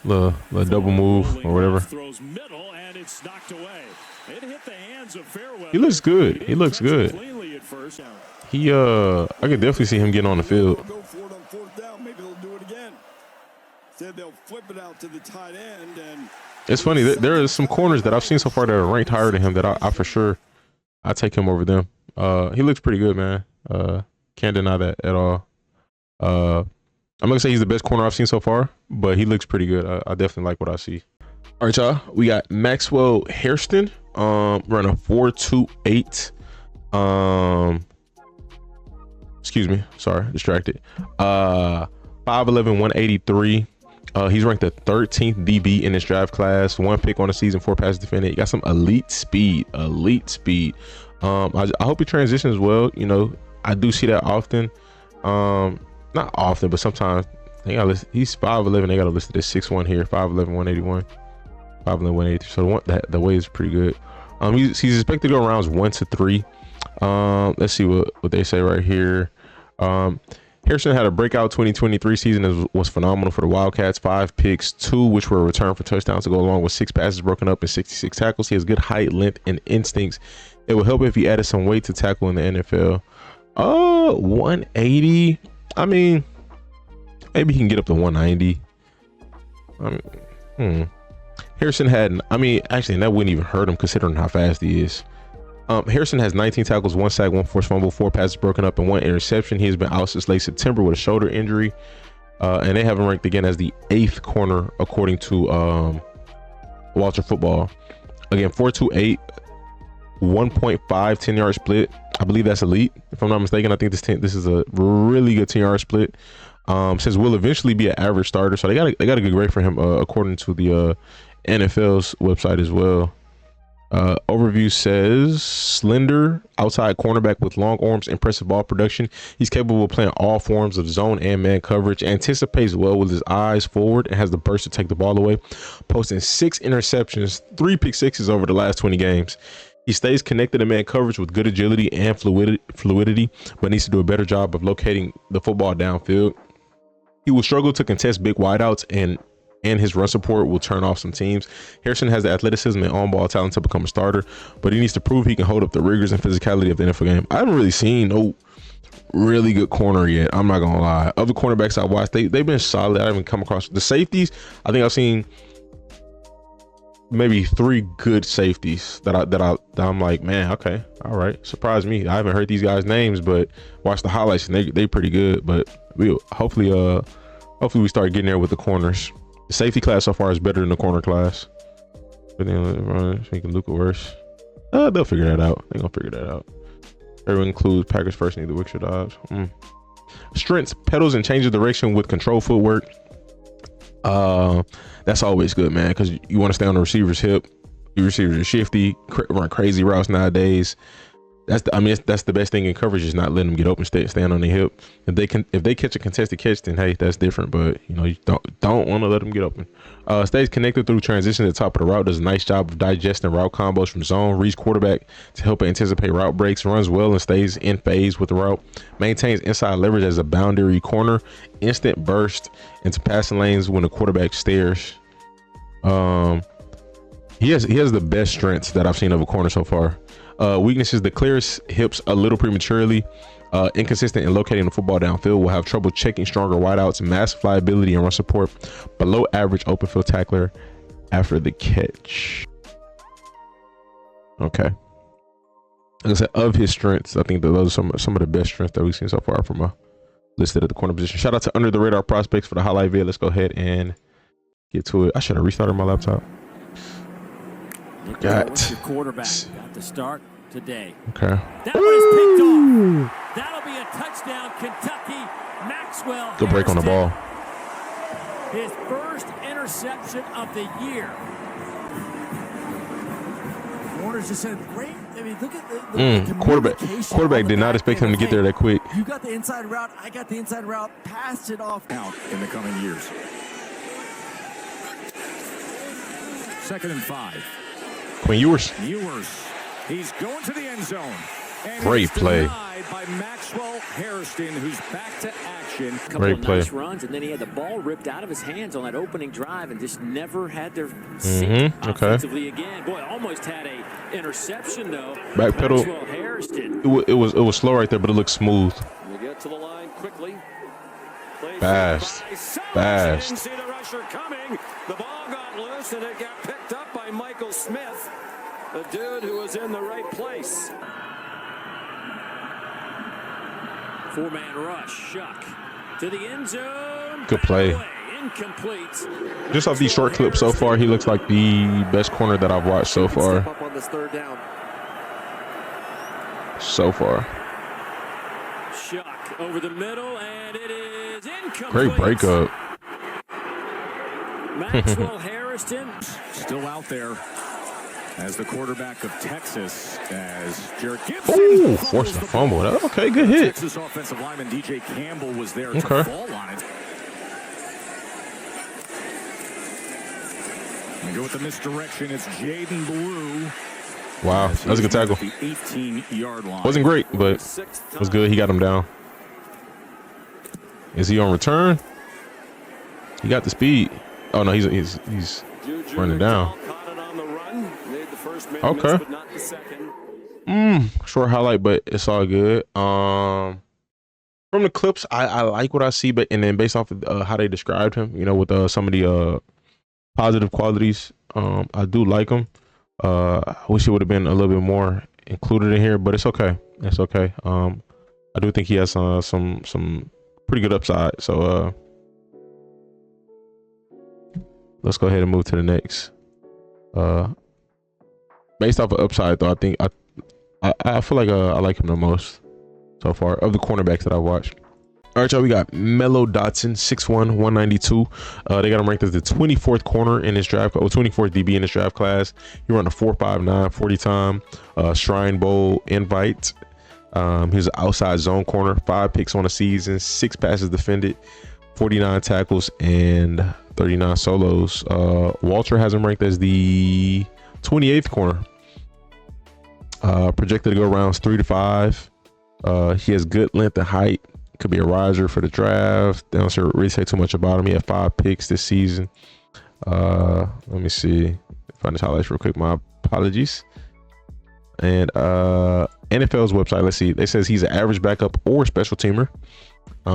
The double move or whatever. Throws middle, and it's knocked away. It hit the hands of Fairweather. He looks good. He looks good. He I could definitely see him getting on the field. Go for it on fourth down. Maybe they'll do it again. Said they'll flip it out to the tight end, and it's funny that there are some corners that I've seen so far that are ranked higher than him that I for sure I take him over them. He looks pretty good, man. Can't deny that at all. I'm not gonna say he's the best corner I've seen so far, but he looks pretty good. I definitely like what I see. All right, y'all. We got Maxwell Hairston, running a 4.28. Excuse me. Sorry, distracted. 5'11", 183. He's ranked the 13th DB in this draft class. 1 pick on the season, 4 passes defended. He got some elite speed. I hope he transitions well. You know, I do see that often. Not often, but sometimes. He's 5'11". They got to list it as 6'1" here. 5'11", 181. 5'11", 183. So the weight is pretty good. He's expected to go rounds 1 to 3. Let's see what they say right here. Hairston had a breakout 2023 season that was phenomenal for the Wildcats. 5 picks, 2 which were returned for touchdowns to go along with 6 passes broken up and 66 tackles. He has good height, length, and instincts. It would help if he added some weight to tackle in the NFL. 180. I mean, maybe he can get up to 190. Hairston had, actually, that wouldn't even hurt him considering how fast he is. Hairston has 19 tackles, 1 sack, 1 forced fumble, 4 passes broken up, and 1 interception. He has been out since late September with a shoulder injury. And they have him ranked again as the 8th corner according to Walter Football. Again, 4.28, 1.5 10-yard split. I believe that's elite, if I'm not mistaken. I think this is a really good 10-yard split. Says will eventually be an average starter, so they got a good grade for him according to the NFL's website as well. Overview says slender outside cornerback with long arms, impressive ball production. He's capable of playing all forms of zone and man coverage, anticipates well with his eyes forward, and has the burst to take the ball away, posting 6 interceptions, 3 pick sixes over the last 20 games. He stays connected in man coverage with good agility and fluidity, but needs to do a better job of locating the football downfield. He will struggle to contest big wideouts, and his run support will turn off some teams. Hairston has the athleticism and on-ball talent to become a starter, but he needs to prove he can hold up the rigors and physicality of the NFL game. I haven't really seen no really good corner yet. I'm not gonna lie. Other cornerbacks I watched, they've been solid. I haven't come across the safeties. I think I've seen maybe 3 good safeties that I'm like, man, okay, all right. Surprised me. I haven't heard these guys' names, but watch the highlights and they pretty good. But we hopefully we start getting there with the corners. The safety class so far is better than the corner class. But then making Luca worse. They'll figure that out. They're gonna figure that out. Everyone includes Packers first need the Waxter Dobbs. Strengths, pedals and change of direction with control footwork. That's always good, man, because you want to stay on the receiver's hip. Your receivers are shifty, run crazy routes nowadays. That's the best thing in coverage, is not letting them get open, stand on their hip. If they catch a contested catch, then hey, that's different. But you don't want to let them get open. Stays connected through transition at the top of the route. Does a nice job of digesting route combos from zone. Reads quarterback to help anticipate route breaks. Runs well and stays in phase with the route. Maintains inside leverage as a boundary corner. Instant burst into passing lanes when the quarterback stares. He has the best strengths that I've seen of a corner so far. Weaknesses: the clearest hips a little prematurely, inconsistent in locating the football downfield, will have trouble checking stronger wideouts, massive flyability and run support, below average open field tackler after the catch. Okay. Like I said, of his strengths, I think that those are some of the best strengths that we've seen so far from listed at the corner position. Shout out to Under the Radar Prospects for the highlight vid. Let's go ahead and get to it. I should have restarted my laptop. What's your quarterback got to start today? Okay. That one is picked off. That'll be a touchdown, Kentucky. Maxwell. Good break on the ball. His first interception of the year. Warner's just said, great. I mean, look at the quarterback did not expect him to get there that quick. You got the inside route. I got the inside route. Passed it off. Out in the coming years. 2nd and 5. Quinn Ewers. He's going to the end zone. And great play by Maxwell Hairston, who's back to action. Great play. Nice runs, and then he had the ball ripped out of his hands on that opening drive, and just never had their seat offensively again. Boy, almost had a interception though. Back pedal. Maxwell Hairston. It was slow right there, but it looked smooth. We get to the line quickly. Fast. See the rusher coming. The ball got loose, and it got picked up by Michael Smith, the dude who was in the right place. 4-man rush. Shuck to the end zone. Good play. Incomplete. Just off these short clips so far, he looks like the best corner that I've watched so far. Up on this 3rd down. So far. Shuck over the middle, and it is incomplete. Great breakup. Maxwell Hairston still out there as the quarterback of Texas, as Jared Gibson forced the fumble. Okay, good hit. Texas offensive lineman DJ Campbell was there to fall on it. And go with the misdirection. It's Jaden Blue. Wow, that was a good tackle. The 18-yard line. Wasn't great, but it was good. He got him down. Is he on return? He got the speed. Oh no, he's running down. Okay. Short highlight, but it's all good. From the clips, I like what I see, but and then based off of how they described him, with some of the positive qualities, I do like him. I wish it would have been a little bit more included in here, but it's okay. It's okay. I do think he has some pretty good upside. So let's go ahead and move to the next. Based off of upside, though, I think I feel like I like him the most so far of the cornerbacks that I've watched. All right, y'all, we got Mello Dotson, 6'1", 192. They got him ranked as the 24th corner in this draft, or 24th DB in this draft class. He run a 4.59 40 time, Shrine Bowl invite. He's an outside zone corner, 5 picks on the season, 6 passes defended, 49 tackles, and 39 solos. Walter has him ranked as the 28th corner. Projected to go rounds 3 to 5. He has good length and height. Could be a riser for the draft. They don't really say too much about him. He had 5 picks this season. Let me see. Find his highlights real quick. My apologies. And NFL's website, let's see. It says he's an average backup or special teamer.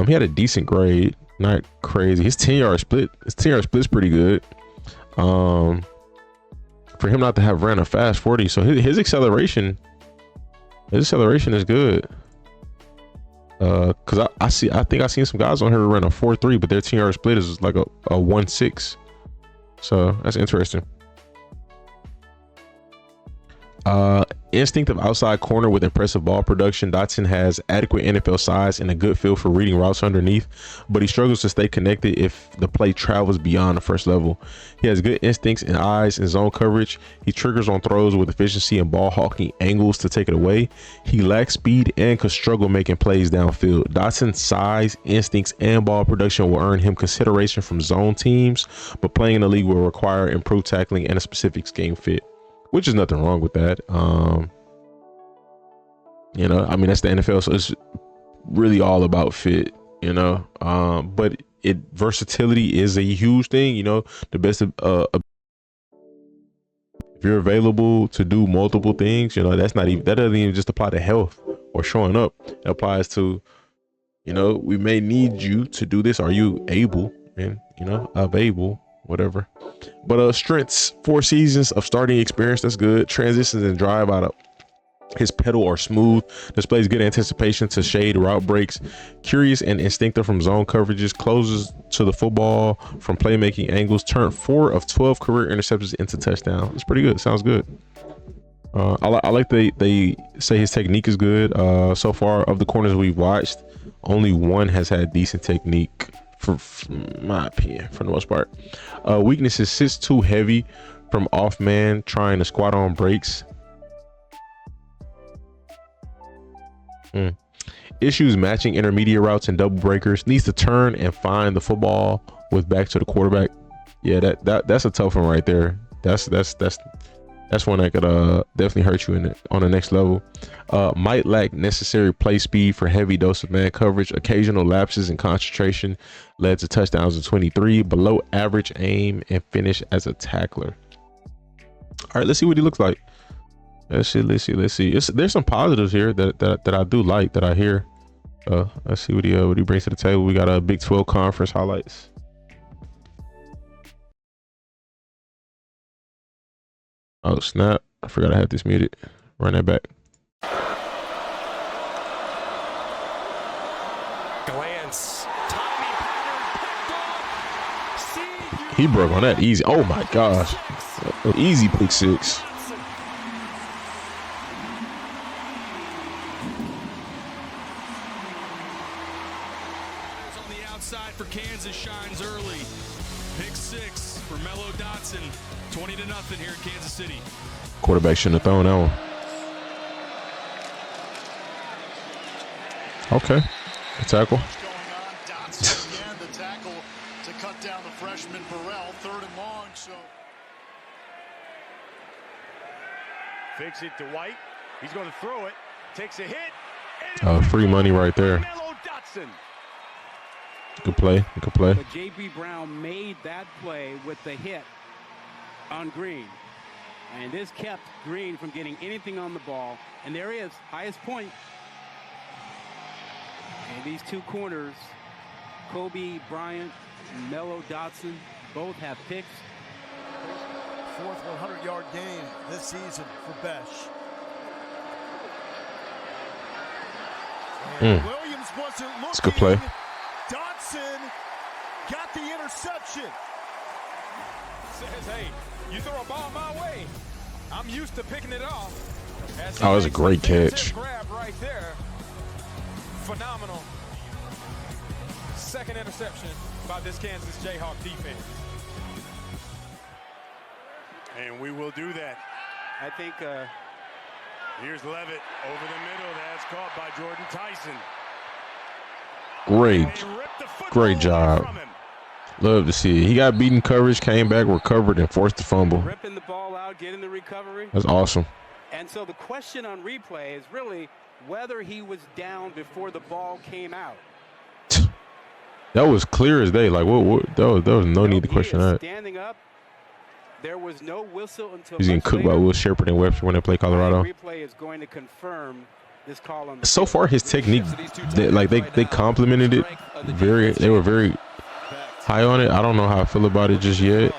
He had a decent grade, not crazy. His 10-yard split. His 10-yard split's pretty good. For him not to have ran a fast 40, so his acceleration is good. Because I think I've seen some guys on here who ran a 4.3, but their 10-yard split is like a 1.6. So that's interesting. Instinctive outside corner with impressive ball production. Dotson has adequate NFL size and a good feel for reading routes underneath, but he struggles to stay connected if the play travels beyond the first level. He has good instincts and eyes and zone coverage. He triggers on throws with efficiency and ball hawking angles to take it away. He lacks speed and could struggle making plays downfield. Dotson's size, instincts, and ball production will earn him consideration from zone teams, but playing in the league will require improved tackling and a specific scheme fit, which is nothing wrong with that. You know, I mean, that's the NFL, so it's really all about fit, you know. But versatility is a huge thing, you know. The best if you're available to do multiple things, you know, that doesn't even just apply to health or showing up. It applies to, you know, we may need you to do this. Are you able? And, you know, available, whatever. But strengths, 4 seasons of starting experience. That's good. Transitions and drive out of his pedal are smooth. Displays good anticipation to shade route breaks. Curious and instinctive from zone coverages. Closes to the football from playmaking angles. Turned 4 of 12 career interceptions into touchdown. It's pretty good. Sounds good. I like they say his technique is good. So far of the corners we've watched, only one has had decent technique, for my opinion, for the most part. Weaknesses: sits too heavy from off man trying to squat on breaks. Issues matching intermediate routes and double breakers. Needs to turn and find the football with back to the quarterback. Yeah, that's a tough one right there. That's one that could definitely hurt you on the next level. Might lack necessary play speed for heavy dose of man coverage. Occasional lapses in concentration led to touchdowns in 23. Below average aim and finish as a tackler. All right, let's see what he looks like. Let's see. There's some positives here that I do like, that I hear. Let's see what he brings to the table. We got a Big 12 conference highlights. Oh snap! I forgot I had this muted. Run that back. Glance. He broke on that easy. Oh my gosh! Easy pick 6. On the outside for Kansas shines early. Pick 6 for Mello Dotson. 20-0 here in Kansas City. Quarterback shouldn't have thrown that one. Okay. A tackle. Dotson again, the tackle to cut down the freshman Burrell. 3rd and long. So fakes it to White. He's going to throw it. Takes a hit. Free money right there. Mello Dotson. Good play. Good play. But J.B. Brown made that play with the hit on Green, and this kept Green from getting anything on the ball. And there he is, highest point. And these two corners, Cobee Bryant and Mello Dotson, both have picks. 4th 100-yard game this season for Besh. Williams wasn't looking. It's a good play. Dotson got the interception. Says, hey, you throw a ball my way, I'm used to picking it off. Oh, that's a great catch. Grab right there. Phenomenal. second interception by this Kansas Jayhawk defense. And we will do that. I think here's Levitt over the middle. That's caught by Jordan Tyson. Great job. Love to see it. He got beaten coverage, came back, recovered, and forced the fumble. Ripping the ball out, getting the recovery. That's awesome. And so the question on replay is really whether he was down before the ball came out. That was clear as day. Like, what there was no need to question that. Standing up. There was no whistle until he's getting cooked by Will Shepard and Webster when they play Colorado. Replay is going to confirm this call on the so far, his technique, they complimented it. They were very high on it. I don't know how I feel about it just yet.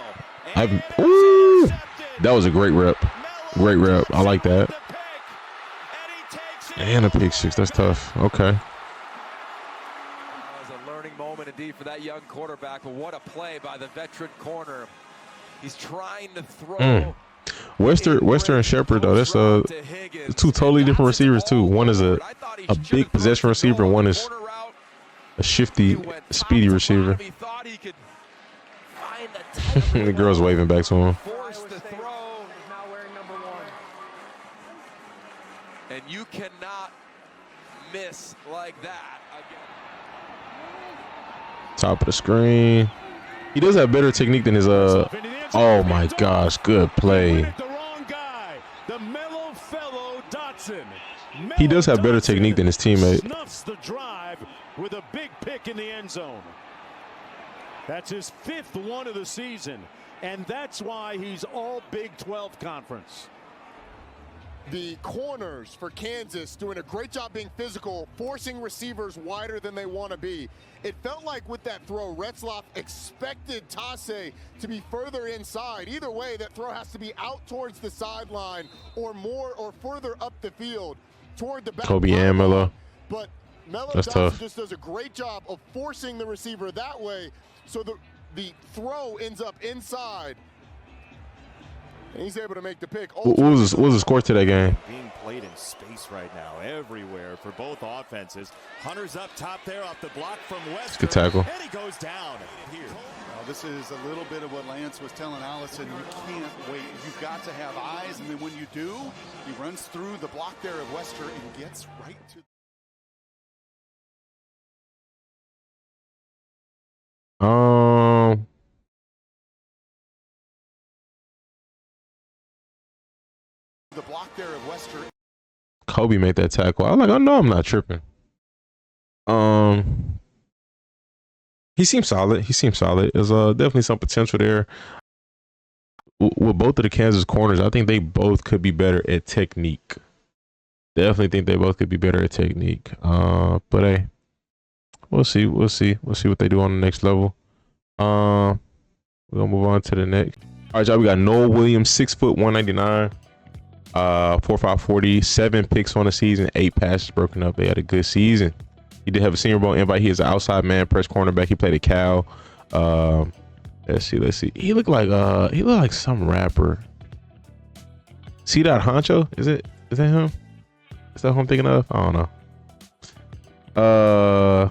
Ooh, that was a great rep. Great rep. I like that. And a pick six. That's tough. Okay. That was a learning moment indeed for that young quarterback. But what a play by the veteran corner. He's trying to throw. Webster and Shepard, though, that's two totally different receivers too. One is a big possession receiver, and one is a shifty, speedy receiver. The girl's waving back to him. And you cannot miss like that. Top of the screen. He does have better technique than his oh my gosh, good play. The Mello Dotson. He does have better technique than his teammate. Snuffs the drive with a big pick in the end zone. That's his 5th one of the season, and that's why he's all Big 12 conference. The corners for Kansas doing a great job being physical, forcing receivers wider than they want to be. It felt like with that throw, Retzlaff expected Tasse to be further inside. Either way, that throw has to be out towards the sideline or more or further up the field toward the back. Cobee and Mello. But Mello That's Dotson tough. just does a great job of forcing the receiver that way, so the throw ends up inside. And he's able to make the pick. What was the score to that game? Being played in space right now, everywhere for both offenses. Hunter's up top there off the block from West. Good tackle. And he goes down here. Well, this is a little bit of what Lance was telling Allison. You can't wait. You've got to have eyes, and then when you do, he runs through the block there of Wester and gets right to. The block there of Wester. Cobee made that tackle. I know I'm not tripping. He seems solid. There's definitely some potential there. With both of the Kansas corners, I think they both could be better at technique. Definitely think they both could be better at technique. But hey, we'll see what they do on the next level. We're gonna move on to the next. All right, y'all. We got Nohl Williams, 6 foot 199. 4.5 40, 7 picks on the season, 8 passes broken up. They had a good season. He did have a Senior Bowl invite. He is an outside man, press cornerback. He played at Cal. Let's see. He looked like some rapper. C. Honcho? Is that him? Is that who I'm thinking of? I don't know.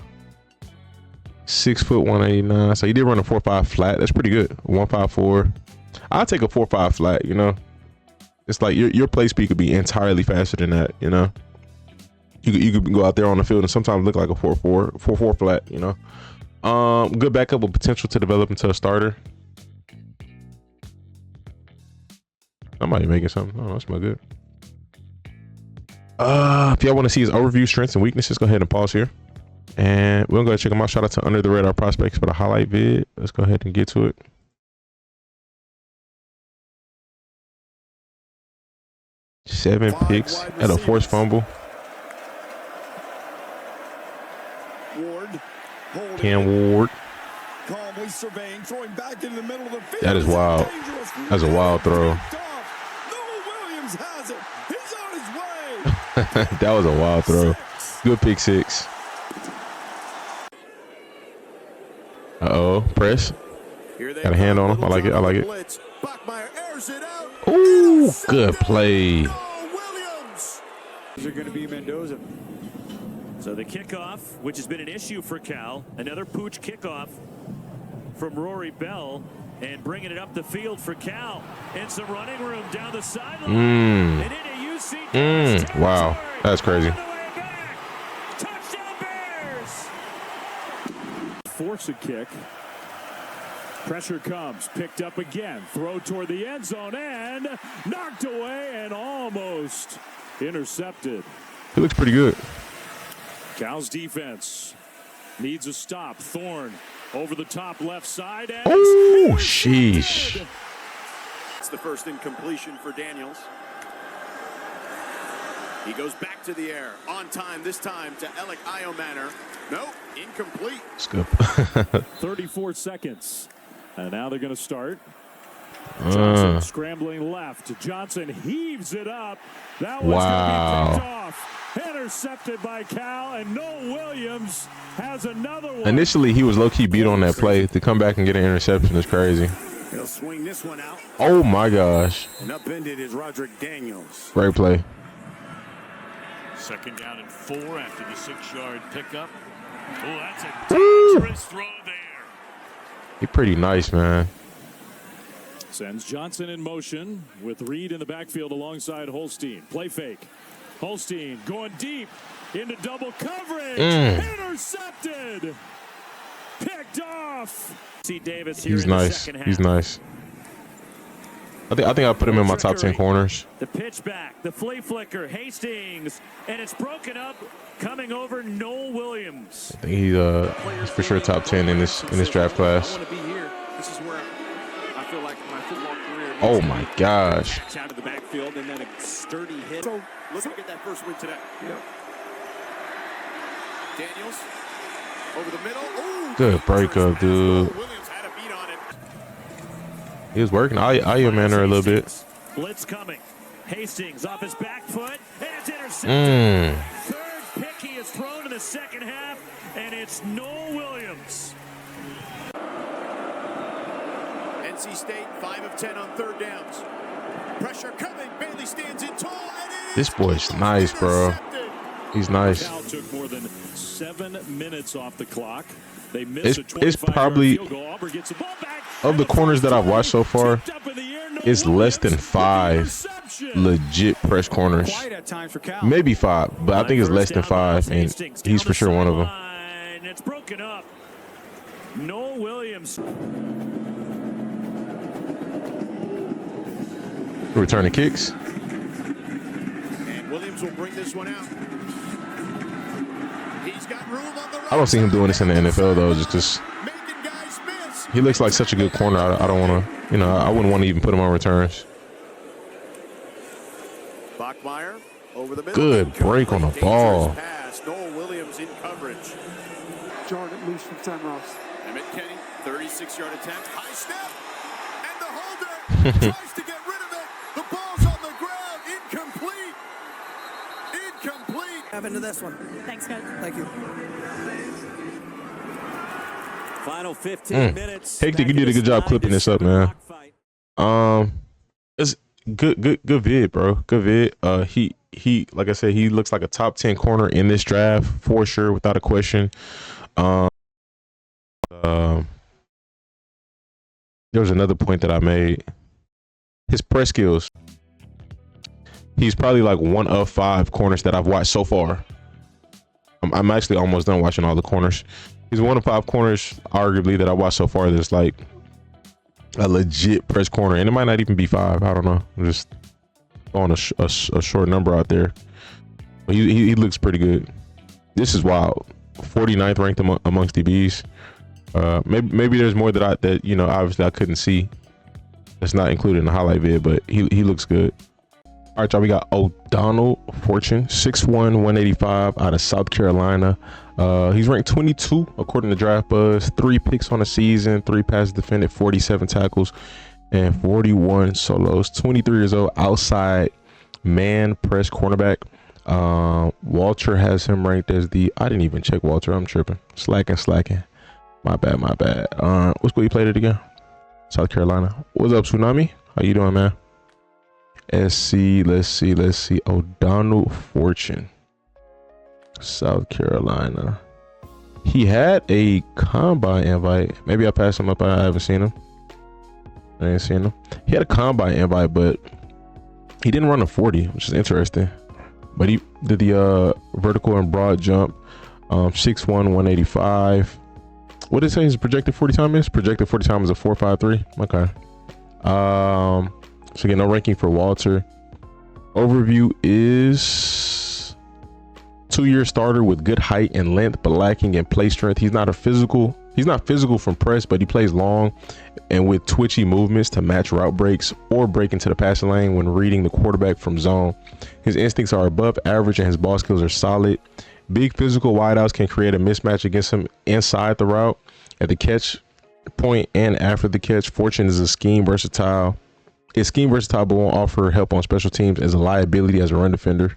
6 foot 189. So he did run a 4.5 flat. That's pretty good. 1.54. I'll take a 4.5 flat, you know. It's like your play speed could be entirely faster than that, you know. You could go out there on the field and sometimes look like a 4.4 flat, you know. Good backup with potential to develop into a starter. Somebody making something. Oh, that smell good. If y'all want to see his overview, strengths and weaknesses, go ahead and pause here. And we're gonna go check him out. Shout out to Under the Radar Prospects for the highlight vid. Let's go ahead and get to it. Seven picks and a forced fumble. Cam Ward. Calmly surveying, throwing back into the middle of the field. That is wild. That's a wild throw. Nohl Williams has it. He's on his way. That was a wild throw. Good pick six. Press. Got a hand on him. I like it. Ooh, good play. They're going to be Mendoza. So the kickoff, which has been an issue for Cal, another pooch kickoff from Rory Bell, and bringing it up the field for Cal. And some running room down the sideline. And into UC Wow, that's crazy. Touchdown Bears! Force a kick. Pressure comes, picked up again, throw toward the end zone and knocked away and almost intercepted. He looks pretty good. Cal's defense needs a stop. Thorne over the top left side. And oh, sheesh. It's the first incompletion for Daniels. He goes back to the air. On time, this time to Alec Iomanner. Nope, incomplete. Skip. 34 seconds. And now they're going to start. Johnson scrambling left. Johnson heaves it up. That one's going to be picked off. Intercepted by Cal, and Nohl Williams has another one. Initially, he was low-key beat on that play. To come back and get an interception is crazy. He'll swing this one out. Oh, my gosh. And upended is Roderick Daniels. Great play. Second down and 4 after the 6-yard pickup. Oh, that's a dangerous throw there. He's pretty nice, man. Sends Johnson in motion with Reed in the backfield alongside Holstein. Play fake. Holstein going deep into double coverage. Intercepted. Picked off. See Davis here He's in the nice. second half. He's nice. I think I put him in my top 10 corners. The pitch back, the flea flicker, Hastings, and it's broken up. Coming over, Nohl Williams. I think he's for sure top 10 in this draft class. I want to be here. This is where I feel like my football career. Oh my gosh. Out of the backfield and then a sturdy hit. So looking to get that first win today. Yep. Daniels over the middle. Ooh, good breakup, dude. Williams had a beat on it. He was working Iomanner a little bit. Blitz coming. Hastings off his back foot, and it's intercepted. Third pick he has thrown in the second half, and it's Nohl Williams. NC State 5 of 10 on third downs. Pressure coming. Bailey stands in tall. This boy's nice, bro. He's nice. Cal took more than 7 minutes off the clock. They missed It's probably, of the corners that I've watched so far, it's less than 5 legit press corners. Maybe 5, but I think it's less than 5, and he's for sure one of them. It's broken up. Nohl Williams. Returning kicks. And Williams will bring this one out. He's got room on the right. I don't see him doing this in the NFL though, just because he looks like such a good corner. I don't want to, I wouldn't want to even put him on returns. Bachmeier over the middle. Good break on the ball. Pass. Nohl Williams in coverage. Jordan loose from Sam Ross. Emmett Kenny, 36-yard attempt. High step. And the holder tries to get rid of it. The ball's on the ground. Incomplete. Incomplete. Have into this one. Thanks, Coach. Thank you. Final 15 minutes. Hectic, you did a good job clipping this up, man. It's good vid, bro. Good vid. He like I said, he looks like a top 10 corner in this draft for sure, without a question. There was another point that I made. His press skills. He's probably like 1 of 5 corners that I've watched so far. I'm actually almost done watching all the corners. He's 1 of 5 corners, arguably, that I watched so far that's like a legit press corner, and it might not even be 5. I don't know. I'm just throwing a short number out there. But he looks pretty good. This is wild. 49th ranked amongst DBs. Maybe there's more that obviously I couldn't see. That's not included in the highlight vid, but he looks good. All right, y'all, we got O'Donnell Fortune, 6'1", 185 out of South Carolina. He's ranked 22 according to Draft Buzz. 3 picks on the season, 3 passes defended, 47 tackles, and 41 solos. 23 years old, outside man press cornerback. Walter has him ranked as I didn't even check Walter. I'm tripping. Slacking. My bad. What school you played at again? South Carolina. What's up, Tsunami? How you doing, man? SC, let's see. O'Donnell Fortune. South Carolina. He had a combine invite. Maybe I passed him up. I haven't seen him. I ain't seen him. He had a combine invite, but he didn't run a 40, which is interesting. But he did the vertical and broad jump. 6'1", 185. What did it say his projected 40 time is? Projected 40 time is a 4.53. Okay. So again, no ranking for Walter. Overview is 2-year starter with good height and length, but lacking in play strength. He's not physical from press, but he plays long and with twitchy movements to match route breaks or break into the passing lane when reading the quarterback from zone. His instincts are above average and his ball skills are solid. Big physical wideouts can create a mismatch against him inside the route, at the catch point, and after the catch. Fortune is scheme versatile, but won't offer help on special teams as a liability as a run defender.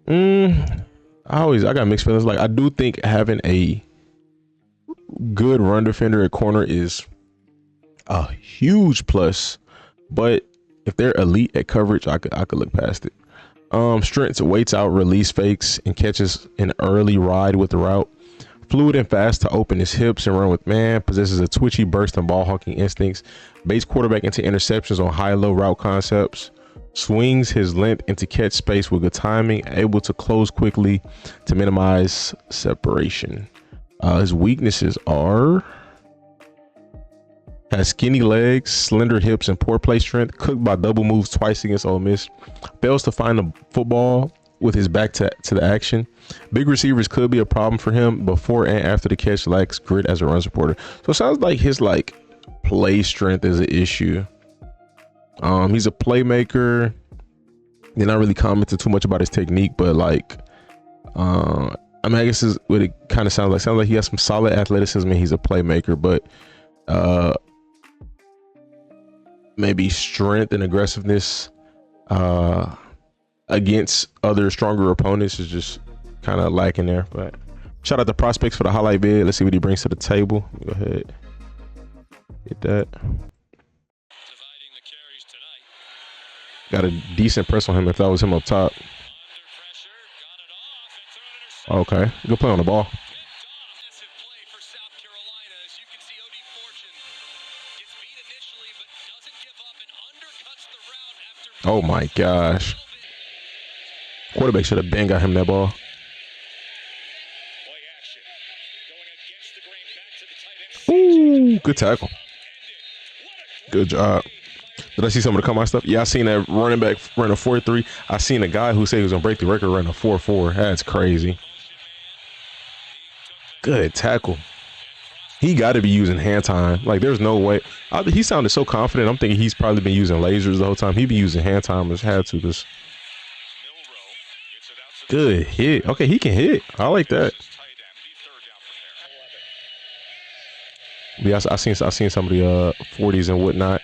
I got mixed feelings. Like, I do think having a good run defender at corner is a huge plus, but if they're elite at coverage, I could look past it. Strengths, waits out, release fakes, and catches an early ride with the route. Fluid and fast to open his hips and run with man. Possesses a twitchy burst and ball hawking instincts. Baits quarterback into interceptions on high-low route concepts. Swings his length into catch space with good timing. Able to close quickly to minimize separation. His weaknesses are: has skinny legs, slender hips, and poor play strength. Cooked by double moves twice against Ole Miss. Fails to find the football with his back to the action. Big receivers could be a problem for him before and after the catch. Lacks grit as a run supporter. So it sounds like his play strength is an issue. He's a playmaker. They're not really commenting too much about his technique, but I guess is what it kind of sounds like. Sounds like he has some solid athleticism and he's a playmaker, but maybe strength and aggressiveness against other stronger opponents is just kind of lacking there. But shout out to prospects for the highlight vid. Let's see what he brings to the table. Go ahead, hit that. Got a decent press on him if that was him up top. Okay, good play on the ball. Oh my gosh. Quarterback should have been got him that ball. Ooh, good tackle. Good job. Did I see some of the combine stuff? Yeah, I seen that running back run a 4.3. I seen a guy who said he was gonna break the record running a 4.4. That's crazy. Good tackle. He got to be using hand time. Like, there's no way. He sounded so confident. I'm thinking he's probably been using lasers the whole time. He be using hand timers. Had to. This. Good hit. Okay, he can hit. I like that. Yeah, I seen some of the 40s and whatnot.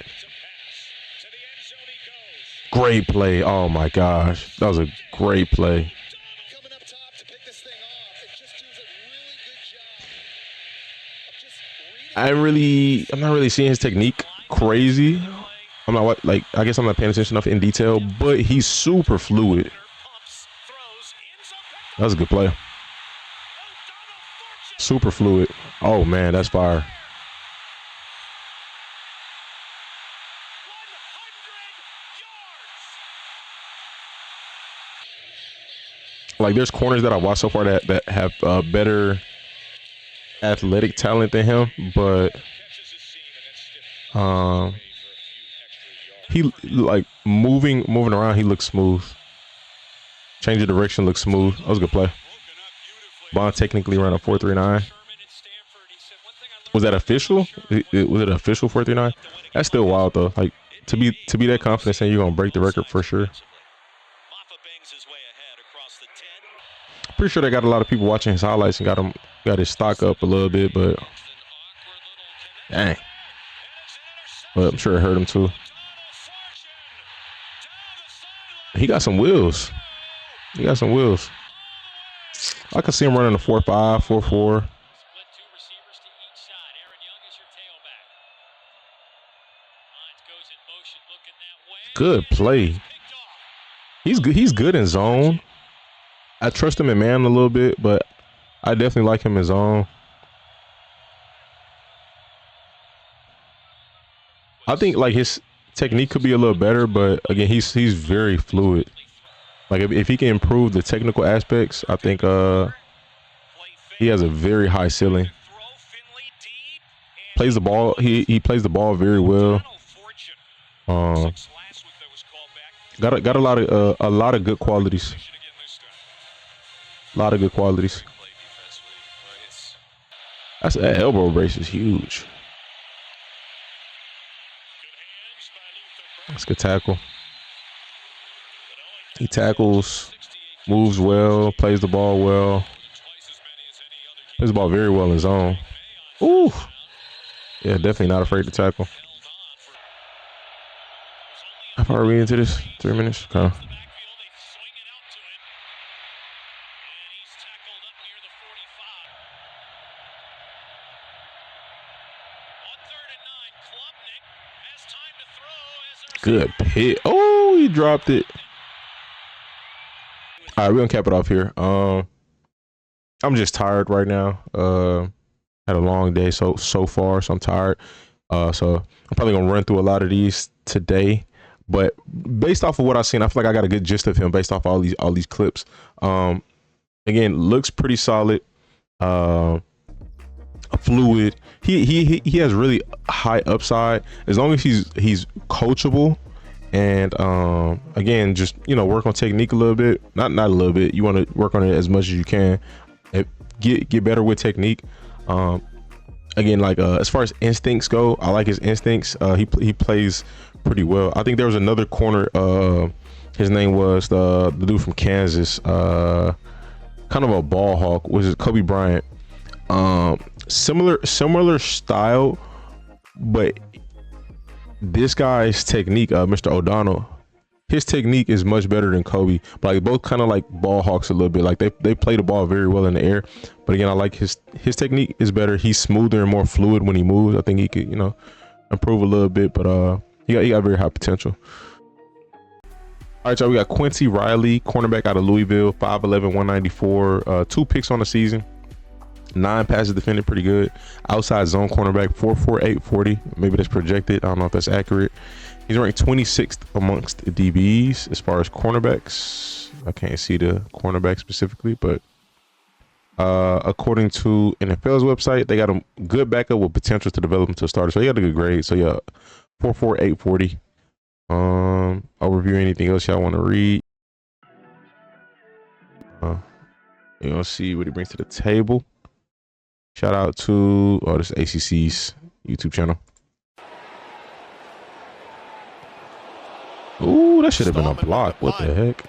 Great play. Oh my gosh, that was a great play. I'm not really seeing his technique crazy. I guess I'm not paying attention enough in detail, but he's super fluid. That was a good play. Super fluid. Oh man, that's fire. Like, there's corners that I watched so far that have better athletic talent than him, but he moving around, he looks smooth. Change of direction looks smooth. That was a good play. Bond technically ran a 4.39. Was that official? Was it official 4.39? That's still wild though. Like, to be that confident saying you're gonna break the record for sure. Pretty sure they got a lot of people watching his highlights and got his stock up a little bit, but dang. But I'm sure it hurt him too. He got some wheels. I could see him running a 4.5, 4.4. Good play. He's good in zone. I trust him in man a little bit, but I definitely like him in zone. I think like his technique could be a little better, but again, he's very fluid. Like if he can improve the technical aspects, I think he has a very high ceiling. Plays the ball. He plays the ball very well. Got a lot of good qualities. A lot of good qualities. That elbow brace is huge. That's a good tackle. He tackles, moves well, plays the ball well. Plays the ball very well in zone. Ooh. Yeah, definitely not afraid to tackle. How far are we into this? 3 minutes? Okay. Good hit. Oh, he dropped it. All right, we're gonna cap it off here. I'm just tired right now. Had a long day so far, so I'm tired. So I'm probably gonna run through a lot of these today. But based off of what I've seen, I feel like I got a good gist of him based off all these clips. Again, looks pretty solid. Fluid. He has really high upside as long as he's coachable, and again, just work on technique a little bit. Not a little bit. You want to work on it as much as you can. Get better with technique. Again, like as far as instincts go, I like his instincts. He plays pretty well. I think there was another corner. His name was the dude from Kansas. Kind of a ball hawk. Was it Cobee Bryant? Similar style, but this guy's technique, Mr. O'Donnell, his technique is much better than Cobee. But like both kind of like ball hawks a little bit. Like they play the ball very well in the air. But again, I like his technique is better. He's smoother and more fluid when he moves. I think he could improve a little bit. But he got very high potential. All right, y'all. We got Quincy Riley, cornerback out of Louisville, 5'11", 194, 2 picks on the season. 9 passes defended, pretty good. Outside zone cornerback, 4'4", 840. Maybe that's projected. I don't know if that's accurate. He's ranked 26th amongst the DBs as far as cornerbacks. I can't see the cornerback specifically, but according to NFL's website, they got a good backup with potential to develop into a starter. So he got a good grade. So yeah, 4'4", 840. Overview. Anything else y'all want to read? You're gonna see what he brings to the table. Shout out to this ACC's YouTube channel. Ooh, that should have been a block. What the heck?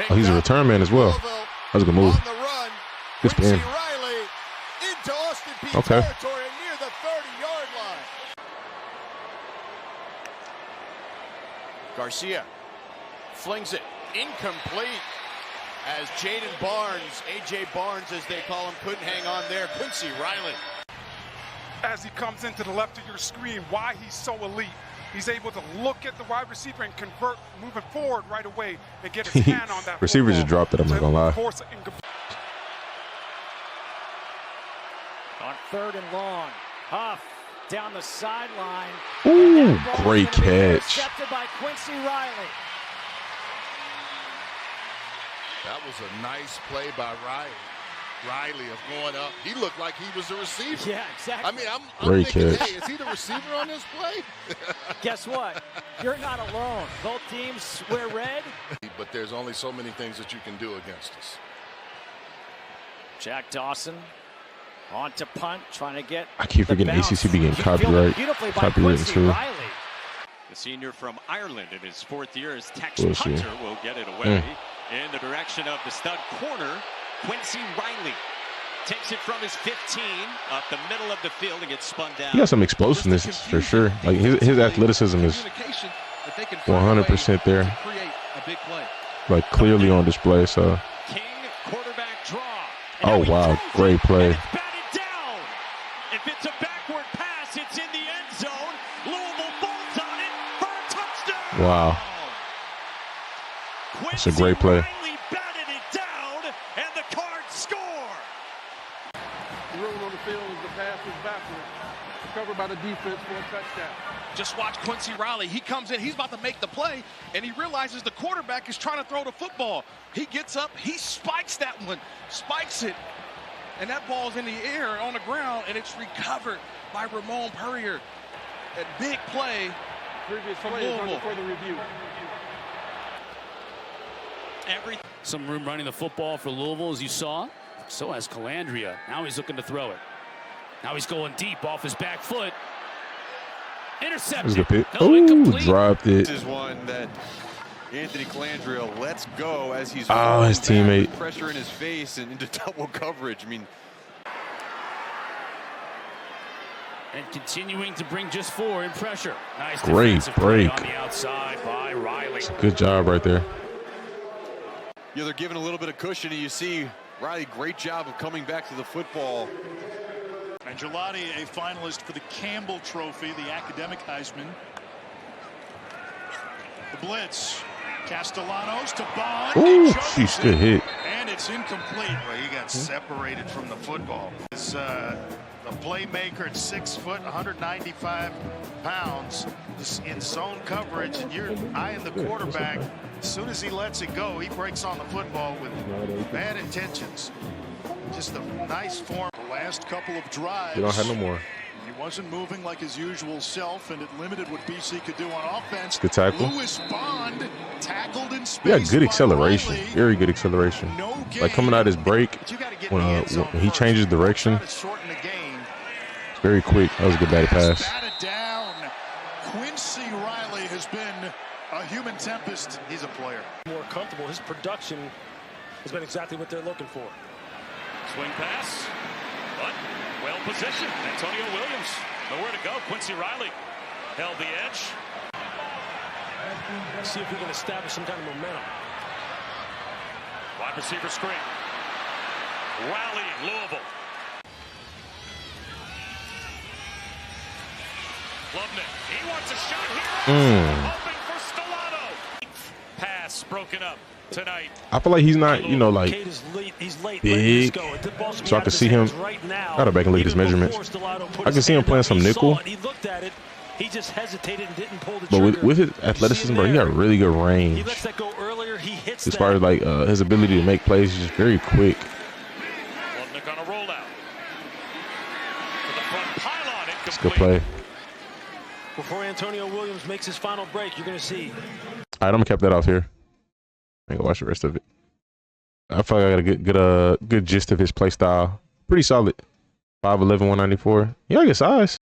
Oh, he's a return man as well. That was a good move. Good spin. Okay. Near the 30-yard line. Garcia flings it incomplete as Jaden Barnes, A.J. Barnes as they call him, couldn't hang on there. Quincy Riley. As he comes into the left of your screen, why he's so elite. He's able to look at the wide receiver and convert, moving forward right away and get his hand on that. Receiver just dropped it, I'm not gonna lie. On 3rd and long, Huff down the sideline. Ooh, great catch. Intercepted by Quincy Riley. That was a nice play by Riley of going up. He looked like he was the receiver. Yeah, exactly. I mean, I'm great thinking, catch. hey, is he the receiver on this play? Guess what? You're not alone. Both teams wear red. But there's only so many things that you can do against us. Jack Dawson on to punt, trying to get. I keep forgetting ACC being copyrighted too. The senior from Ireland in his 4th year as Tex Hunter will get it away in the direction of the stud corner. Quincy Riley takes it from his 15 up the middle of the field and gets spun down. He got some explosiveness for sure. Like his athleticism is 100% there. Like clearly on display. So. King quarterback draw. Oh wow, great play. If it's a backward pass, it's in the end zone. Louisville bolts on it for a touchdown. Wow. That's a great play. Riley batted it down room on the field as the pass is backward. Covered by the defense for a touchdown. Just watch Quincy Riley. He comes in, he's about to make the play, and he realizes the quarterback is trying to throw the football. He gets up, he spikes that one, spikes it, and that ball's in the air on the ground, and it's recovered by Ramon Purrier. A big play. Previous from play is Louisville. under further review. Some room running the football for Louisville, as you saw. So has Calandria. Now he's looking to throw it. Now he's going deep off his back foot. Intercepted. Oh, dropped it. This is one that Anthony Calandria lets go as he's his teammate. Pressure in his face and into double coverage. I mean, and continuing to bring just 4 in pressure. Nice great defensive play break on the outside by Riley. Good job right there. you know, they're giving a little bit of cushion, and you see Riley, great job of coming back to the football. And Gelati, a finalist for the Campbell Trophy, the academic Heisman. The blitz. Castellanos to Bond. Ooh, she's good hit. And it's incomplete. Well, he got separated from the football. It's the playmaker at 6 foot, 195 pounds in zone coverage, and you're eyeing the quarterback. As soon as he lets it go, he breaks on the football with bad intentions. Just a nice form. The last couple of drives. We don't have no more. He wasn't moving like his usual self, and it limited what BC could do on offense. Good tackle. Lewis Bond tackled in space. Yeah, good acceleration. Very good acceleration. Like coming out his break, when he changes direction, it's very quick. That was a good batted pass. Batted down. Quincy Riley has been a human tempest. He's a player. More comfortable. His production has been exactly what they're looking for. Swing pass, but well positioned. Antonio Williams, nowhere to go. Quincy Riley held the edge. Let's see if we can establish some kind of momentum. Wide receiver screen. Rally, Louisville. Loveman, he wants a shot here. Hoping for Stellato. Pass broken up tonight. I feel like he's not, you know, like big, so I can see him. Gotta back and look at his measurements. I can see him playing some nickel. He just hesitated and didn't pull the but with his athleticism, bro, he got really good range. He lets that go earlier. He hits as far as like his ability to make plays, he's just very quick. Lovnick on a rollout. To the front pylon, It's a good play. Before Antonio Williams makes his final break, you're going to see. All right, I'm gonna cap that off here. I ain't gonna watch the rest of it. I feel like I got a good gist of his play style. Pretty solid. 5'11", 194. Yeah, good size.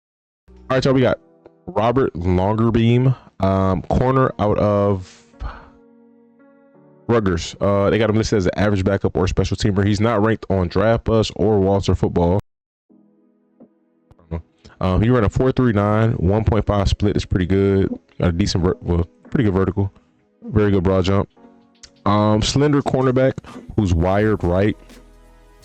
All right, y'all. We got Robert Longerbeam, corner out of Rutgers. They got him listed as an average backup or special teamer. He's not ranked on Draft Bus or Walter Football. He ran a 4.39, 1.5 split. It's pretty good. Got a decent, pretty good vertical. Very good broad jump. Slender cornerback who's wired right,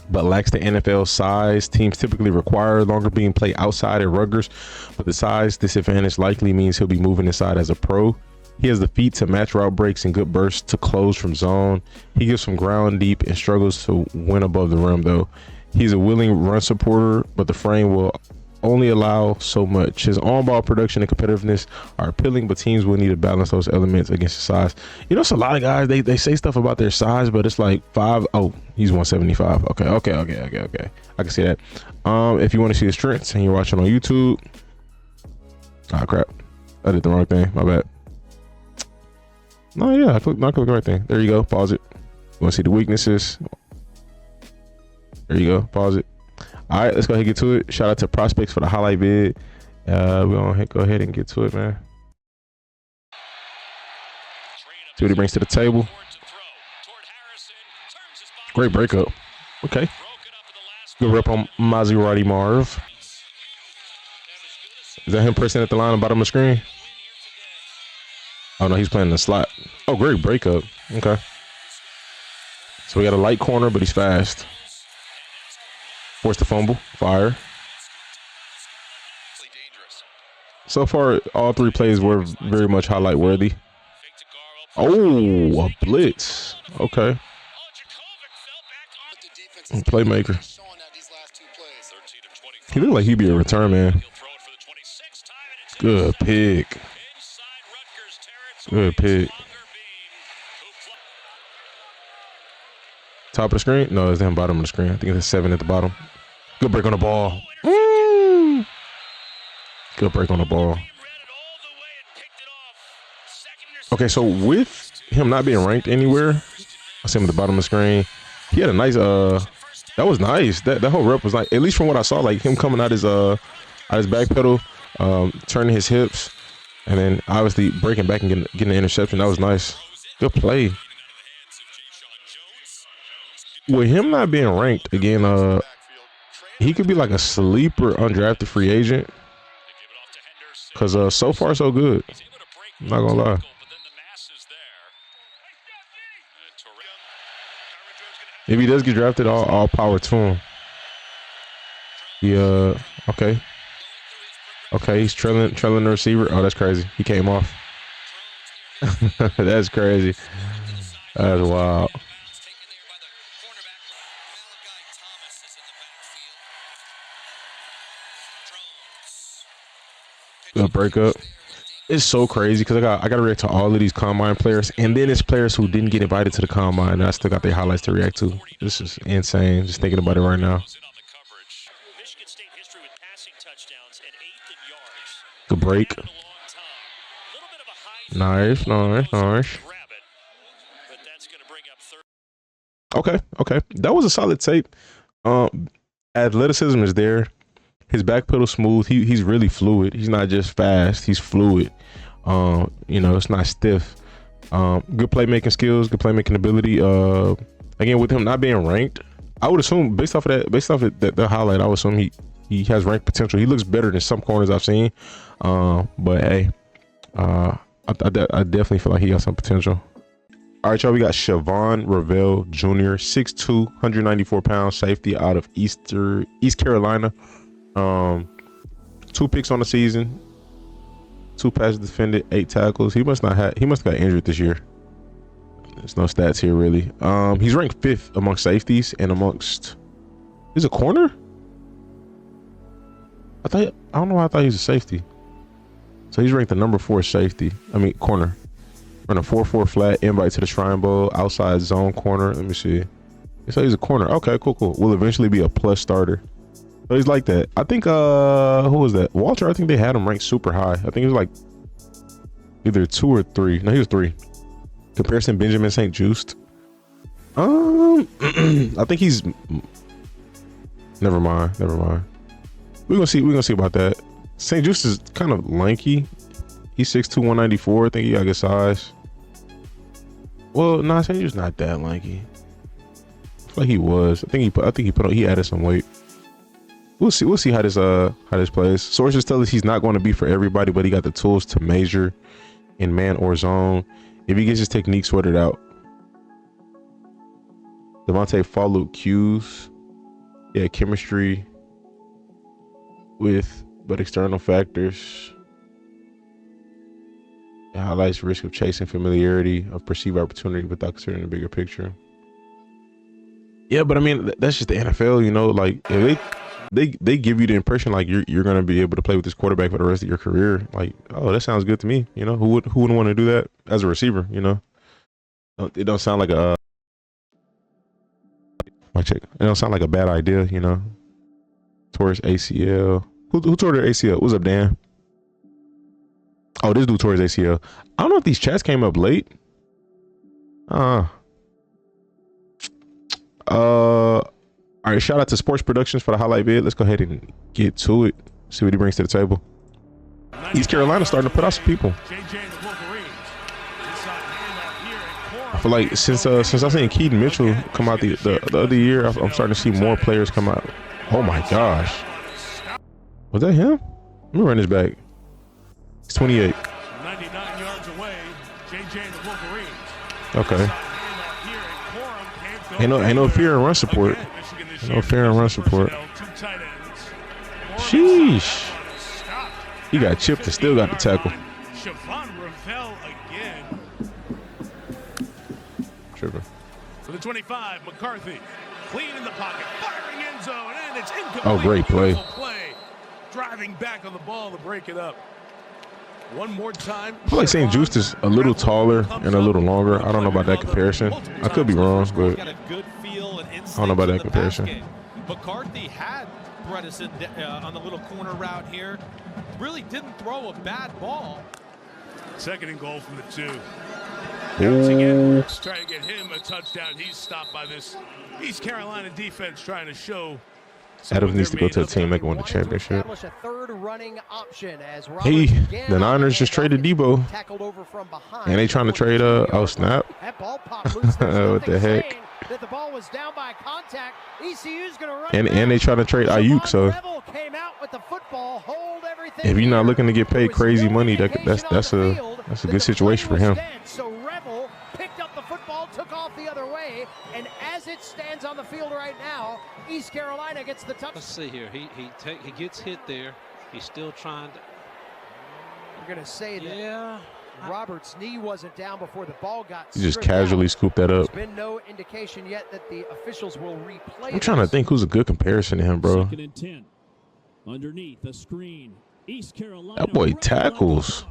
but lacks the NFL size. Teams typically require Longerbeam play outside at Rutgers, but the size disadvantage likely means he'll be moving inside as a pro. He has the feet to match route breaks and good bursts to close from zone. He gives some ground deep and struggles to win above the rim though. He's a willing run supporter, but the frame will only allow so much. His on-ball production and competitiveness are appealing, but teams will need to balance those elements against his size. You know, it's a lot of guys, they say stuff about their size, but it's like he's 175. Okay. I can see that. If you want to see his strengths and you're watching on YouTube, crap, I did the wrong thing, my bad. No, yeah, I clicked the right thing. There you go. Pause it. You want to see the weaknesses? There you go. Pause it. All right, let's go ahead and get to it. Shout out to Prospects for the highlight vid. We're going to go ahead and get to it, man. See what he brings to the table. Great breakup. Okay. Good rep on Maserati Marv. Is that him pressing at the line on the bottom of the screen? Oh, no, he's playing in the slot. Oh, great breakup. Okay. So we got a light corner, but he's fast. Forced the fumble. Fire. So far, all three plays were very much highlight worthy. Oh, a blitz. Okay. Playmaker. He looked like he'd be a return man. Good pick. Good pick. Top of the screen? No, it's down bottom of the screen. I think it's a 7 at the bottom. Good break on the ball. Good break on the ball. Okay, so with him not being ranked anywhere, I see him at the bottom of the screen. He had a nice that was nice. That whole rep was like, at least from what I saw, like him coming out his back pedal, turning his hips, and then obviously breaking back and getting the interception. That was nice. Good play. With him not being ranked again, he could be like a sleeper undrafted free agent. Cause so far so good. I'm not gonna lie. If he does get drafted, all power to him. Yeah. Okay. Okay, he's trailing the receiver. Oh, that's crazy. He came off. That's crazy. That's wild. Good breakup. It's so crazy because I got to react to all of these combine players, and then it's players who didn't get invited to the combine, and I still got their highlights to react to. This is insane. Just thinking about it right now. Good break. Nice. Okay. That was a solid tape. Athleticism is there. His back pedal smooth. He's really fluid. He's not just fast. He's fluid. It's not stiff. Good playmaking skills. Good playmaking ability. Again, with him not being ranked, I would assume based off of the highlight, I would assume he has ranked potential. He looks better than some corners I've seen. But hey, I definitely feel like he got some potential. All right, y'all. We got Shavon Revel Jr. 6'2", 194 pounds, safety out of East Carolina. 2 picks on the season, 2 passes defended, 8 tackles. He must have got injured this year. There's no stats here really. He's ranked 5th amongst safeties and amongst. He's a corner. I don't know why I thought he was a safety. So he's ranked the number 4 safety. Corner. Run a 4-4 flat, invite to the Shrine Bowl, outside zone corner. Let me see. So he's a corner. Okay, cool. Will eventually be a plus starter. So he's like that. I think who was that? Walter, I think they had him ranked super high. I think he was like either 2 or 3. No, he was 3. Comparison Benjamin St. Just. I think he's never mind. We're gonna see about that. St. Just is kind of lanky. He's 6'2", 194. I think he got good size. Well, nah, St. Just not that lanky. I feel like he was. I think he added some weight. We'll see how this plays. Sources tell us he's not going to be for everybody, but he got the tools to measure in man or zone if he gets his technique sorted out. Devontae followed cues. Yeah, chemistry but external factors. It highlights risk of chasing familiarity of perceived opportunity without considering the bigger picture. Yeah, but that's just the NFL, like if they give you the impression like you're gonna be able to play with this quarterback for the rest of your career. Like, oh, that sounds good to me. Who wouldn't want to do that as a receiver? It don't sound like a It don't sound like a bad idea. Tore his ACL. Who tore their ACL? What's up, Dan? Oh, this dude tore his ACL. I don't know if these chats came up late. All right, shout out to Sports Productions for the highlight vid. Let's go ahead and get to it. See what he brings to the table. East Carolina starting to put out some people. I feel like since I seen Keaton Mitchell come out the other year, I'm starting to see more players come out. Oh my gosh, was that him? Let me run this back. He's 28. 99 yards away. JJ and the Wolverines. Okay. Ain't no fear in run support. No fear in run support. Sheesh. He got chipped and still got the tackle. Shavon Revel again. Tripping. For the 25, McCarthy. Clean in the pocket, firing end zone, and it's incomplete. Oh, great play. Play. Driving back on the ball to break it up. One more time. I feel like St. Just is a little taller and a little longer. I don't know about that comparison. I could be wrong, but I don't know about that comparison. McCarthy had Bredesen on the little corner route here. Really didn't throw a bad ball. Second and goal from the 2. Ooh. Trying to get him a touchdown. He's stopped by this East Carolina defense trying to show. Adams needs to go to a team that can win the championship. A third running option as Hey, the Niners just traded Debo. And they trying to trade, oh, snap. What the heck? That the ball was down by contact. ECU's going to run And they trying to trade Ayuk, so came out with the football, hold everything if you're not looking to get paid crazy money, that's a good situation for him. So Revel picked up the football, took off the other way, and as it stands on the field right now, East Carolina gets the touch. Let's see here. He gets hit there. He's still trying to. You're going to say that Robert's knee wasn't down before the ball got. He just casually scooped that up. There's been no indication yet that the officials will replay. I'm trying to think who's a good comparison to him, bro. Second and 10. Underneath the screen. East Carolina. That boy tackles.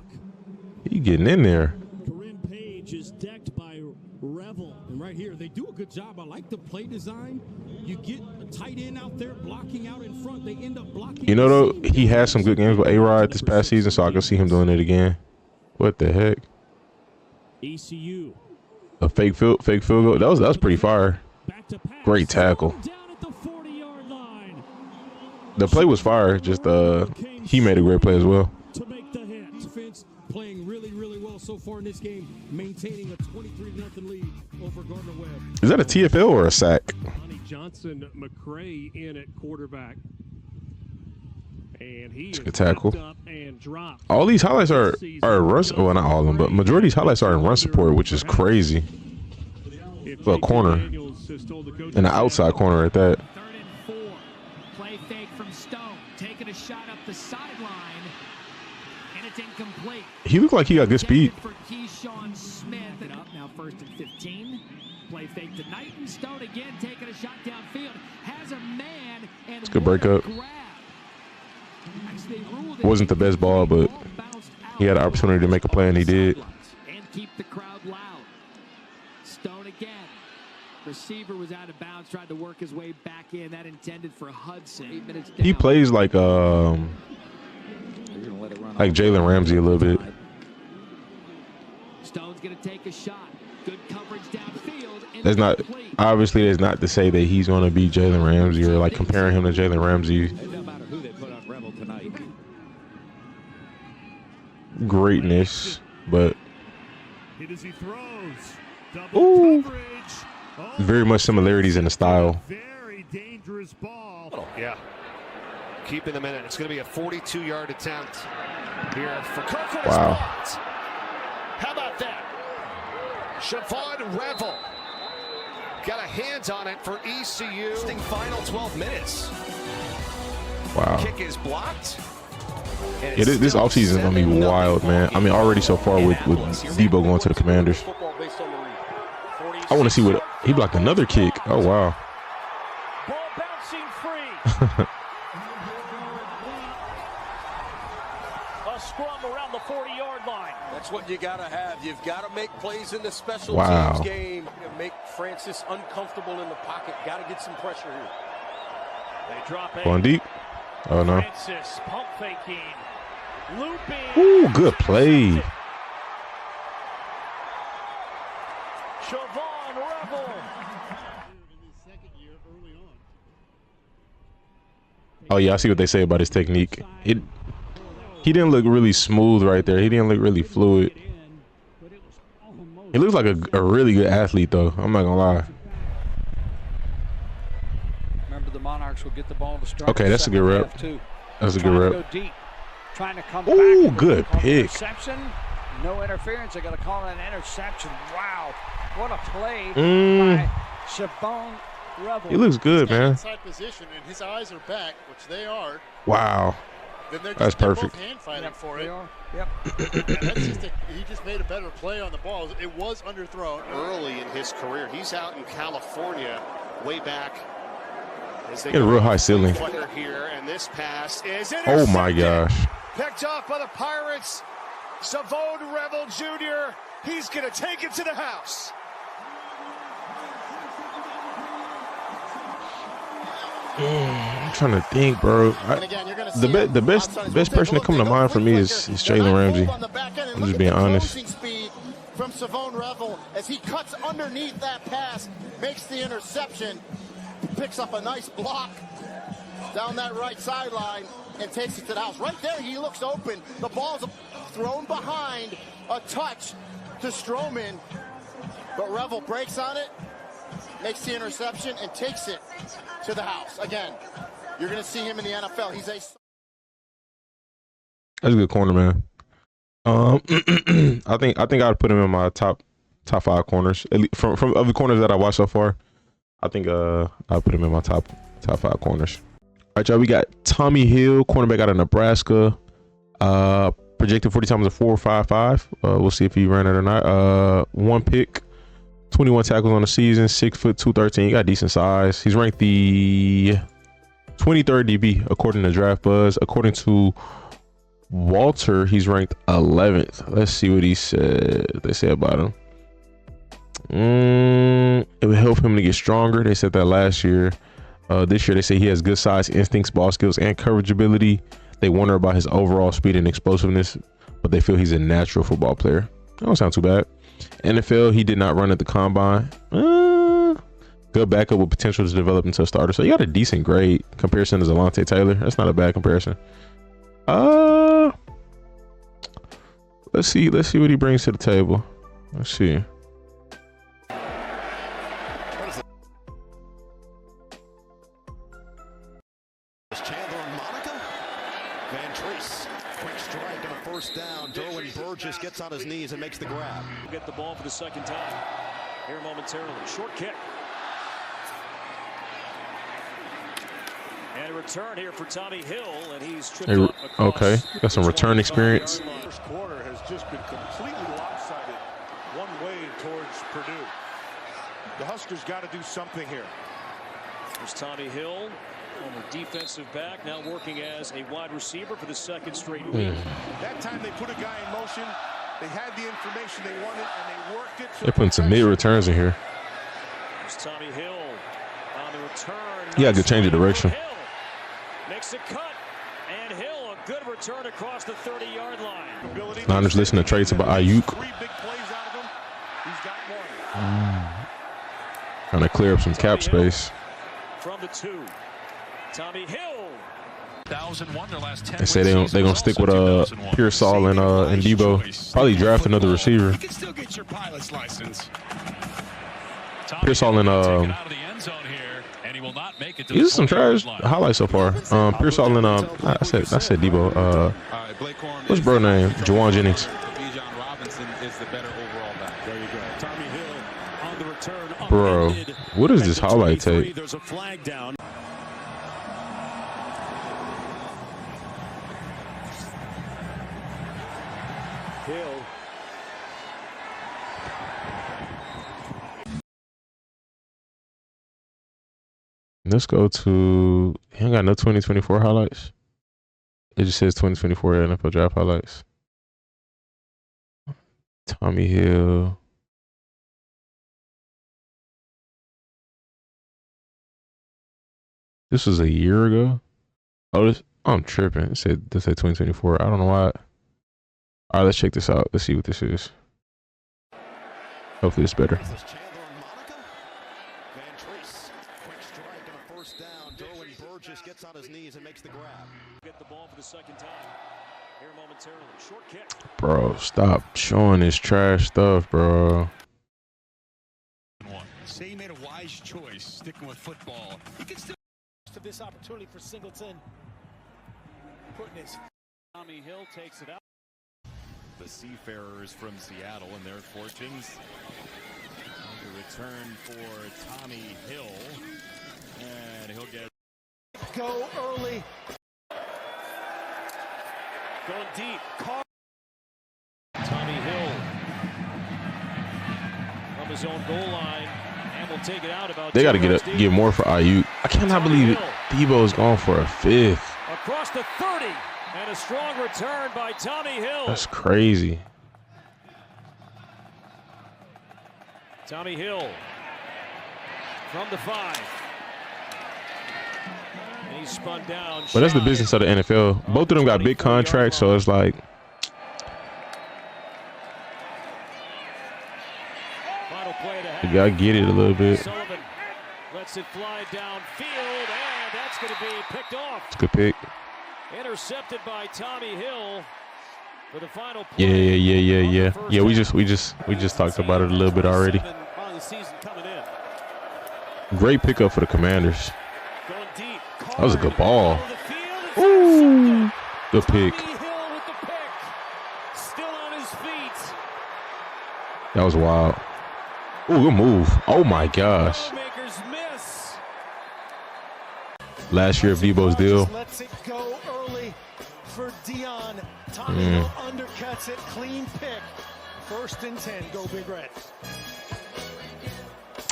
He getting in there. Corinne Page is decked by Revel. And right here, they do a good job. I like the play design. You get a tight end out there blocking out in front. They end up blocking. You know, though, he had some good games with A-Rod this past season, so I can see him doing it again. What the heck? ECU. A fake field goal. That was pretty fire. Great tackle. The play was fire. Just he made a great play as well. To make the hit. Defense playing really, really well so far in this game, maintaining a 23-0 lead over Gardner-Webb. Is that a TFL or a sack? Johnson McCray in at quarterback. And he is good tackle. And all these highlights are run. Well, not all of them, but majority of these highlights are in run support, which is crazy. For a corner, and an outside corner at that. 3rd and 4. Play fake from Stone, taking a shot up the sideline, and it's incomplete. He looked like he got good speed. For Keyshawn Smith, and up now 1st and 15. Play fake to Knighton. Stone again taking a shot downfield, has a man, and it's a good breakup. Wasn't the best ball, but he had an opportunity to make a play, and he did. And keep the crowd loud. Stone again. Receiver was out of bounds, tried to work his way back in. That intended for Hudson. 8 minutes down. He plays like Jalen Ramsey a little bit. Stone's going to take a shot. Good coverage downfield. That's not obviously. That's not to say that he's going to be Jalen Ramsey or like comparing him to Jalen Ramsey. Greatness, but ooh, very much similarities in the style. Very dangerous ball. Yeah. Keeping them in it. It's going to be a 42-yard attempt here for Kirkland. Wow. How about that? Shavon Revel got a hands on it for ECU. Final 12 minutes. Wow. Kick is blocked. Yeah, this offseason is going to be wild, man. I mean, already so far with Debo going to the Commanders. I want to see what he blocked another kick. Oh, wow. Ball bouncing free. A scrum around the 40-yard line. That's what you got to have. You've got to make plays in the special teams game and make Francis uncomfortable in the pocket. Got to get some pressure here. They drop it. Going deep. Oh, no. Francis pump faking. Looping. Ooh, good play. Shavon Revel. Oh, yeah, I see what they say about his technique. He didn't look really smooth right there. He didn't look really fluid. He looks like a really good athlete, though. I'm not going to lie. Remember, the Monarchs will get the ball to start. Okay, that's a good rep. That's a good rep. Trying to come Ooh, back. good pick. Interception. No interference. They're going to call it an interception. Wow. What a play by Shavon Revel. He looks good, man. Inside position, and his eyes are back, which they are. Wow. Then That's perfect. Both hand fighting for it. Yep. He just made a better play on the ball. It was underthrown early in his career. He's out in California way back. Get a real high ceiling. Here, and this pass is oh my gosh. Picked off by the Pirates. Shavon Revel Jr. He's going to take it to the house. I'm trying to think, bro. The best person to come to mind for me is Jalen Ramsey. I'm just being honest. From Shavon Revel as he cuts underneath that pass, makes the interception, picks up a nice block down that right sideline and takes it to the house. Right there, he looks open. The ball's thrown behind, a touch to Stroman, but Revel breaks on it, makes the interception, and takes it to the house. Again, you're going to see him in the NFL. He's a... That's a good corner, man. I think I'd put him in my top 5 corners. At least from other corners that I watched so far, I think I'll put him in my top 5 corners. All right, y'all. We got Tommi Hill, cornerback out of Nebraska. Projected 40 times a 4.55. We'll see if he ran it or not. 1 pick, 21 tackles on the season, 6 foot 213. He got decent size. He's ranked the 23rd DB according to Draft Buzz. According to Walter, he's ranked 11th. Let's see what they say about him. It would help him to get stronger. They said that last year. This year they say he has good size, instincts, ball skills, and coverage ability. They wonder about his overall speed and explosiveness, but they feel he's a natural football player. That don't sound too bad. NFL, he did not run at the combine. Good backup with potential to develop into a starter. So you got a decent grade comparison to Zalante Taylor. That's not a bad comparison. Let's see what he brings to the table. Let's see. Just gets on his knees and makes the grab. Get the ball for the second time here momentarily. Short kick. And a return here for Tommi Hill, and he's tripped up across. Okay, got some return experience. First quarter has just been completely lopsided one way towards Purdue. The Huskers got to do something here. There's Tommi Hill on the defensive back, now working as a wide receiver for the second straight week. That time they put a guy in motion. They had the information they wanted, and they worked it. They're putting some mid returns in here. There's Tommi Hill on the return. Yeah, good change of direction. Hill makes a cut, and Hill a good return across the 30-yard line. Niners listening to trades about Ayuk. 3 big plays out of him. He's got one. Trying to clear up some cap space. From the 2. Tommi Hill. They say they're gonna stick with Pearsall and Debo. Probably draft another receiver. You can still get your pilot's license. Pearsall and these are some trash highlights so far. Pearsall and I said Debo. What's bro name? Juwan Jennings. Bro, what is this highlight tape? There's a flag down. Hill. Let's go to. He ain't got no 2024 highlights. It just says 2024 NFL draft highlights. Tommi Hill. This was a year ago. Oh, I'm tripping. It said 2024. I don't know why. All right, let's check this out. Let's see what this is. Hopefully it's better. Gets on his knees and makes the grab. Get the ball for the second time here momentarily. Short kick. Bro, stop showing this trash stuff, bro. Say he made a wise choice sticking with football. He can still to this opportunity for Singleton. Putting his Tommi Hill takes it out. The Seafarers from Seattle and their fortunes. The return for Tommi Hill. And he'll get go early. Going deep. Tommi Hill from his own goal line. And we'll take it out about They got to get more for Ayuk. I cannot believe Debo's gone for a 5th. Across the 30, and a strong return by Tommi Hill. That's crazy. Tommi Hill from the 5. And he's spun down. But that's the business of the NFL. Both of them got big contracts, so it's like you gotta get it a little bit. Sullivan lets it fly downfield, and that's going to be picked off. It's a good pick. Intercepted by Tommi Hill for the final play. Yeah. We just talked about it a little bit already. Great pickup for the Commanders. That was a good ball. Ooh, good pick. That was wild. Ooh, good move. Oh my gosh. Last year of Debo's deal. Lets it go early for Dion. Tommi Hill undercuts it. Clean pick. 1st and 10. Go Big Red.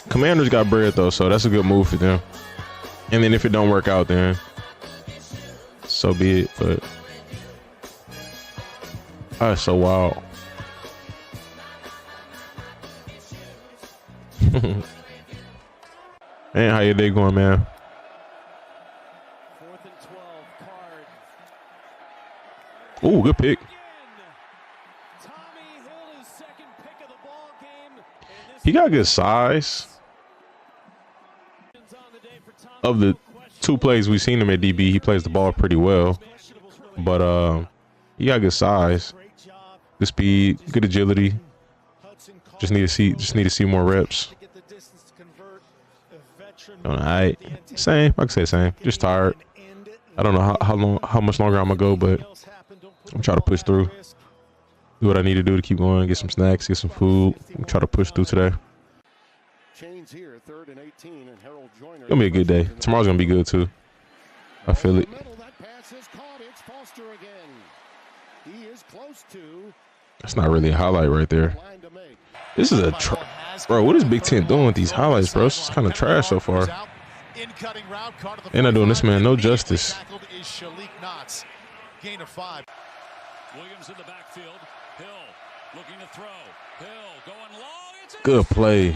Commanders got bread though, so that's a good move for them. And then if it don't work out, then so be it. But that's so wild. Man, how your day going, man? 4th and 12, Card. Ooh, good pick. Tommi Hill is 2nd pick of the ball game. He got good size. Of the 2 plays we've seen him at DB, he plays the ball pretty well. But he got good size, good speed, good agility. Just need to see more reps. All right, same. I can say same. Just tired. I don't know how much longer I'm gonna go, but I'm trying to push through. Do what I need to do to keep going. Get some snacks, get some food. I'm trying to push through today. Gonna be a good day. Tomorrow's gonna be good too. I feel it. That's not really a highlight right there. This is bro. What is Big Ten doing with these highlights, bro? It's kind of trash so far. They're not doing this man no justice. Gain of 5. Williams in the backfield. Hill looking to throw. Hill going long. It's Good play.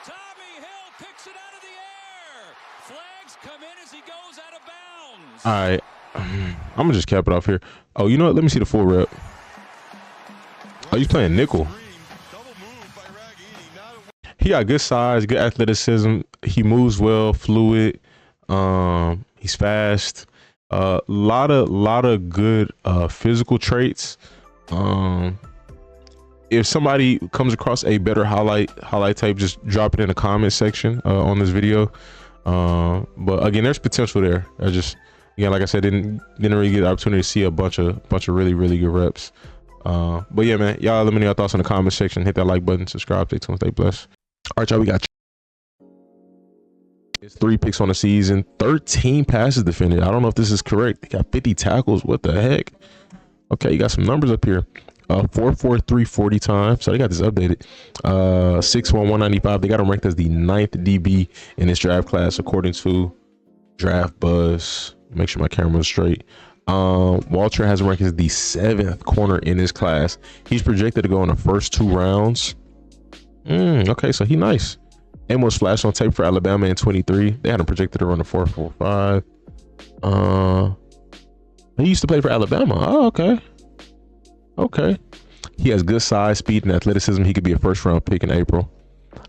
Tommi Hill picks it out of the air. Flags come in as he goes out of bounds. All right, I'm gonna just cap it off here. Oh, you know what? Let me see the full rep. Oh, he's playing nickel. He got good size, good athleticism. He moves well, fluid. He's fast. Lot of good physical traits. If somebody comes across a better highlight tape, just drop it in the comment section on this video. But again, there's potential there. I just, again, like I said, didn't really get the opportunity to see a bunch of really good reps. But yeah, man, y'all let me know your thoughts in the comment section. Hit that like button, subscribe, stay tuned, stay blessed. All right, y'all, we got it's 3 picks on the season, 13 passes defended. I don't know if this is correct. They got 50 tackles. What the heck? Okay, you got some numbers up here. 4.43 40 times. So they got this updated. 6'1", 195. They got him ranked as the 9th DB in this draft class according to Draft Buzz. Make sure my camera's straight. Walter has him ranked as the 7th corner in this class. He's projected to go in the first 2 rounds. Okay, so he nice. Amos flashed on tape for Alabama in 23. They had him projected to run a 4.45. He used to play for Alabama. Oh, okay. He has good size, speed, and athleticism. He could be a first-round pick in April.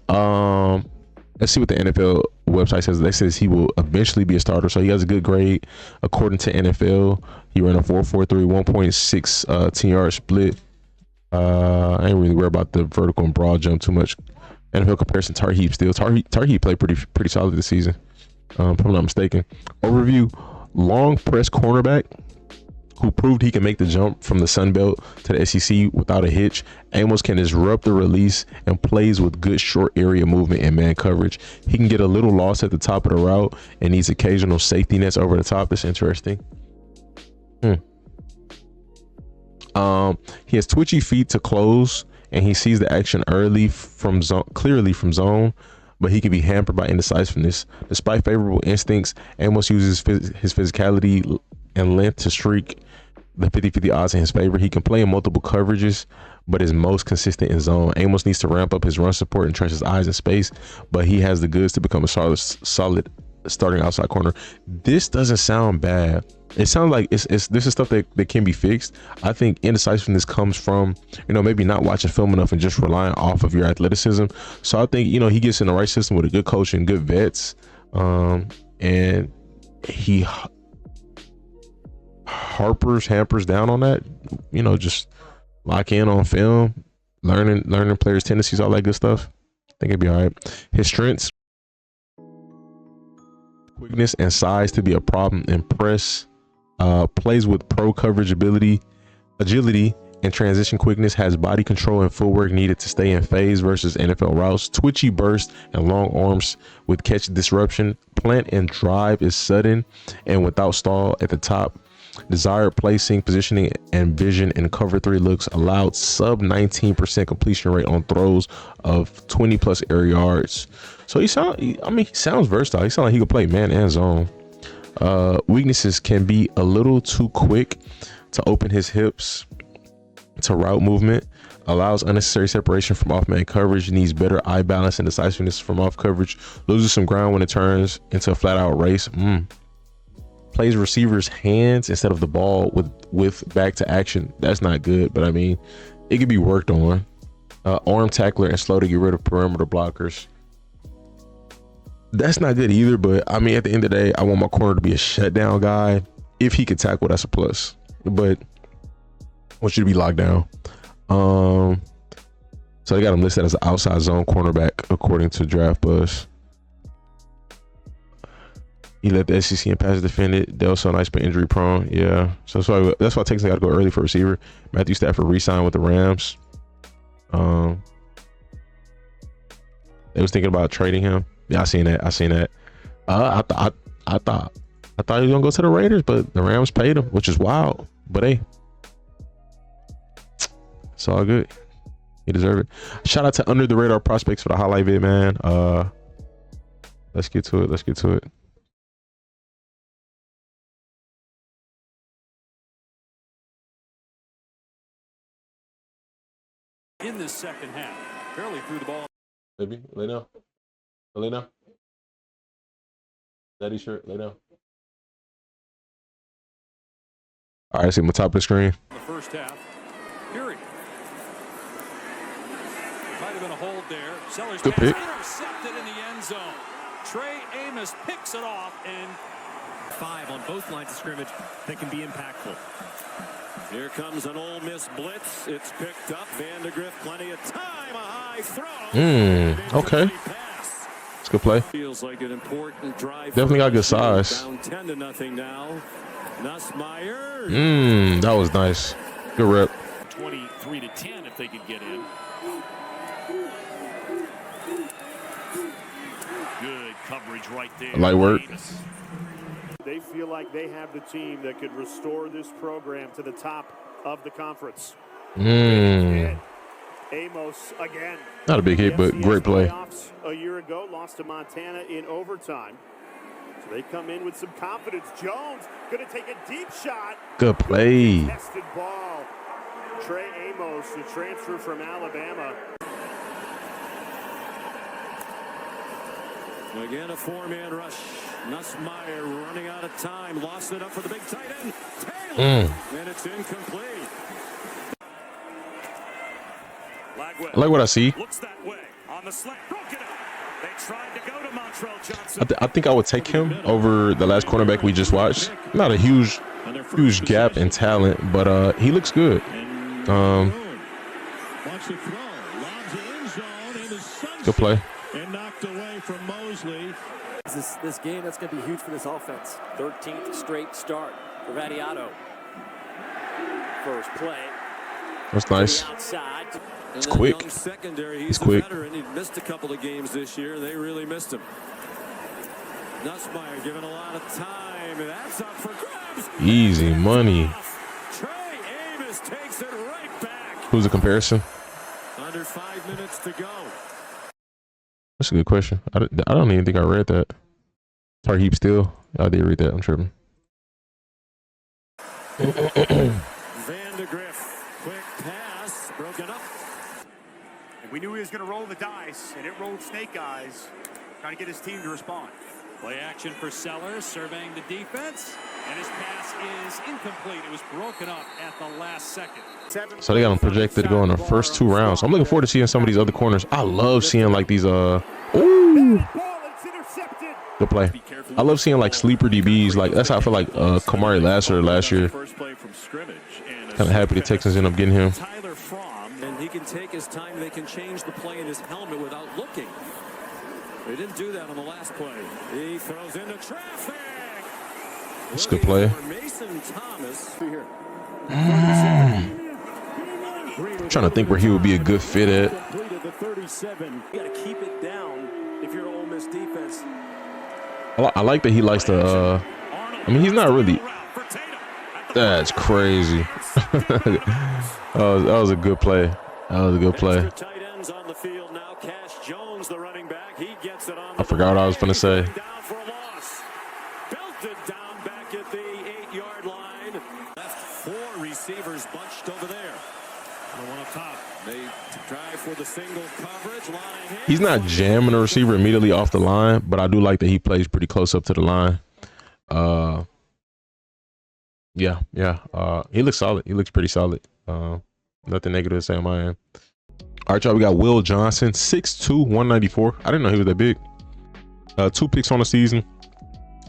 Let's see what the NFL website says. They says he will eventually be a starter, so he has a good grade. According to NFL, he ran a 4.43, 1.6 10-yard split. I ain't really worried about the vertical and broad jump too much. NFL comparison, Tarheeb still. Tarheeb played pretty solid this season, if I'm not mistaken. Overview: long press cornerback who proved he can make the jump from the Sun Belt to the SEC without a hitch. Amos can disrupt the release and plays with good short area movement and man coverage. He can get a little lost at the top of the route and needs occasional safety nets over the top. That's interesting. He has twitchy feet to close, and he sees the action clearly from zone. but he can be hampered by indecisiveness. Despite favorable instincts, Amos uses his physicality and length to streak the 50-50 odds in his favor. He can play in multiple coverages, but is most consistent in zone. Amos needs to ramp up his run support and trust his eyes in space, but he has the goods to become a solid starting outside corner. This doesn't sound bad. It sounds like this is stuff that can be fixed. I think indecisiveness comes from, maybe not watching film enough and just relying off of your athleticism. So I think, he gets in the right system with a good coach and good vets. And he hampers down on that, just lock in on film, learning players' tendencies, all that good stuff. I think it'd be all right. His strengths: quickness and size to be a problem in press. Plays with pro coverage agility, and transition quickness. Has body control and footwork needed to stay in phase versus NFL routes. Twitchy burst and long arms with catch disruption. Plant and drive is sudden and without stall at the top. Desired placing, positioning, and vision in cover 3 looks. Allowed sub 19% completion rate on throws of 20+ air yards. So he sounds versatile. He sounds like he could play man and zone. Weaknesses: can be a little too quick to open his hips to route movement. Allows unnecessary separation from off-man coverage. Needs better eye balance and decisiveness from off coverage. Loses some ground when it turns into a flat-out race. Plays receivers' hands instead of the ball with back to action. That's not good, but I mean, it could be worked on. Arm tackler and slow to get rid of perimeter blockers. That's not good either, but I mean, at the end of the day, I want my corner to be a shutdown guy. If he could tackle, that's a plus, but I want you to be locked down. So they got him listed as an outside zone cornerback according to Draft Buzz. He led the SEC in passes defended. They're also nice but injury prone. Yeah, so that's why Texans got to go early for receiver. Matthew Stafford re-signed with the Rams. They was thinking about trading him. Yeah, I seen that. I thought he was gonna go to the Raiders, but the Rams paid him, which is wild. But hey, it's all good. He deserved it. Shout out to Under the Radar Prospects for the highlight vid, man. Let's get to it. In this second half, barely threw the ball. Baby, lay down. Daddy shirt, lay down. All right, see my top of the screen. The first half, period. Might have been a hold there. Sellers good pick. Intercepted in the end zone. Trey Amos picks it off, and 5 on both lines of scrimmage that can be impactful. Here comes an Ole Miss blitz. It's picked up. Vandegrift, plenty of time. A high throw. Okay. It's a good play. Feels like an important drive. Definitely got good size. Down 10-0 now. Nussmeier. That was nice. Good rep. 23-10 if they could get in. Good coverage right there. Light work. They feel like they have the team that could restore this program to the top of the conference. Amos again. Not a big hit, but great play. A year ago, lost to Montana in overtime. So they come in with some confidence. Jones going to take a deep shot. Good play. Tested ball. Trey Amos, the transfer from Alabama. Again, a 4-man rush. Nussmeier running out of time. Lost it up for the big tight end. Taylor. And it's incomplete. I like what I see. Looks that way on the slant. Broken it. They tried to go to Montrell Johnson. I think I would take him over the last cornerback we just watched. Not a huge gap in talent, but he looks good. Good play. And knocked away from Mosley. This game that's going to be huge for this offense. 13th straight start for Vadiato. First play. That's nice. It's quick. He's quick. A veteran. He missed a couple of games this year. They really missed him. Nussmeier given a lot of time. That's up for grabs. Easy money. Trey Amos takes it right back. Who's the comparison? Under 5 minutes to go. That's a good question. I don't even think I read that. Tar Heap Steel. I did read that. I'm tripping. Vandegrift, quick pass, broken up. And we knew he was going to roll the dice, and it rolled snake eyes, trying to get his team to respond. Play action for Sellers, surveying the defense, and his pass is incomplete. It was broken up at the last second. So they got him projected to go in the first 2 rounds. So I'm looking forward to seeing some of these other corners. I love seeing like these ooh, good play. I love seeing like sleeper DBs. Like that's how I feel like Kamari Lasser last year. Kind of happy the Texans end up getting him. And he can take his time. They can change the play in his helmet without looking. They didn't do that on the last play. He throws into traffic. That's a good play. Mason Thomas. I'm trying to think where he would be a good fit at. The 37. You got to keep it down if you're Ole Miss defense. I like that he likes to. I mean, he's not really. That's crazy. that was a good play. That was a good play. I forgot what I was going to say. Belted down back at the 8-yard line. Left 4 receivers bunched over there. One up top. They try for the single coverage. Line. He's not jamming a receiver immediately off the line, but I do like that he plays pretty close up to the line. Yeah. He looks solid. He looks pretty solid. Nothing negative to say on my end. All right, y'all. We got Will Johnson, 6'2", 194. I didn't know he was that big. 2 picks on the season,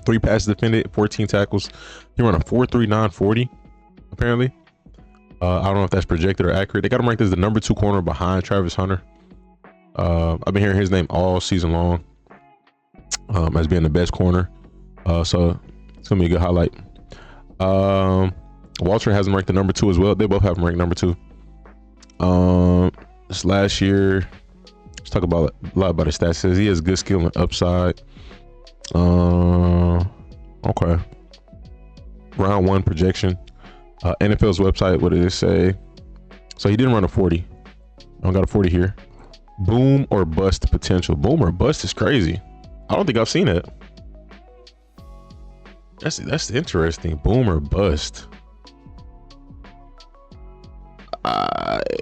3 passes defended, 14 tackles. He ran a 4.39 40, apparently. I don't know if that's projected or accurate. They got him ranked as the number 2 corner behind Travis Hunter. I've been hearing his name all season long as being the best corner. So it's gonna be a good highlight. Walter has him ranked the number 2 as well. They both have him ranked number 2. This last year, let's talk about a lot about his stats. It says he has good skill and upside. Okay. Round 1 projection. NFL's website, what did it say? So he didn't run a 40. I don't got a 40 here. Boom or bust potential. Boom or bust is crazy. I don't think I've seen it. That's interesting. Boom or bust.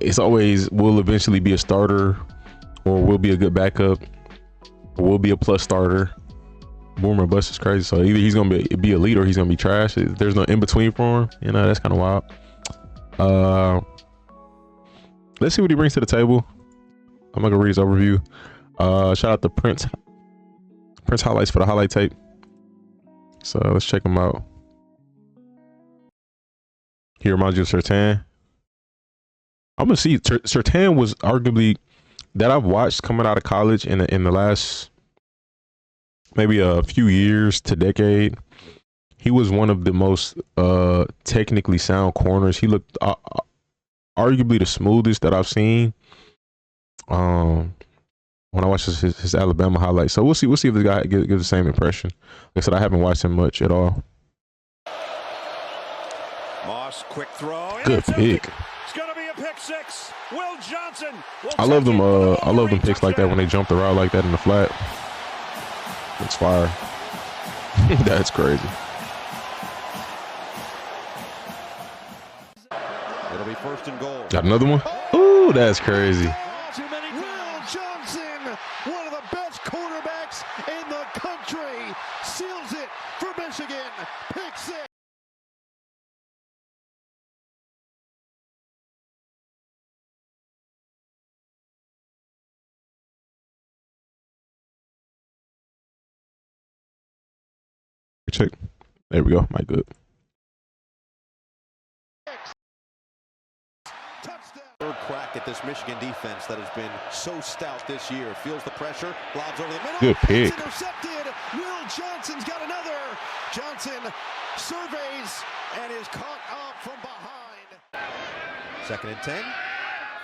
It's always will eventually be a starter, or will be a good backup, or will be a plus starter. Boom or bust is crazy. So either he's gonna be elite or he's gonna be trash. There's no in between for him. You know, that's kind of wild. Let's see what he brings to the table. I'm not gonna read his overview. Shout out to Prince highlights for the highlight tape. So let's check him out. He reminds you of Surtain. I'm gonna see. Surtain was arguably that I've watched coming out of college in the last maybe a few years to decade. He was one of the most technically sound corners. He looked arguably the smoothest that I've seen. When I watched his Alabama highlights, so we'll see if this guy gives the same impression. Like I said, I haven't watched him much at all. Moss, quick throw. Good pick. It's gonna be a pick 6. Will Johnson. I love them. I love them picks like that when they jump the route like that in the flat. It's fire. That's crazy. It'll be 1st and goal. Got another one. Ooh, that's crazy. Will Johnson, one of the best quarterbacks in the country, seals it for Michigan. Pick 6. Check. There we go. My good. Third crack at this Michigan defense that has been so stout this year. Feels the pressure. Lobs over the middle. Good pick. Intercepted. Will Johnson's got another. Johnson surveys and is caught up from behind. 2nd and 10.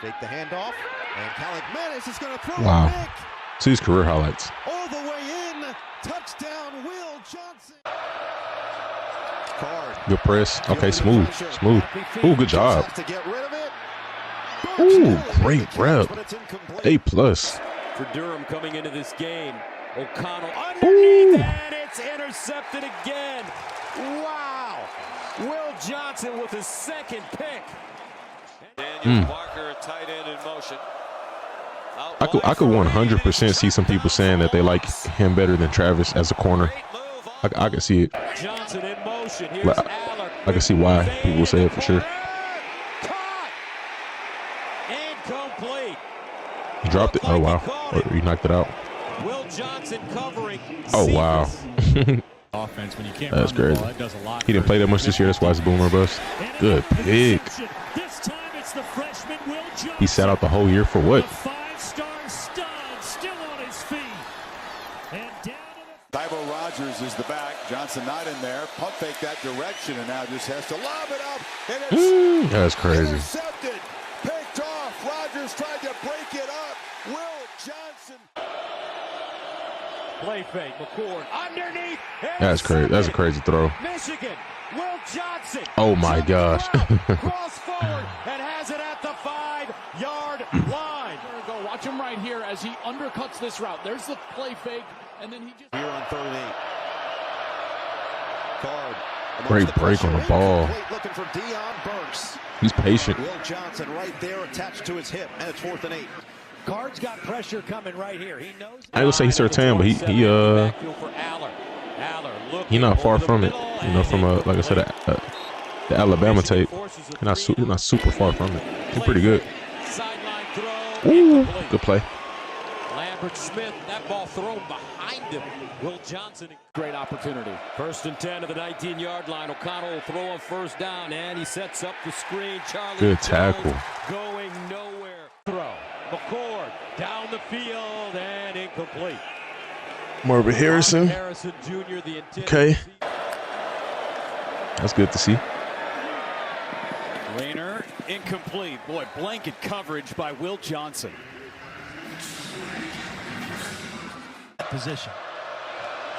Fake the handoff. And Calic Menace is going to throw wow. a pick. See his career highlights. All the way in. Touchdown, Will Johnson. Good press. Okay, smooth. Ooh, good job. Ooh, great rep. A+. for Durham coming into this game. O'Connell underneath, and it's intercepted again. Wow. Will Johnson with his second pick. Daniel Parker, tight end in motion. I could 100% see some people saying that they like him better than Travis as a corner. I can see it. Johnson in motion. I can see why people say it for sure. Incomplete. He dropped it. Oh wow. Or he knocked it out. Will Johnson covering. Oh wow. Offense when you can't That's crazy. That does a lot. He didn't play that much this year. That's why it's boomer bust. Good pick. This time it's the freshman Will Johnson. He sat out the whole year for what? Five-star stud still on his feet. And down to Tybo Rogers is the back. Johnson not in there. Punt fake that direction and now just has to lob it up. And it's That's crazy. intercepted. Picked off. Rogers tried to break it up. Will Johnson. Play fake. McCord underneath. That's crazy. That's a crazy throw. Michigan. Will Johnson. Oh my gosh. Cross forward and has it at the 5-yard line. Go watch him right here as he undercuts this route. There's the play fake, and then he just here on 3rd and 8. Card. Great break on the ball. Looking for Deion Burks. He's patient. Will Johnson right there attached to his hip, and it's 4th and 8. Card's got pressure coming right here. He knows. I ain't gonna say he started tan, but he not far from it. You know, from like I said, the Alabama tape. He's not super far from it. He's pretty good. Ooh, good play. Lambert Smith, that ball thrown behind him. Will Johnson, great opportunity. 1st and 10 to the 19-yard line. O'Connell will throw on 1st down, and he sets up the screen. Charlie good tackle. Jones going nowhere. Throw. McCord down the field and incomplete. Marvin Harrison. Jr., the okay. That's good to see. Rayner, incomplete. Boy, blanket coverage by Will Johnson. Position.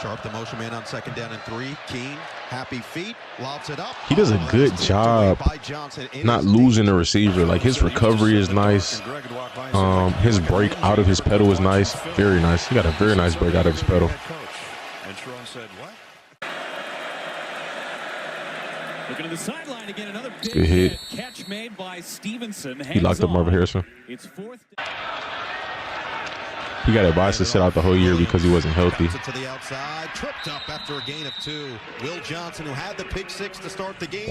Sharp the motion man on 2nd down and 3. Keen, happy feet, lobs it up. He does a good job not losing the receiver. Like his recovery is nice. His break out of his pedal is nice. Very nice. He got a very nice break out of his pedal. And Strong said, what? Looking at the sideline again, another big good hit. Catch made by Stevenson. He locked up Marvin Harrison. It's 4th. He got advised to sit out the whole year because he wasn't healthy. To the outside, tripped up after a gain of 2. Will Johnson, who had the pick 6 to start the game,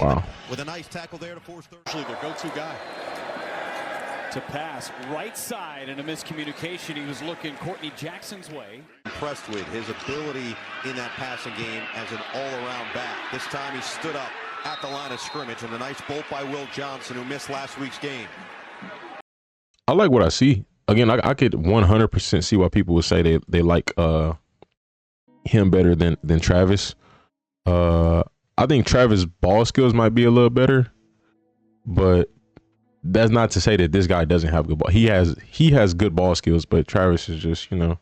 with a nice tackle there to force third. Actually, their go-to guy. To pass right side and a miscommunication. He was looking Courtney Jackson's way. Impressed with his ability in that passing game as an all-around back. This time he stood up at the line of scrimmage, and a nice bolt by Will Johnson, who missed last week's game. I like what I see. Again, I could 100% see why people would say they like him better than Travis. I think Travis' ball skills might be a little better, but that's not to say that this guy doesn't have good ball. He has good ball skills, but Travis is just, you know,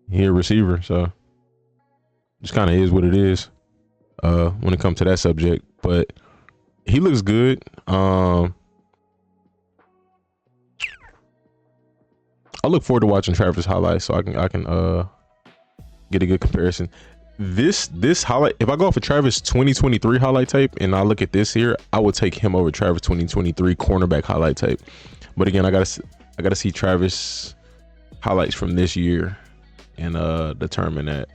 he a receiver, so just kind of is what it is when it comes to that subject. But he looks good. I look forward to watching Travis highlights so I can get a good comparison. This highlight, if I go off of Travis 2023 highlight tape and I look at this here, I would take him over Travis 2023 cornerback highlight tape. But again, I gotta see Travis highlights from this year and determine that.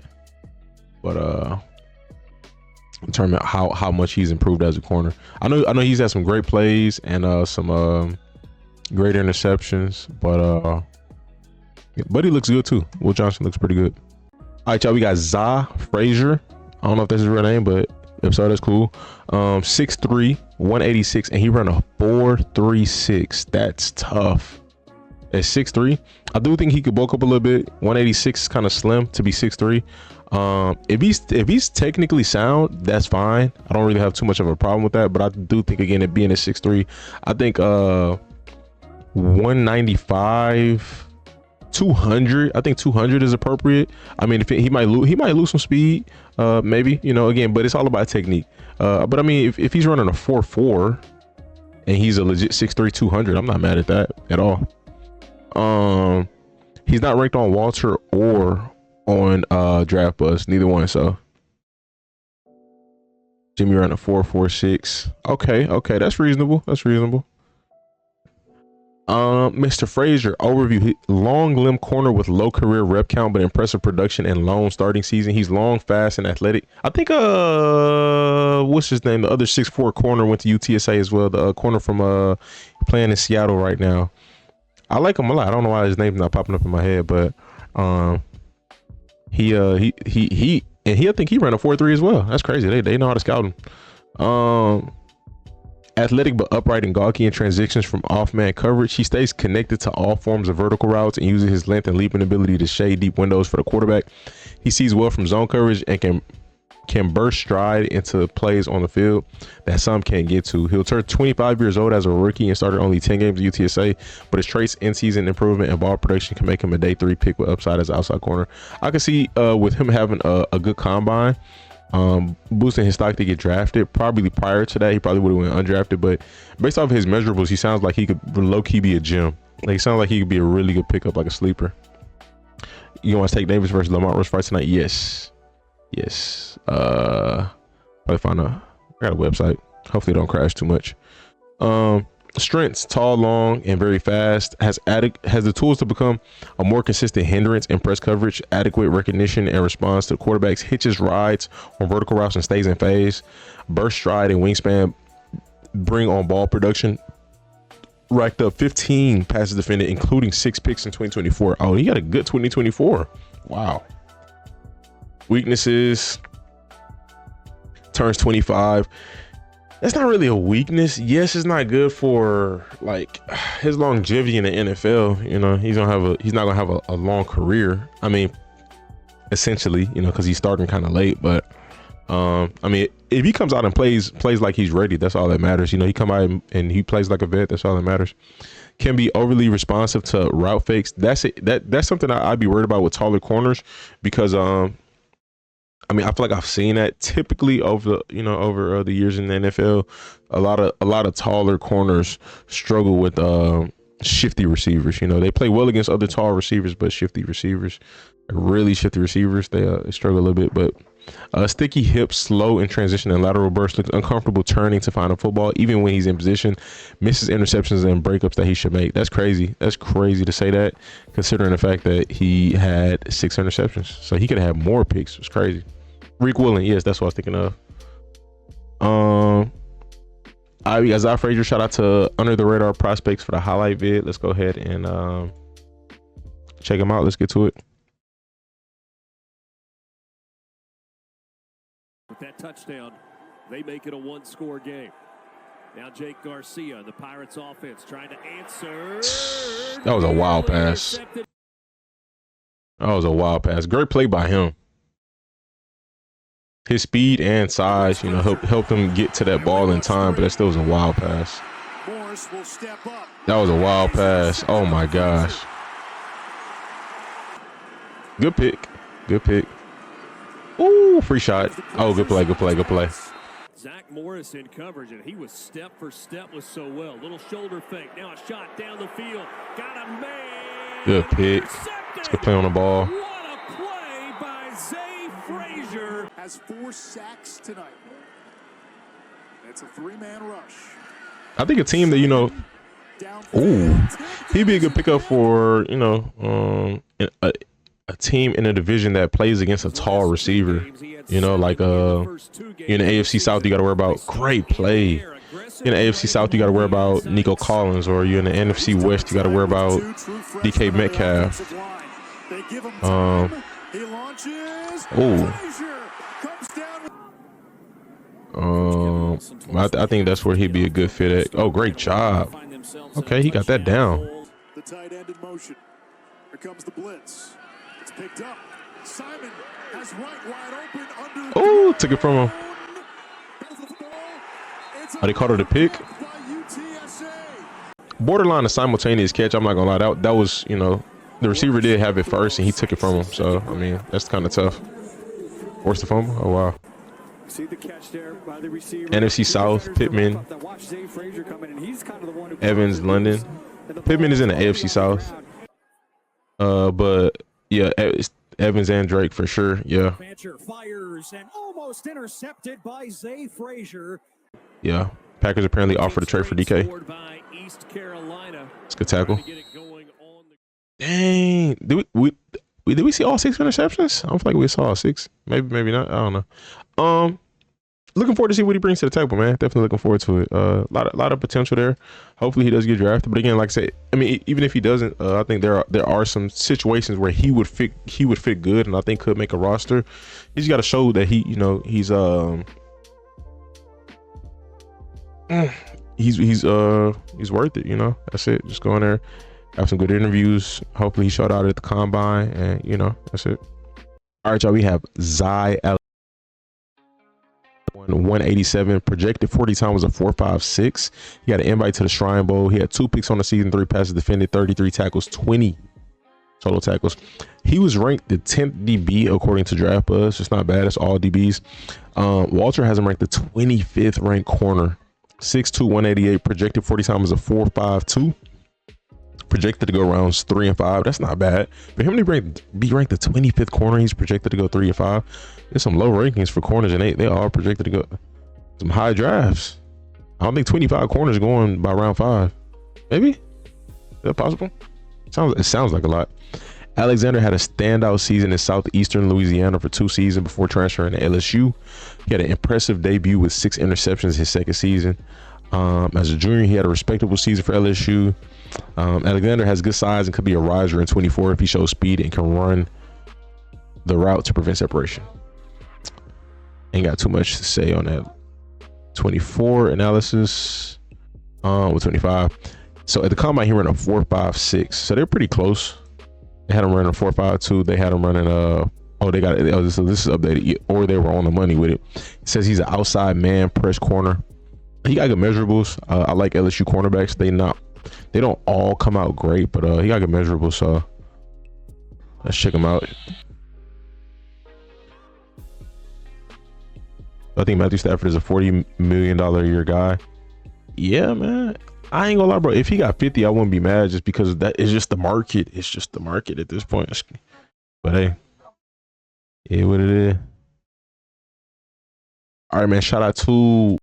But determine how much he's improved as a corner. I know he's had some great plays and some great interceptions, but he looks good too. Will Johnson looks pretty good. All right, y'all, we got Zah Frazier. I don't know if that's his real name, but if so, that's cool. 6'3", 186, and he ran a 4.36. That's tough. At 6'3", I do think he could bulk up a little bit. 186 is kind of slim to be 6'3". If he's technically sound, that's fine. I don't really have too much of a problem with that, but I do think, again, it being at 6'3", I think 195, 200. I think 200 is appropriate. I mean, if he might lose some speed, maybe, you know, again, but it's all about technique. But I mean, if he's running a 4.4 and he's a legit 6'3", 200, I'm not mad at that at all. He's not ranked on Walter or on Draft Buzz, neither one. So Jimmy ran a 4.46. Okay, that's reasonable. Mr. Frazier overview: long limb corner with low career rep count but impressive production and long starting season. He's long, fast, and athletic. I think what's his name? The other 6'4" corner went to UTSA as well. The corner from playing in Seattle right now. I like him a lot. I don't know why his name's not popping up in my head, but I think he ran a 4.3 as well. That's crazy. They know how to scout him. Athletic but upright and gawky in transitions from off-man coverage. He stays connected to all forms of vertical routes and uses his length and leaping ability to shade deep windows for the quarterback. He sees well from zone coverage and can burst stride into plays on the field that some can't get to. He'll turn 25 years old as a rookie and started only 10 games at UTSA, but his traits, in-season improvement, and ball production can make him a day 3 pick with upside as outside corner. I can see with him having a good combine, boosting his stock to get drafted. Probably prior to that, he probably would have went undrafted, but based off of his measurables, he sounds like he could low-key be a gem. Like, he sounds like he could be a really good pickup, like a sleeper. You want to take Davis versus Lamont Rush fight tonight? Yes. Probably find I got a website. Hopefully it don't crash too much. Strengths: tall, long, and very fast. Has the tools to become a more consistent hindrance in press coverage. Adequate recognition and response to quarterbacks, hitches, rides on vertical routes, and stays in phase. Burst stride and wingspan bring on ball production. Racked up 15 passes defended, including 6 picks in 2024. Oh, he got a good 2024. Wow. Weaknesses: turns 25. That's not really a weakness. Yes, it's not good for like his longevity in the NFL. You know, he's not gonna have a long career. I mean, essentially, you know, because he's starting kind of late. But I mean, if he comes out and plays like he's ready, that's all that matters. You know, he come out and he plays like a vet. That's all that matters. Can be overly responsive to route fakes. That's something I'd be worried about with taller corners, because I mean, I feel like I've seen that typically over the years in the NFL. A lot of taller corners struggle with shifty receivers. You know, they play well against other tall receivers, but shifty receivers, really shifty receivers, they struggle a little bit. But sticky hips, slow in transition and lateral burst, looks uncomfortable turning to find a football, even when he's in position, misses interceptions and breakups that he should make. That's crazy. That's crazy to say that, considering the fact that he had 6 interceptions. So he could have had more picks. It's crazy. Reek Willing, yes, that's what I was thinking of. We got Zah Frazier. Shout out to Under the Radar Prospects for the highlight vid. Let's go ahead and check him out. Let's get to it. With that touchdown, they make it a 1-score game. Now Jake Garcia, the Pirates offense, trying to answer. That was a wild pass. Great play by him. His speed and size, you know, helped him get to that ball in time, but that still was a wild pass. That was a wild pass. Oh my gosh. Good pick. Ooh, free shot. Oh, good play. Zach Morrison coverage, and he was step for step was so well. Little shoulder fake. Now a shot down the field. Got a man. Good pick. Good play on the ball. What a play by Zah Frazier. Has 4 sacks tonight. It's a 3-man rush. I think a team that, you know, he'd be a good pickup for, you know, a team in a division that plays against a tall receiver. You know, like in the AFC South, you got to worry about great play. In the AFC South, you got to worry about Nico Collins, or you're in the NFC West, you got to worry about DK Metcalf. I think that's where he'd be a good fit at. Oh, great job. Okay, he got that down. The tight end in motion. Here comes the blitz. It's picked up. Simon has right wide open under. Oh, took it from him. Oh, they called it a pick. Borderline a simultaneous catch. I'm not gonna lie. That was, you know, the receiver did have it first and he took it from him. So I mean, that's kind of tough. Where's the fumble? Oh wow. See the catch there by the receiver. NFC South, Pittman, Evans, London. Pittman is in the AFC South. But yeah, Evans and Drake for sure. Yeah. Fancher fires and almost intercepted by Zah Frazier. Yeah. Packers apparently offered a trade for DK. It's a good tackle. Dang. Did we see all 6 interceptions? I don't feel like we saw all 6. Maybe not. I don't know. Looking forward to see what he brings to the table, man. Definitely looking forward to it. Lot of potential there. Hopefully he does get drafted. But again, like I said, I mean, even if he doesn't, I think there are some situations where he would fit good, and I think could make a roster. He's got to show that he's worth it. That's it. Just go in there, have some good interviews. Hopefully he showed out at the combine, and that's it. All right, y'all. We have Zai 187 projected 40 time was a 4.56. He had an invite to the Shrine Bowl. He had 2 picks on the season, 3 passes defended, 33 tackles, 20 total tackles. He was ranked the 10th DB according to Draft Buzz. It's not bad. It's all DBs. Walter has him ranked the 25th ranked corner. 6'2", 188. Projected 40 time was a 4.52. Projected to go rounds 3 and 5. That's not bad. For him to be ranked the 25th corner, he's projected to go 3 and 5. There's some low rankings for corners, and they all projected to go some high drafts. I don't think 25 corners going by round 5. Maybe? Is that possible? It sounds like a lot. Alexander had a standout season in Southeastern Louisiana for 2 seasons before transferring to LSU. He had an impressive debut with 6 interceptions his second season. As a junior, he had a respectable season for LSU. Alexander has good size and could be a riser in 24 if he shows speed and can run the route to prevent separation. Ain't got too much to say on that 24 analysis. With 25. So at the combine, he ran a 4.56. So they're pretty close. They had him running a 4.52. They had him running so this is updated, or they were on the money with it. It says he's an outside man press corner. He got good measurables. I like LSU cornerbacks. They don't all come out great, but he got good measurables. So let's check him out. I think Matthew Stafford is a $40 million a year guy. Yeah, man. I ain't gonna lie, bro. If he got 50, I wouldn't be mad, just because that is just the market. It's just the market at this point. But hey, yeah, what it is. All right, man. Shout out to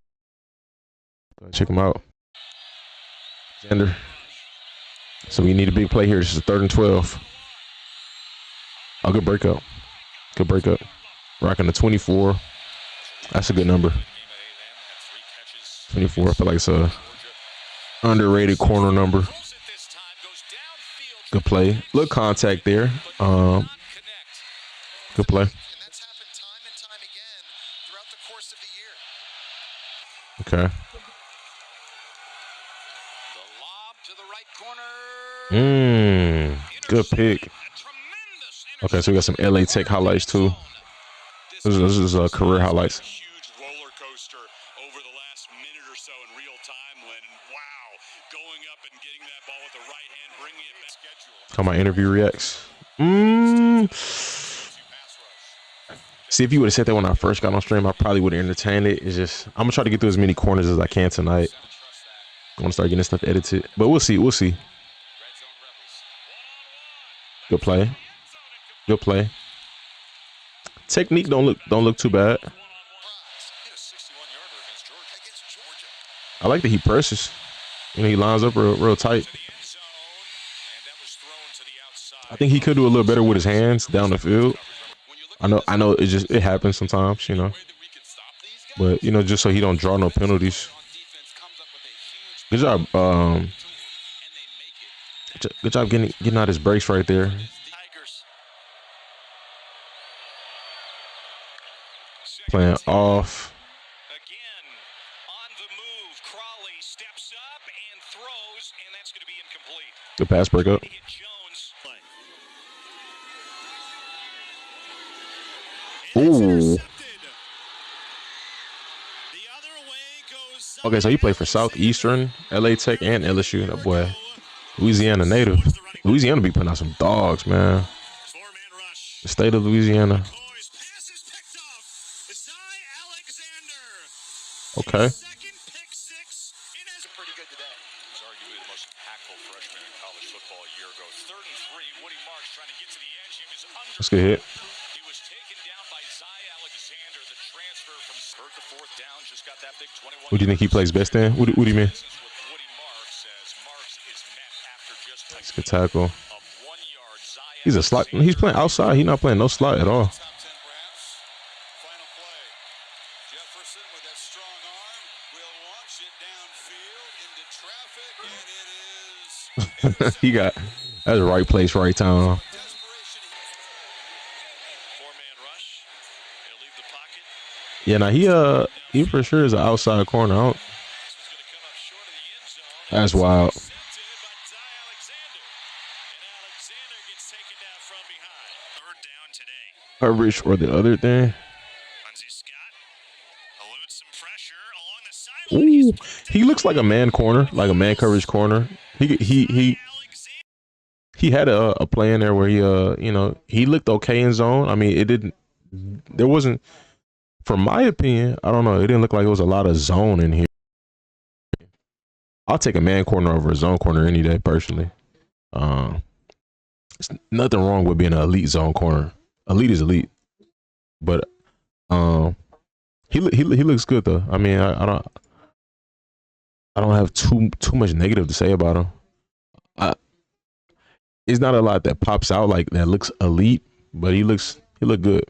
check him out, Xander. So we need a big play here. This is a 3rd and 12. Oh, good breakup. Good breakup. Rocking the 24. That's a good number. 24. I feel like it's a underrated corner number. Good play. Look, contact there. Good play. Okay. Good pick. Okay, so we got some LA Tech highlights too. This is career highlights. How my interview reacts. See, if you would have said that when I first got on stream, I probably would have entertained it. It's just, I'm gonna try to get through as many corners as I can tonight. I'm gonna start getting stuff edited, but we'll see. We'll see. Good play. Good play. Technique don't look too bad. I like that he presses. He lines up real tight. I think he could do a little better with his hands down the field. I know it happens sometimes, But just so he don't draw no penalties. Good job. Good job getting out his breaks right there. Playing off. Good pass breakup. Ooh. Okay, so he played for Southeastern, LA Tech, and LSU. That boy, Louisiana native. Louisiana be putting out some dogs, man. The state of Louisiana. Okay. That's a good hit. He was taken down by Zah Alexander, the transfer from Burke. The fourth down just got that big 21. Who do you think he plays best in? What do you mean? That's a good tackle. He's a slot. He's playing outside. He's not playing no slot at all. He got that's the right place, right time. Yeah, now he for sure is an outside corner. That's wild. Parrish or the other thing. Ooh, he looks like a man corner, like a man coverage corner. He had a play in there where he looked okay in zone. I mean, there wasn't, from my opinion, I don't know, it didn't look like it was a lot of zone in here. I'll take a man corner over a zone corner any day, personally. There's nothing wrong with being an elite zone corner. Elite is elite, but he looks good though. I mean, I don't have too much negative to say about him. It's not a lot that pops out like that looks elite, but he looked good.